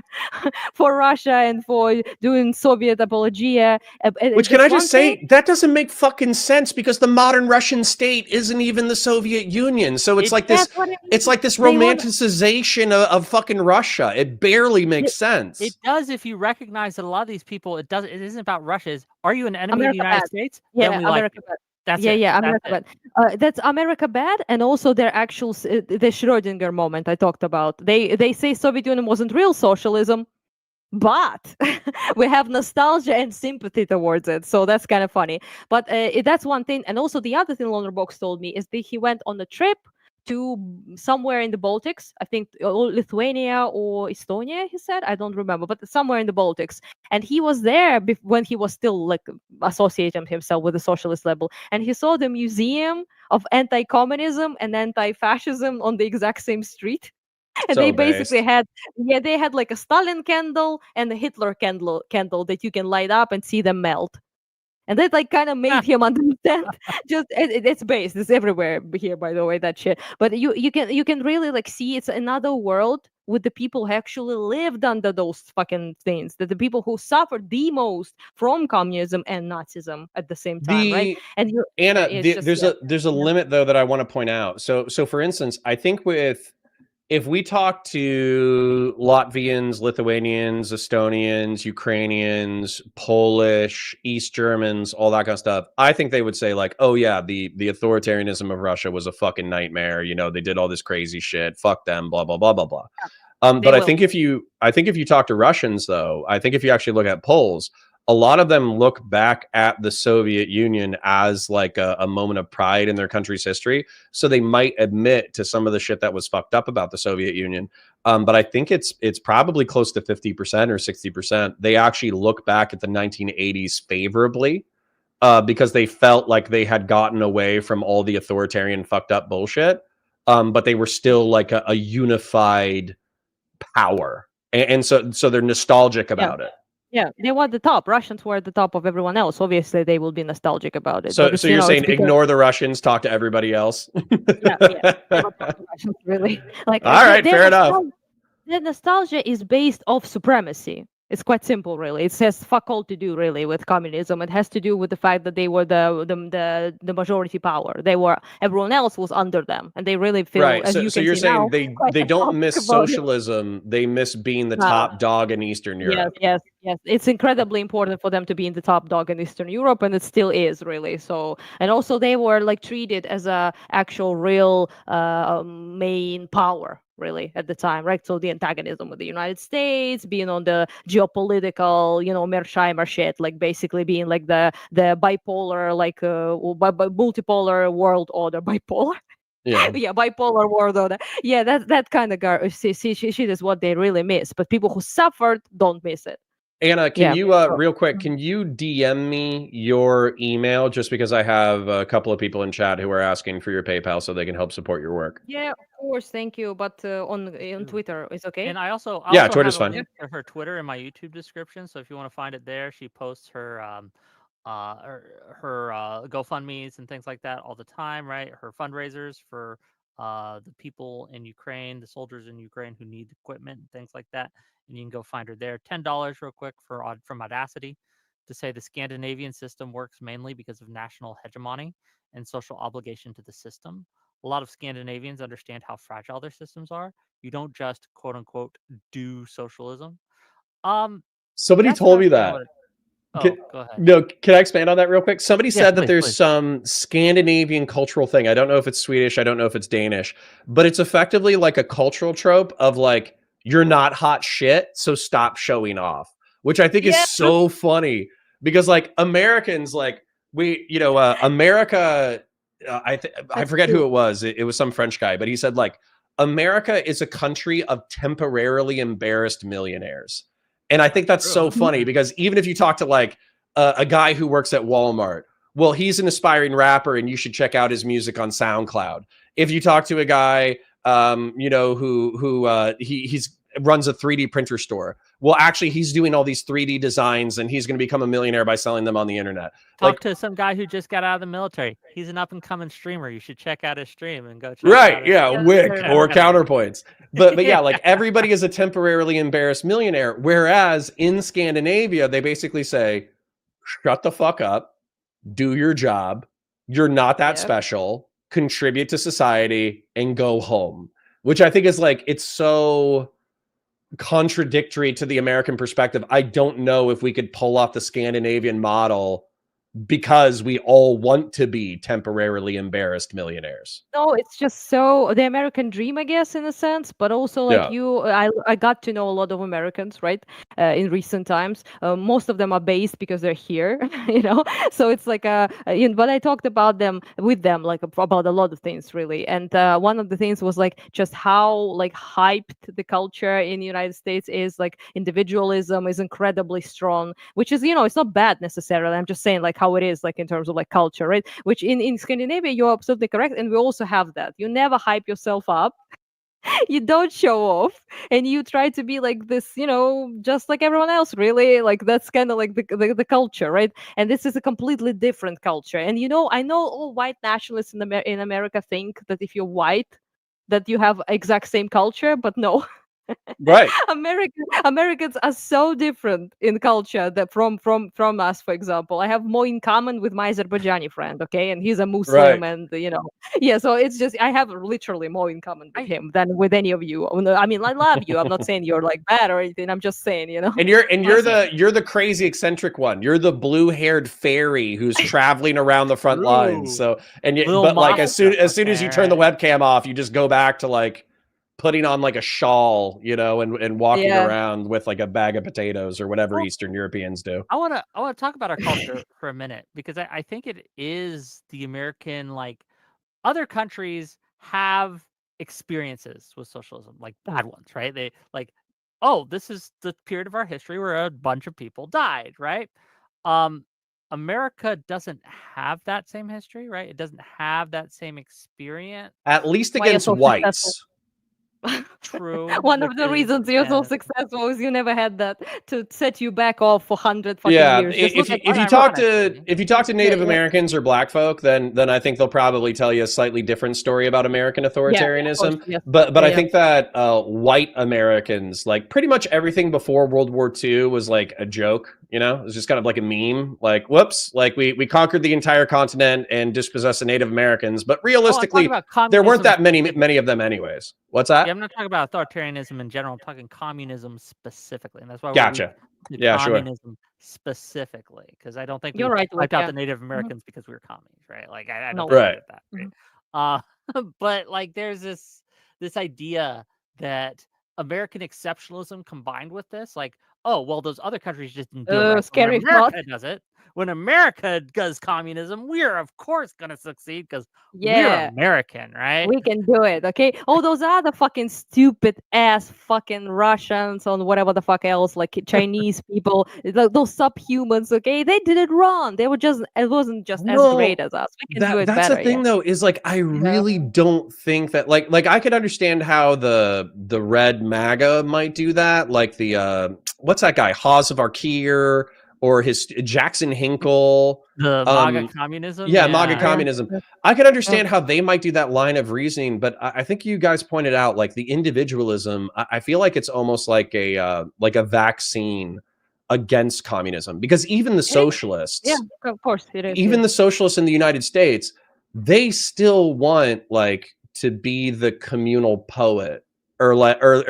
Speaker 4: for Russia and for doing Soviet apologia.
Speaker 1: Which can I just say, that doesn't make fucking sense because the modern Russian state isn't even the Soviet Union. So it's like this, it's like this romanticization of fucking Russia. It barely makes sense.
Speaker 3: It does if you recognize that a lot of these people, it isn't about Russia. Are you an enemy of the United States?
Speaker 4: Yeah, America bad.
Speaker 3: That's it.
Speaker 4: America bad. That's America bad, and also their actual the Schrödinger moment I talked about. They say Soviet Union wasn't real socialism, but we have nostalgia and sympathy towards it, so that's kind of funny. But that's one thing, and also the other thing Lonerbox told me is that he went on a trip to somewhere in the Baltics, I think Lithuania or Estonia, he said. I don't remember, but somewhere in the Baltics. And he was there when he was still like associating himself with the socialist label. And he saw the museum of anti-communism and anti-fascism on the exact same street. And they basically had like a Stalin candle and a Hitler candle that you can light up and see them melt. And that like kind of made him understand. Just it's based. It's everywhere here, by the way, that shit. But you can really like see it's another world with the people who actually lived under those fucking things. That the people who suffered the most from communism and Nazism at the same time, right? And
Speaker 1: Anna, there's a limit though that I want to point out. So for instance, I think if we talk to Latvians, Lithuanians, Estonians, Ukrainians, Polish, East Germans, all that kind of stuff, I think they would say like, oh yeah, the authoritarianism of Russia was a fucking nightmare. They did all this crazy shit. Fuck them, blah, blah, blah, blah, blah. But I think if you talk to Russians though, I think if you actually look at polls, a lot of them look back at the Soviet Union as like a moment of pride in their country's history. So they might admit to some of the shit that was fucked up about the Soviet Union. But I think it's probably close to 50% or 60%. They actually look back at the 1980s favorably because they felt like they had gotten away from all the authoritarian fucked up bullshit. But they were still like a unified power. And so they're nostalgic about it.
Speaker 4: Yeah, they were at the top. Russians were at the top of everyone else. Obviously, they will be nostalgic about it.
Speaker 1: So you're saying ignore the Russians, talk to everybody else?
Speaker 4: Yeah. Really. Like,
Speaker 1: all right, fair enough.
Speaker 4: The nostalgia is based off supremacy. It's quite simple, really. It says fuck all to do, really, with communism. It has to do with the fact that they were the majority power. Everyone else was under them, and they really feel.
Speaker 1: Right.
Speaker 4: As
Speaker 1: So you're saying they don't miss socialism; they miss being the top dog in Eastern Europe.
Speaker 4: Yes. It's incredibly important for them to be in the top dog in Eastern Europe, and it still is, really. So, and also they were like treated as a actual real main power, really, at the time, right? So the antagonism with the United States, being on the geopolitical, Mearsheimer shit, like basically being like the bipolar, like multipolar world order, bipolar.
Speaker 1: Yeah,
Speaker 4: bipolar world order. Yeah, that kind of shit is what they really miss. But people who suffered don't miss it.
Speaker 1: Anna, can you real quick, can you DM me your email just because I have a couple of people in chat who are asking for your PayPal so they can help support your work?
Speaker 4: Yeah, of course, thank you. But on Twitter, it's okay.
Speaker 3: And I also
Speaker 1: Twitter's fine.
Speaker 3: Link to her Twitter in my YouTube description, so if you want to find it there, she posts her GoFundMe's and things like that all the time, right? Her fundraisers for the people in Ukraine, the soldiers in Ukraine who need equipment and things like that. And you can go find her there. $10 real quick from Audacity to say the Scandinavian system works mainly because of national hegemony and social obligation to the system. A lot of Scandinavians understand how fragile their systems are. You don't just quote unquote do socialism.
Speaker 1: Somebody told me that.
Speaker 3: Go ahead.
Speaker 1: No, can I expand on that real quick? Somebody said that there's some Scandinavian cultural thing. I don't know if it's Swedish. I don't know if it's Danish, but it's effectively like a cultural trope of like, you're not hot shit, so stop showing off, which I think is so funny because like Americans, like America. I
Speaker 4: That's
Speaker 1: forget
Speaker 4: true.
Speaker 1: who it was. It was some French guy, but he said like America is a country of temporarily embarrassed millionaires, and I think that's so
Speaker 3: True.
Speaker 1: funny because even if you talk to like a guy who works at Walmart, well, he's an aspiring rapper, and you should check out his music on SoundCloud. If you talk to a guy, who he's runs a 3D printer store. Well, actually, he's doing all these 3D designs, and he's going to become a millionaire by selling them on the internet.
Speaker 3: Talk to some guy who just got out of the military. He's an up and coming streamer. You should check out his stream and go check
Speaker 1: Right,
Speaker 3: out
Speaker 1: yeah, Whick or Counterpoints. But yeah, like
Speaker 3: Yeah.
Speaker 1: everybody is a temporarily embarrassed millionaire. Whereas in Scandinavia, they basically say, shut the fuck up, do your job. You're not that
Speaker 4: Yeah.
Speaker 1: special. Contribute to society and go home. Which I think is like, it's so contradictory to the American perspective. I don't know if we could pull off the Scandinavian model because we all want to be temporarily embarrassed millionaires.
Speaker 4: No, it's just so the American dream, I guess, in a sense, but also like
Speaker 1: Yeah.
Speaker 4: I got to know a lot of Americans, right, in recent times. Most of them are based because they're here, So it's like but I talked about them with them, like about a lot of things, really. And one of the things was like just how like hyped the culture in the United States is. Like individualism is incredibly strong, which is it's not bad necessarily. I'm just saying like how it is like in terms of like culture, right? Which in Scandinavia you're absolutely correct, and we also have that. You never hype yourself up. You don't show off, and you try to be like this, just like everyone else, really. Like that's kind of like the culture, right? And this is a completely different culture. And I know all white nationalists in America think that if you're white, that you have exact same culture, but no.
Speaker 1: Right.
Speaker 4: Americans are so different in culture that from us. For example, I have more in common with my Azerbaijani friend, okay, and he's a Muslim,
Speaker 1: Right.
Speaker 4: and yeah. So it's just I have literally more in common with him than with any of you. I mean, I love you. I'm not saying you're like bad or anything. I'm just saying,
Speaker 1: And you're the crazy eccentric one. You're the blue-haired fairy who's traveling around the front lines. So but like as soon as you turn the webcam off, you just go back to like putting on like a shawl, and walking around with like a bag of potatoes or whatever Eastern Europeans do.
Speaker 3: I want to talk about our culture for a minute, because I think it is the American, like other countries have experiences with socialism, like bad ones, right? They like, oh, this is the period of our history where a bunch of people died, right? America doesn't have that same history, right? It doesn't have that same experience.
Speaker 1: At least
Speaker 4: Why you're
Speaker 1: against
Speaker 4: so
Speaker 1: whites.
Speaker 4: successful.
Speaker 3: True.
Speaker 4: One of the reasons you're so
Speaker 3: yeah.
Speaker 4: successful is you never had that to set you back off for 100 fucking
Speaker 1: Yeah,
Speaker 4: years. Just look at
Speaker 1: if you talk to Native Americans or Black folk, then I think they'll probably tell you a slightly different story about American authoritarianism.
Speaker 4: yes.
Speaker 1: But I think that white Americans, like pretty much everything before World War II was like a joke. It was just kind of like a meme. Like, whoops, like we conquered the entire continent and dispossessed the Native Americans. But realistically, there weren't that many of them anyways. What's that?
Speaker 3: Yeah, I'm not talking about authoritarianism in general. I'm talking communism specifically, and that's why
Speaker 1: Gotcha.
Speaker 3: Yeah,
Speaker 1: sure.
Speaker 3: communism specifically, because I don't think
Speaker 4: You're right,
Speaker 3: wiped out
Speaker 4: yeah.
Speaker 3: the Native Americans because we were commies, right? Like I
Speaker 4: No.
Speaker 3: don't think
Speaker 1: Right.
Speaker 3: that. Right? But like there's this idea that American exceptionalism combined with this, like, oh well, those other countries just didn't do it. Right.
Speaker 4: Scary
Speaker 3: When America does it. When America does communism, we're of course gonna succeed because we're American, right?
Speaker 4: We can do it, okay? Oh, those other fucking stupid ass fucking Russians or whatever the fuck else, like Chinese people, those subhumans, okay? They did it wrong. It wasn't just as great as us. We can do it
Speaker 1: that's
Speaker 4: better.
Speaker 1: the thing, though, is like I really don't think that like I could understand how the red MAGA might do that, like the what's that guy, Hawes of Arkir, or his Jackson Hinkle,
Speaker 3: the MAGA communism.
Speaker 1: Yeah, MAGA communism. I could understand how they might do that line of reasoning, but I think you guys pointed out like the individualism. I feel like it's almost like a vaccine against communism, because even the socialists,
Speaker 4: of course it is.
Speaker 1: Even the socialists in the United States, they still want like to be the communal poet, or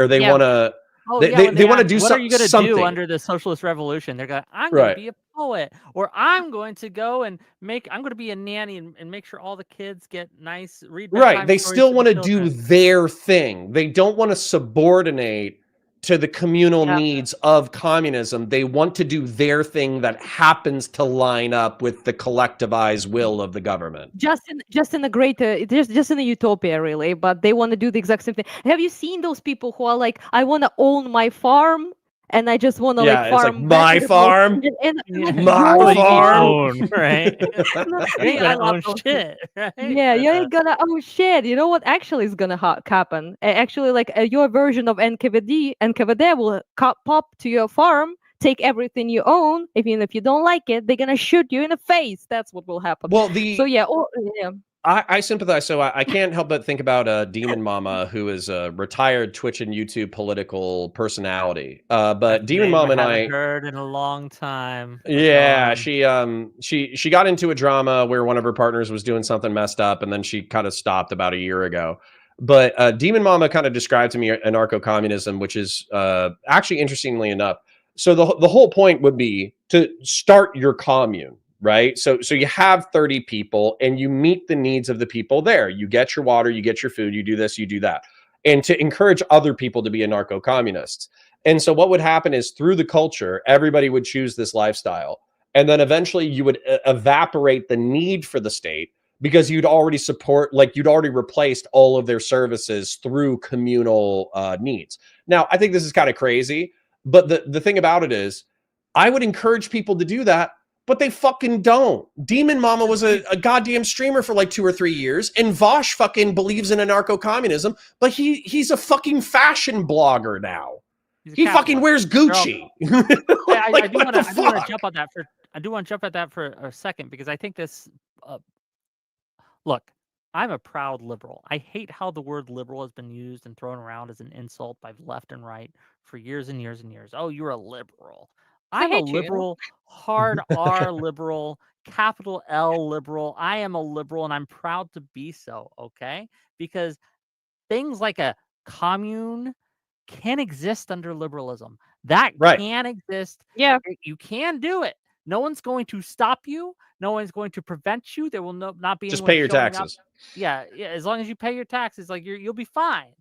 Speaker 1: they want to.
Speaker 3: Oh,
Speaker 1: they want to do something.
Speaker 3: What are you going to do under the socialist revolution? They're going, I'm going to be a poet, or I'm going to go and I'm going to be a nanny and make sure all the kids get nice read.
Speaker 1: Right. They still want to do their thing. They don't want to subordinate to the communal
Speaker 4: Yeah.
Speaker 1: needs of communism. They want to do their thing that happens to line up with the collectivized will of the government.
Speaker 4: Just in a greater, just in a utopia, really. But they want to do the exact same thing. Have you seen those people who are like, I want to own my farm, and I just want to
Speaker 1: Yeah,
Speaker 4: like
Speaker 1: it's
Speaker 4: farm
Speaker 1: like, my
Speaker 4: vegetables,"
Speaker 1: farm?
Speaker 4: and
Speaker 3: Yeah.
Speaker 4: like,
Speaker 1: My
Speaker 4: your
Speaker 1: farm?
Speaker 3: Own, right?
Speaker 4: No,
Speaker 3: You ain't
Speaker 4: I
Speaker 3: gonna
Speaker 4: love
Speaker 3: own
Speaker 4: those
Speaker 3: shit, right?
Speaker 4: Yeah, you
Speaker 3: But,
Speaker 4: ain't gonna. Oh shit! You know what actually is gonna happen? Actually, like your version of NKVD will pop to your farm, take everything you own. Even if you don't like it, they're gonna shoot you in the face. That's what will happen.
Speaker 1: Well,
Speaker 4: So yeah, yeah.
Speaker 1: I sympathize. So I can't help but think about Demon Mama, who is a retired Twitch and YouTube political personality. But
Speaker 3: that's a
Speaker 1: Demon
Speaker 3: name
Speaker 1: Mama and
Speaker 3: haven't
Speaker 1: I,
Speaker 3: heard in a long time.
Speaker 1: yeah,
Speaker 3: Um,
Speaker 1: she got into a drama where one of her partners was doing something messed up, and then she kind of stopped about a year ago. But Demon Mama kind of described to me anarcho-communism, which is actually interestingly enough. So the whole point would be to start your commune, right? So you have 30 people and you meet the needs of the people there. You get your water, you get your food, you do this, you do that. And to encourage other people to be anarcho-communists. And so what would happen is through the culture, everybody would choose this lifestyle. And then eventually you would evaporate the need for the state because you'd already you'd already replaced all of their services through communal needs. Now, I think this is kind of crazy, but the thing about it is I would encourage people to do that, but they fucking don't. Demon Mama was a goddamn streamer for like 2 or 3 years, and Vosh fucking believes in anarcho-communism, but he's a fucking fashion blogger now.
Speaker 3: he's a
Speaker 1: He fucking
Speaker 3: capitalist.
Speaker 1: wears Gucci.
Speaker 3: I
Speaker 1: Like,
Speaker 3: do
Speaker 1: what
Speaker 3: want
Speaker 1: the
Speaker 3: to
Speaker 1: fuck?
Speaker 3: jump on that for. I do want to jump at that for a second because I think this. Look, I'm a proud liberal. I hate how the word liberal has been used and thrown around as an insult by left and right for years and years and years. Oh, you're a liberal. I'm a
Speaker 4: hate you.
Speaker 3: liberal, hard R liberal, capital L liberal. I am a liberal and I'm proud to be so, okay? Because things like a commune can exist under liberalism. That
Speaker 1: Right.
Speaker 3: can exist.
Speaker 4: Yeah.
Speaker 3: You can do it. No one's going to stop you. No one's going to prevent you. There will not be
Speaker 1: Just
Speaker 3: anyone
Speaker 1: pay your
Speaker 3: showing up.
Speaker 1: taxes.
Speaker 3: Yeah, as long as you pay your taxes, like you'll be fine.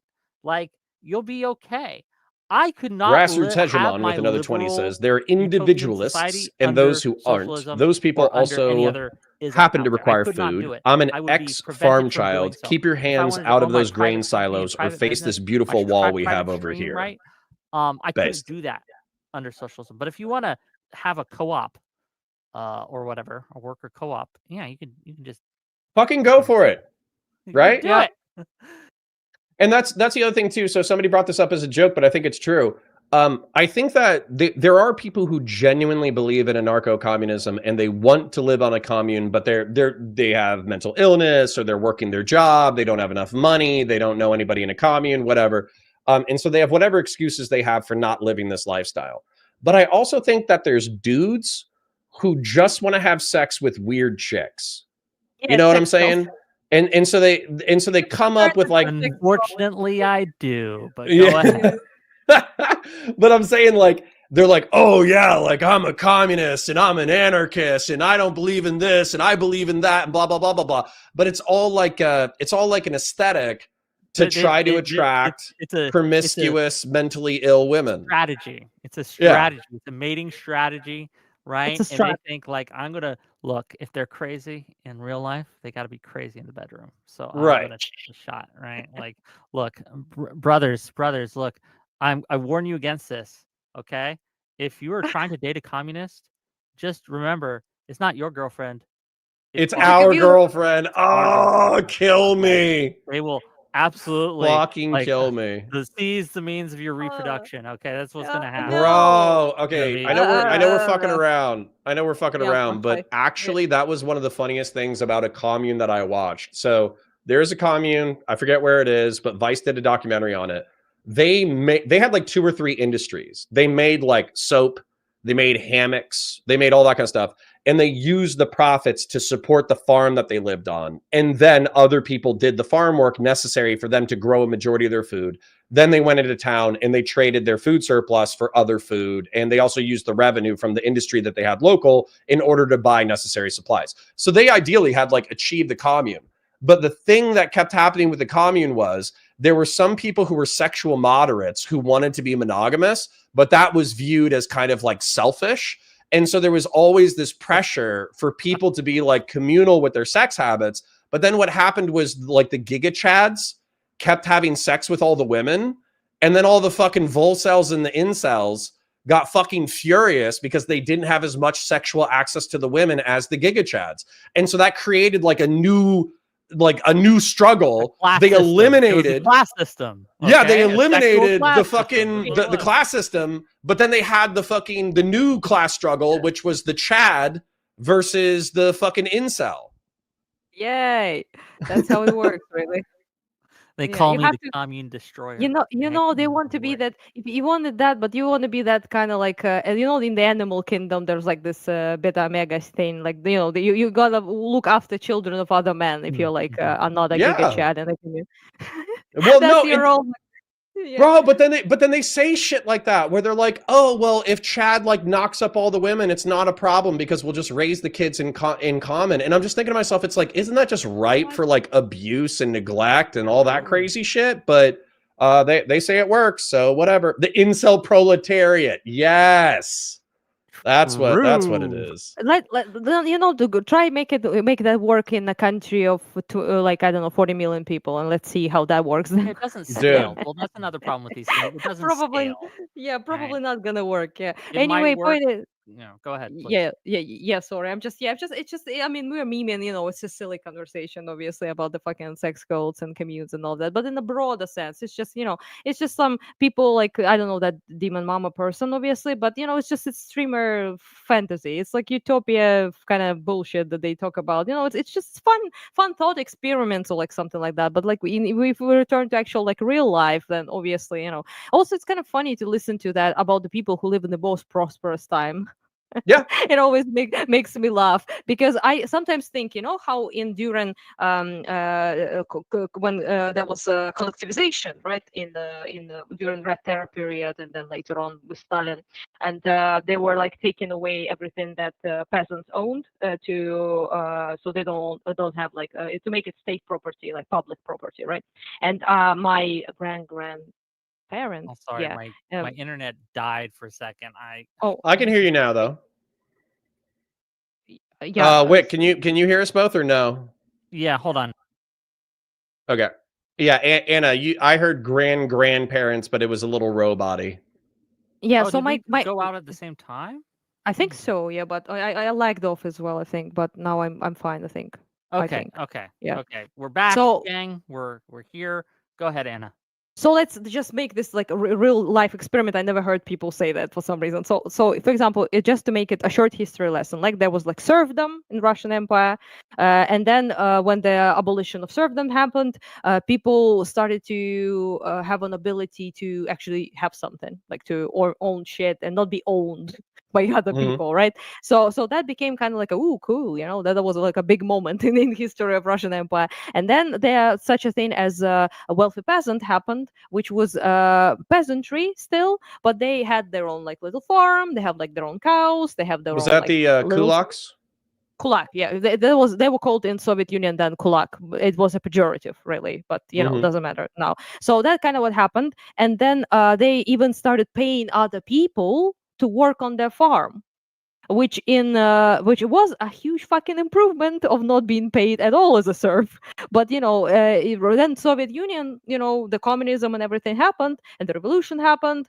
Speaker 3: Like you'll be okay. I could not
Speaker 1: Grassroots
Speaker 3: have
Speaker 1: hegemon
Speaker 3: my
Speaker 1: with another 20
Speaker 3: liberal
Speaker 1: says there are
Speaker 3: utopian
Speaker 1: individualists
Speaker 3: society
Speaker 1: and those
Speaker 3: under
Speaker 1: who aren't.
Speaker 3: socialism
Speaker 1: Those people
Speaker 3: or under any
Speaker 1: also
Speaker 3: other ism
Speaker 1: happen
Speaker 3: out
Speaker 1: to
Speaker 3: there. I
Speaker 1: require
Speaker 3: could not do
Speaker 1: food.
Speaker 3: it.
Speaker 1: I'm an
Speaker 3: I would be
Speaker 1: ex-farm
Speaker 3: prevented from doing
Speaker 1: child.
Speaker 3: so.
Speaker 1: Keep your
Speaker 3: If I
Speaker 1: hands
Speaker 3: wanted to
Speaker 1: out
Speaker 3: own
Speaker 1: of
Speaker 3: my
Speaker 1: those grain
Speaker 3: private company,
Speaker 1: silos or
Speaker 3: private
Speaker 1: face
Speaker 3: business,
Speaker 1: this beautiful
Speaker 3: my
Speaker 1: wall we
Speaker 3: private
Speaker 1: have over
Speaker 3: stream,
Speaker 1: here.
Speaker 3: right? I couldn't
Speaker 1: Based.
Speaker 3: do that under socialism. But if you want to have a co-op or whatever, a worker co-op, yeah, you can just
Speaker 1: Fucking go for it.
Speaker 3: you can
Speaker 1: Right?
Speaker 3: do
Speaker 4: Yeah.
Speaker 3: it.
Speaker 1: And that's the other thing too. So somebody brought this up as a joke, but I think it's true. I think that there are people who genuinely believe in anarcho-communism and they want to live on a commune, but they have mental illness or they're working their job. They don't have enough money. They don't know anybody in a commune, whatever. And so they have whatever excuses they have for not living this lifestyle. But I also think that there's dudes who just want to have sex with weird chicks. You know what I'm saying? And so they come up with like,
Speaker 3: Unfortunately, I do. But go
Speaker 1: yeah.
Speaker 3: ahead.
Speaker 1: But I'm saying like they're like, oh yeah, like I'm a communist and I'm an anarchist and I don't believe in this and I believe in that and blah blah blah blah blah. But it's all like an aesthetic to try to attract
Speaker 3: it's a
Speaker 1: promiscuous, mentally ill women.
Speaker 3: strategy. It's a strategy. It's a mating strategy, right?
Speaker 4: It's a
Speaker 3: And they think like I'm gonna look. If they're crazy in real life, they got to be crazy in the bedroom. So I'm
Speaker 1: Right.
Speaker 3: gonna take a shot, right? Like, look, brothers, look. I warn you against this. Okay, if you are trying to date a communist, just remember it's not your girlfriend.
Speaker 1: It's
Speaker 3: ours.
Speaker 1: our
Speaker 4: you.
Speaker 1: girlfriend.
Speaker 3: Our
Speaker 1: Oh, kill me.
Speaker 3: They will absolutely
Speaker 1: Fucking
Speaker 3: like,
Speaker 1: kill me.
Speaker 3: seize the means of your reproduction. Okay, that's what's gonna happen.
Speaker 4: no.
Speaker 1: Bro, okay.
Speaker 3: Yeah,
Speaker 1: I know we're fucking around. I know we're fucking
Speaker 4: Yeah,
Speaker 1: around, but
Speaker 4: okay.
Speaker 1: actually that was one of the funniest things about a commune that I watched. So there's a commune, I forget where it is, but Vice did a documentary on it. They had like 2 or 3 industries. They made like soap, they made hammocks, they made all that kind of stuff. And they used the profits to support the farm that they lived on. And then other people did the farm work necessary for them to grow a majority of their food. Then they went into town and they traded their food surplus for other food. And they also used the revenue from the industry that they had local in order to buy necessary supplies. So they ideally had like achieved the commune. But the thing that kept happening with the commune was there were some people who were sexual moderates who wanted to be monogamous, but that was viewed as kind of like selfish. And so there was always this pressure for people to be like communal with their sex habits. But then what happened was like the Giga Chads kept having sex with all the women. And then all the fucking volcels and the incels got fucking furious because they didn't have as much sexual access to the women as the Giga Chads. And so that created like a new struggle. They eliminated
Speaker 3: class system.
Speaker 1: Yeah, they
Speaker 3: okay? A sexual
Speaker 1: eliminated
Speaker 3: class
Speaker 1: the
Speaker 3: system,
Speaker 1: fucking
Speaker 3: is what it
Speaker 1: the
Speaker 3: was.
Speaker 1: class system, but then they had the new class struggle, which was the Chad versus the fucking incel.
Speaker 4: Yay! That's how it works, really.
Speaker 3: They
Speaker 4: Yeah,
Speaker 3: call
Speaker 4: you
Speaker 3: me
Speaker 4: have
Speaker 3: the
Speaker 4: to-
Speaker 3: commune destroyer.
Speaker 4: You know, they want to be that. If you wanted that, but you want to be that kind of like, you know, in the animal kingdom, there's like this beta mega thing, like you gotta look after children of other men if you're like another Giga
Speaker 1: Yeah.
Speaker 4: Chad and everything.
Speaker 1: Well,
Speaker 4: That's
Speaker 1: no,
Speaker 4: your role. Yeah.
Speaker 1: bro, but then they say shit like that where they're like, oh well, if Chad like knocks up all the women, it's not a problem because we'll just raise the kids in common. And I'm just thinking to myself, it's like, isn't that just ripe for like abuse and neglect and all that crazy shit? But they say it works, so whatever. The incel proletariat, yes, that's what it is.
Speaker 4: Let you know, try make that work in a country of like, I don't know, 40 million people, and let's see how that works.
Speaker 3: It doesn't scale. Well, that's another problem with these things. It doesn't
Speaker 4: Probably,
Speaker 3: scale.
Speaker 4: yeah, probably
Speaker 3: right?
Speaker 4: not gonna work. Yeah.
Speaker 3: It
Speaker 4: Anyway,
Speaker 3: might work.
Speaker 4: point is,
Speaker 3: Go ahead. Please.
Speaker 4: yeah. Sorry, it's just. I mean, we're memeing. You know, it's a silly conversation, obviously, about the fucking sex cults and communes and all that. But in a broader sense, it's just, you know, it's just some people like, I don't know, that demon mama person, obviously. But you know, it's just, it's streamer fantasy. It's like utopia kind of bullshit that they talk about. You know, it's just fun thought experiments or like something like that. But like, if we return to actual like real life, then obviously, you know. Also, it's kind of funny to listen to that about the people who live in the most prosperous time.
Speaker 1: Yeah.
Speaker 4: It always makes me laugh, because I sometimes think, you know, how during when there was collectivization, right, in the during Red Terror period, and then later on with Stalin, and they were like taking away everything that peasants owned so they don't have like to make it state property, like public property, right? And my grandparents,
Speaker 3: Oh, sorry,
Speaker 4: yeah,
Speaker 3: my internet died for a second.
Speaker 1: I can hear you now though.
Speaker 4: yeah.
Speaker 1: Whick, can you hear us both or no?
Speaker 3: Yeah, hold on.
Speaker 1: Okay. Yeah, Anna, I heard grandparents, but it was a little robot-y.
Speaker 4: Yeah,
Speaker 3: Oh,
Speaker 4: so
Speaker 3: did we
Speaker 4: my
Speaker 3: go out at the same time?
Speaker 4: I think so, yeah, but I lagged off as well, I think, but now I'm fine, I think. I
Speaker 3: Okay,
Speaker 4: think.
Speaker 3: okay,
Speaker 4: Yeah.
Speaker 3: okay. We're back,
Speaker 4: So-
Speaker 3: gang. We're here. Go ahead, Anna.
Speaker 4: So let's just make this like a real life experiment. I never heard people say that for some reason. So for example, just to make it a short history lesson, like there was like serfdom in Russian Empire, and then when the abolition of serfdom happened, people started to have an ability to actually have something, like to own shit and not be owned by other
Speaker 1: Mhm.
Speaker 4: people, right? So that became kind of like ooh, cool, you know, that was like a big moment in history of Russian Empire. And then there such a thing as a wealthy peasant happened, which was peasantry still, but they had their own like little farm, they have like their own cows, they have their
Speaker 1: Was
Speaker 4: own
Speaker 1: that
Speaker 4: like,
Speaker 1: the
Speaker 4: little
Speaker 1: kulaks?
Speaker 4: kulak. Yeah, they were called in Soviet Union then kulak. It was a pejorative, really, but you know,
Speaker 1: Mhm.
Speaker 4: doesn't matter now. So that kind of what happened, and then they even started paying other people to work on their farm, which was a huge fucking improvement of not being paid at all as a serf. But you know, then Soviet Union, you know, the communism and everything happened, and the revolution happened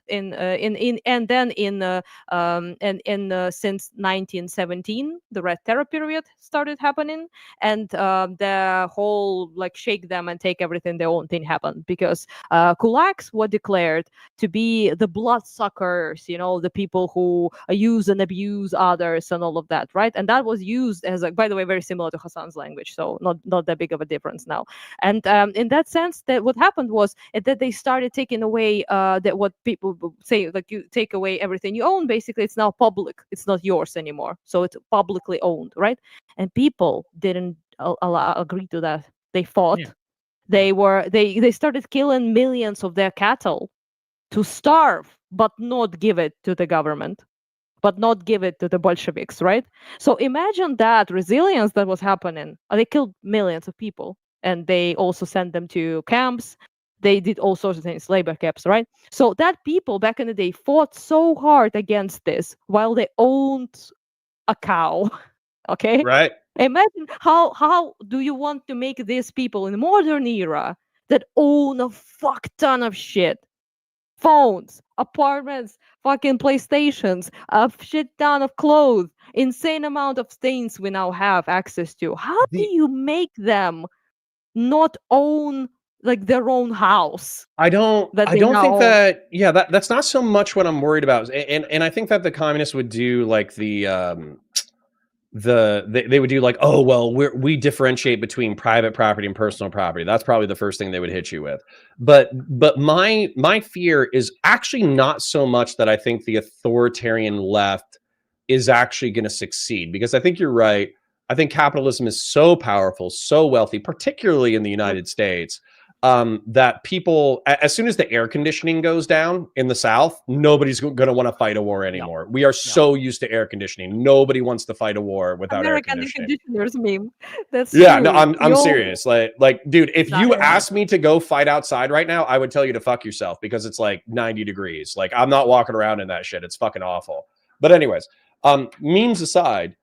Speaker 4: since 1917, the Red Terror period started happening, and the whole like shake them and take everything their own thing happened, because kulaks were declared to be the bloodsuckers, you know, the people who use and abuse others and all of that, right? And that was used as like, by the way, very similar to Hassan's language, so not that big of a difference now. And in that sense, that what happened was that they started taking away that what people say, like you take away everything you own, basically it's now public, it's not yours anymore, so it's publicly owned, right? And people didn't agree to that. They fought.
Speaker 3: Yeah.
Speaker 4: They started killing millions of their cattle to starve, but not give it to the government, but not give it to the Bolsheviks, right? So imagine that resilience that was happening. They killed millions of people, and they also sent them to camps. They did all sorts of things, labor camps, right? So that people back in the day fought so hard against this while they owned a cow. Okay,
Speaker 1: Right.
Speaker 4: imagine how do you want to make these people in the modern era that own a fuck ton of shit, phones, apartments, fucking PlayStations, a shit ton of clothes, insane amount of things we now have access to. How do
Speaker 1: The
Speaker 4: you make them not own like their own house
Speaker 1: I don't
Speaker 4: that
Speaker 1: I
Speaker 4: they
Speaker 1: don't
Speaker 4: now
Speaker 1: think
Speaker 4: own?
Speaker 1: that yeah, that's not so much what I'm worried about. And I think that the communists would do like they would do like, oh well, we differentiate between private property and personal property. That's probably the first thing they would hit you with. But my fear is actually not so much that I think the authoritarian left is actually going to succeed, because I think you're right. I think capitalism is so powerful, so wealthy, particularly in the United States, that people, as soon as the air conditioning goes down in the South, nobody's going to want to fight a war anymore. We are so used to air conditioning. Nobody wants to fight a war without air
Speaker 4: American
Speaker 1: conditioning.
Speaker 4: conditioners meme. That's
Speaker 1: Yeah, no,
Speaker 4: true.
Speaker 1: I'm serious. Like, dude, if
Speaker 3: Not
Speaker 1: you
Speaker 3: fair.
Speaker 1: asked me to go fight outside right now, I would tell you to fuck yourself, because it's like 90 degrees. Like, I'm not walking around in that shit. It's fucking awful. But anyways, memes aside,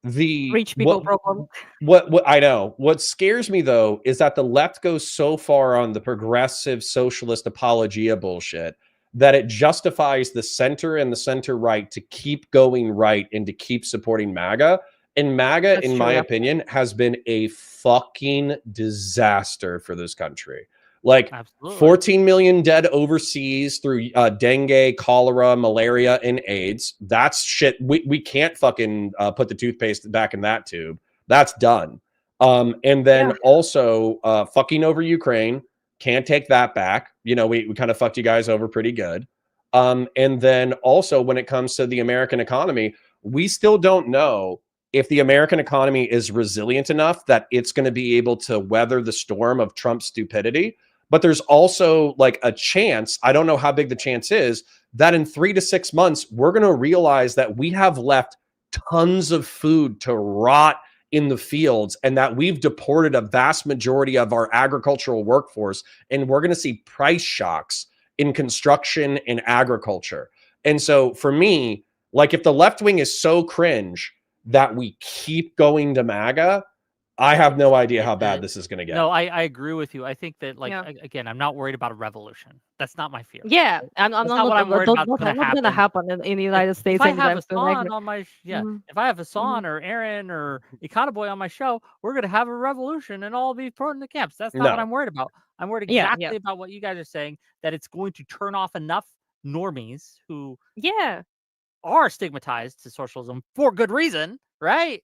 Speaker 1: the
Speaker 4: Rich people problem.
Speaker 1: what I know, what scares me though is that the left goes so far on the progressive socialist apologia bullshit that it justifies the center and the center right to keep going right and to keep supporting MAGA. And MAGA,
Speaker 4: That's
Speaker 1: in
Speaker 4: true,
Speaker 1: my
Speaker 4: yeah.
Speaker 1: opinion, has been a fucking disaster for this country. Like,
Speaker 3: Absolutely.
Speaker 1: 14 million dead overseas through dengue, cholera, malaria, and AIDS. That's shit. We can't fucking put the toothpaste back in that tube. That's done. And then also fucking over Ukraine. Can't take that back. You know, we kind of fucked you guys over pretty good. And then also when it comes to the American economy, we still don't know if the American economy is resilient enough that it's going to be able to weather the storm of Trump's stupidity. But there's also like a chance, I don't know how big the chance is, that in 3 to 6 months, we're going to realize that we have left tons of food to rot in the fields, and that we've deported a vast majority of our agricultural workforce. And we're going to see price shocks in construction and agriculture. And so for me, like, if the left wing is so cringe that we keep going to MAGA, I have no idea how bad this is going to get.
Speaker 3: No, I agree with you. I think that, like,
Speaker 4: Yeah.
Speaker 3: again, I'm not worried about a revolution. That's not my fear.
Speaker 4: Yeah, I'm
Speaker 3: That's
Speaker 4: not
Speaker 3: not what I'm worried about
Speaker 4: not
Speaker 3: gonna
Speaker 4: gonna happen in the United States
Speaker 3: If I have
Speaker 4: anytime soon. I
Speaker 3: Hassan
Speaker 4: agree.
Speaker 3: on my
Speaker 4: Mhm.
Speaker 3: if I have Hassan or Aaron or Econoboy on my show, we're gonna have a revolution and all be thrown in the camps. That's not what
Speaker 1: No.
Speaker 3: I'm worried about. I'm worried
Speaker 4: Yeah,
Speaker 3: exactly
Speaker 4: yeah.
Speaker 3: about what you guys are saying, that it's going to turn off enough normies who
Speaker 4: Yeah.
Speaker 3: are stigmatized to socialism for good reason, right?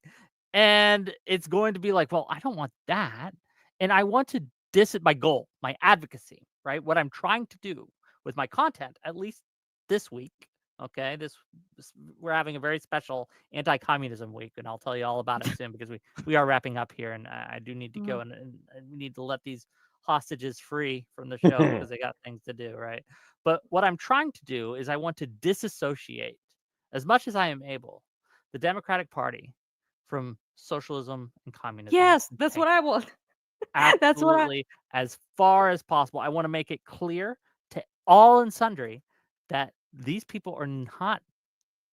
Speaker 3: And it's going to be like, well, I don't want that. And I want to my goal, my advocacy, right? What I'm trying to do with my content, at least this week. Okay, this we're having a very special anti-communism week, and I'll tell you all about it soon, because we are wrapping up here, and I do need to go, and we need to let these hostages free from the show because they got things to do, right? But what I'm trying to do is I want to disassociate, as much as I am able, the Democratic Party from socialism and communism.
Speaker 4: Yes,
Speaker 3: and
Speaker 4: that's what
Speaker 3: tanking.
Speaker 4: I want. That's what I.
Speaker 3: Absolutely, as far as possible. I want to make it clear to all and sundry that these people are not,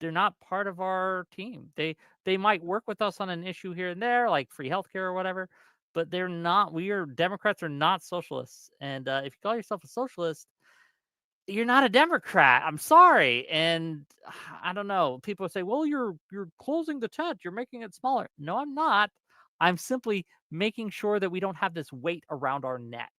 Speaker 3: they're not part of our team. They might work with us on an issue here and there, like free healthcare or whatever, but they're not. Democrats are not socialists. And if you call yourself a socialist, you're not a Democrat. I'm sorry. And I don't know. People say, well, you're closing the tent. You're making it smaller. No, I'm not. I'm simply making sure that we don't have this weight around our neck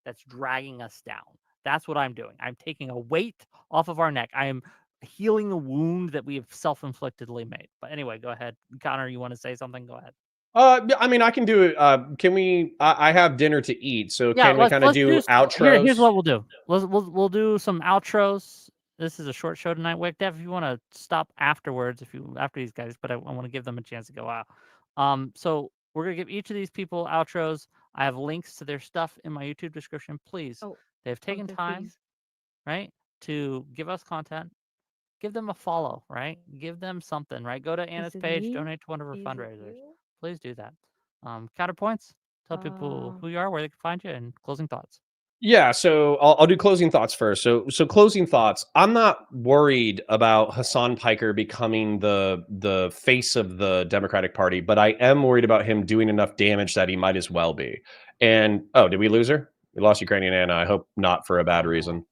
Speaker 3: that's dragging us down. That's what I'm doing. I'm taking a weight off of our neck. I am healing a wound that we have self-inflictedly made. But anyway, go ahead. Connor, you want to say something? Go ahead.
Speaker 1: I mean, I can do it. Can we? I have dinner to eat, so
Speaker 3: Yeah,
Speaker 1: can we kind of do outros?
Speaker 3: Here's what we'll do. We'll do some outros. This is a short show tonight, Wick. Dev, if you want to stop afterwards, after these guys, but I want to give them a chance to go out. So we're gonna give each of these people outros. I have links to their stuff in my YouTube description. Please, they've taken time, right, to give us content. Give them a follow, right? Give them something, right? Go to Anna's page, donate to one of her fundraisers. Please do that. Counterpoints Tell people who you are, where they can find you, and closing thoughts.
Speaker 1: Yeah, so I'll do closing thoughts first. So closing thoughts. I'm not worried about Hassan Piker becoming the face of the Democratic Party, but I am worried about him doing enough damage that he might as well be. And did we lose her? We lost Ukrainian Anna. I hope not for a bad reason.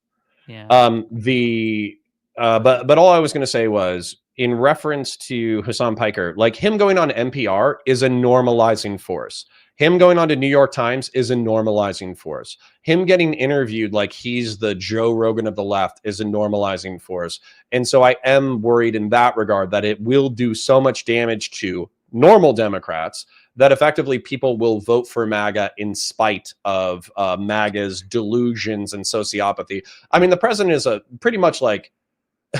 Speaker 3: Yeah.
Speaker 1: But all I was going to say was in reference to Hassan Piker, like him going on NPR is a normalizing force. Him going on to New York Times is a normalizing force. Him getting interviewed like he's the Joe Rogan of the left is a normalizing force. And so I am worried in that regard that it will do so much damage to normal Democrats that effectively people will vote for MAGA in spite of MAGA's delusions and sociopathy. I mean, the president is a pretty much like,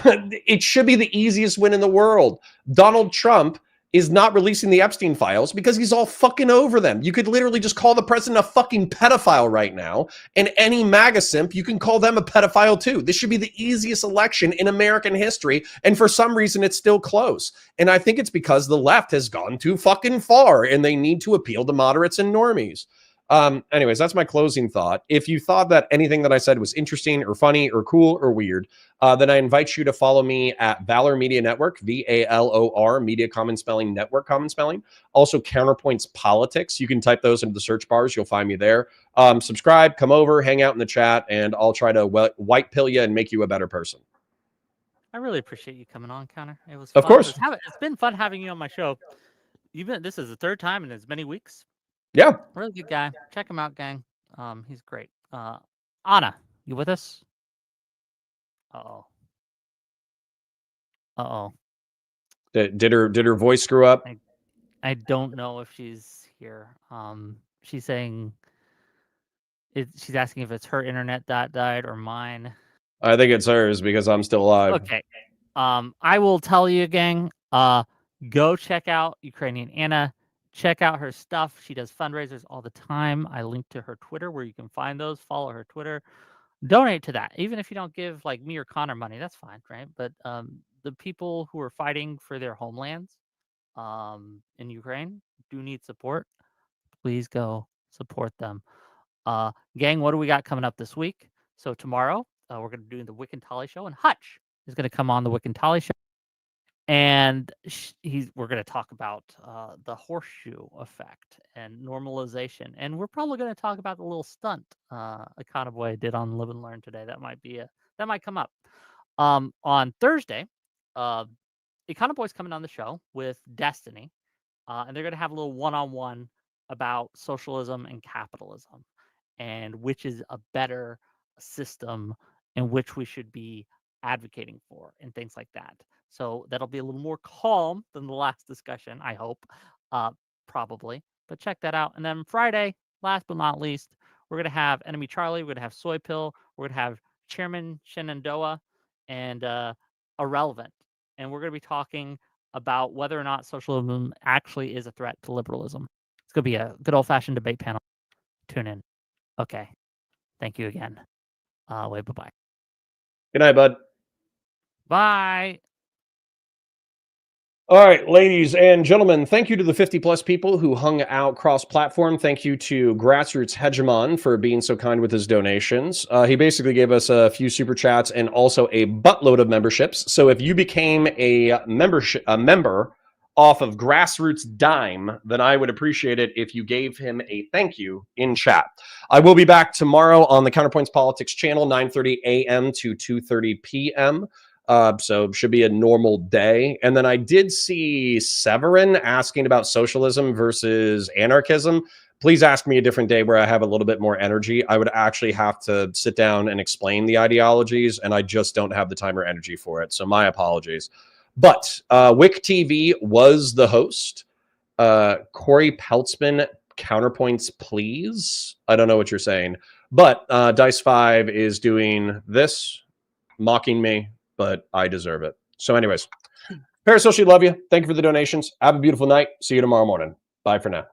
Speaker 1: it should be the easiest win in the world. Donald Trump is not releasing the Epstein files because he's all fucking over them. You could literally just call the president a fucking pedophile right now, and any MAGA simp, you can call them a pedophile too. This should be the easiest election in American history, and for some reason it's still close. And I think it's because the left has gone too fucking far, and they need to appeal to moderates and normies. Anyways, that's my closing thought. If you thought that anything that I said was interesting or funny or cool or weird, then I invite you to follow me at Valor Media Network, VALOR, Media Common Spelling Network, Common Spelling. Also, Counterpoints Politics. You can type those into the search bars. You'll find me there. Subscribe, come over, hang out in the chat, and I'll try to white pill you and make you a better person.
Speaker 3: I really appreciate you coming on, Connor. It was
Speaker 1: Of
Speaker 3: fun.
Speaker 1: course.
Speaker 3: It's been fun having you on my show. This is the third time in as many weeks.
Speaker 1: Yeah.
Speaker 3: Really good guy. Check him out, gang. He's great. Anna, you with us? Uh-oh.
Speaker 1: Did her voice screw up?
Speaker 3: I don't know if she's here. She's saying she's asking if it's her internet that died or mine.
Speaker 1: I think it's hers because I'm still alive.
Speaker 3: Okay. I will tell you, gang. Go check out Ukrainian Anna. Check out her stuff. She does fundraisers all the time. I linked to her Twitter where you can find those. Follow her Twitter. Donate to that. Even if you don't give like me or Connor money, that's fine, right? But the people who are fighting for their homelands in Ukraine do need support. Please go support them. Gang, what do we got coming up this week? So tomorrow, we're going to do the Whick and Tolly show, and Hutch is going to come on the Whick and Tolly show. And we're going to talk about the horseshoe effect and normalization. And we're probably going to talk about the little stunt Econoboy did on Live and Learn today. That might come up. On Thursday, Econoboy's coming on the show with Destiny. And they're going to have a little one-on-one about socialism and capitalism and which is a better system in which we should be advocating for and things like that. So that'll be a little more calm than the last discussion, I hope, probably. But check that out. And then Friday, last but not least, we're going to have Enemy Charlie. We're going to have Soy Pill. We're going to have Chairman Shenandoah and Irrelevant. And we're going to be talking about whether or not socialism actually is a threat to liberalism. It's going to be a good old-fashioned debate panel. Tune in. Okay. Thank you again. Bye-bye.
Speaker 1: Good night, bud.
Speaker 3: Bye.
Speaker 1: All right, ladies and gentlemen, thank you to the 50-plus people who hung out cross-platform. Thank you to Grassroots Hegemon for being so kind with his donations. He basically gave us a few super chats and also a buttload of memberships. So if you became a member off of Grassroots Dime, then I would appreciate it if you gave him a thank you in chat. I will be back tomorrow on the Counterpoints Politics channel, 9:30 a.m. to 2:30 p.m., so should be a normal day. And then I did see Severin asking about socialism versus anarchism. Please ask me a different day where I have a little bit more energy. I would actually have to sit down and explain the ideologies, and I just don't have the time or energy for it. So my apologies. But Whick TV was the host. Corey Peltzman, counterpoints, please. I don't know what you're saying. But Dice5 is doing this, mocking me. But I deserve it. So anyways, Parasocial, love you. Thank you for the donations. Have a beautiful night. See you tomorrow morning. Bye for now.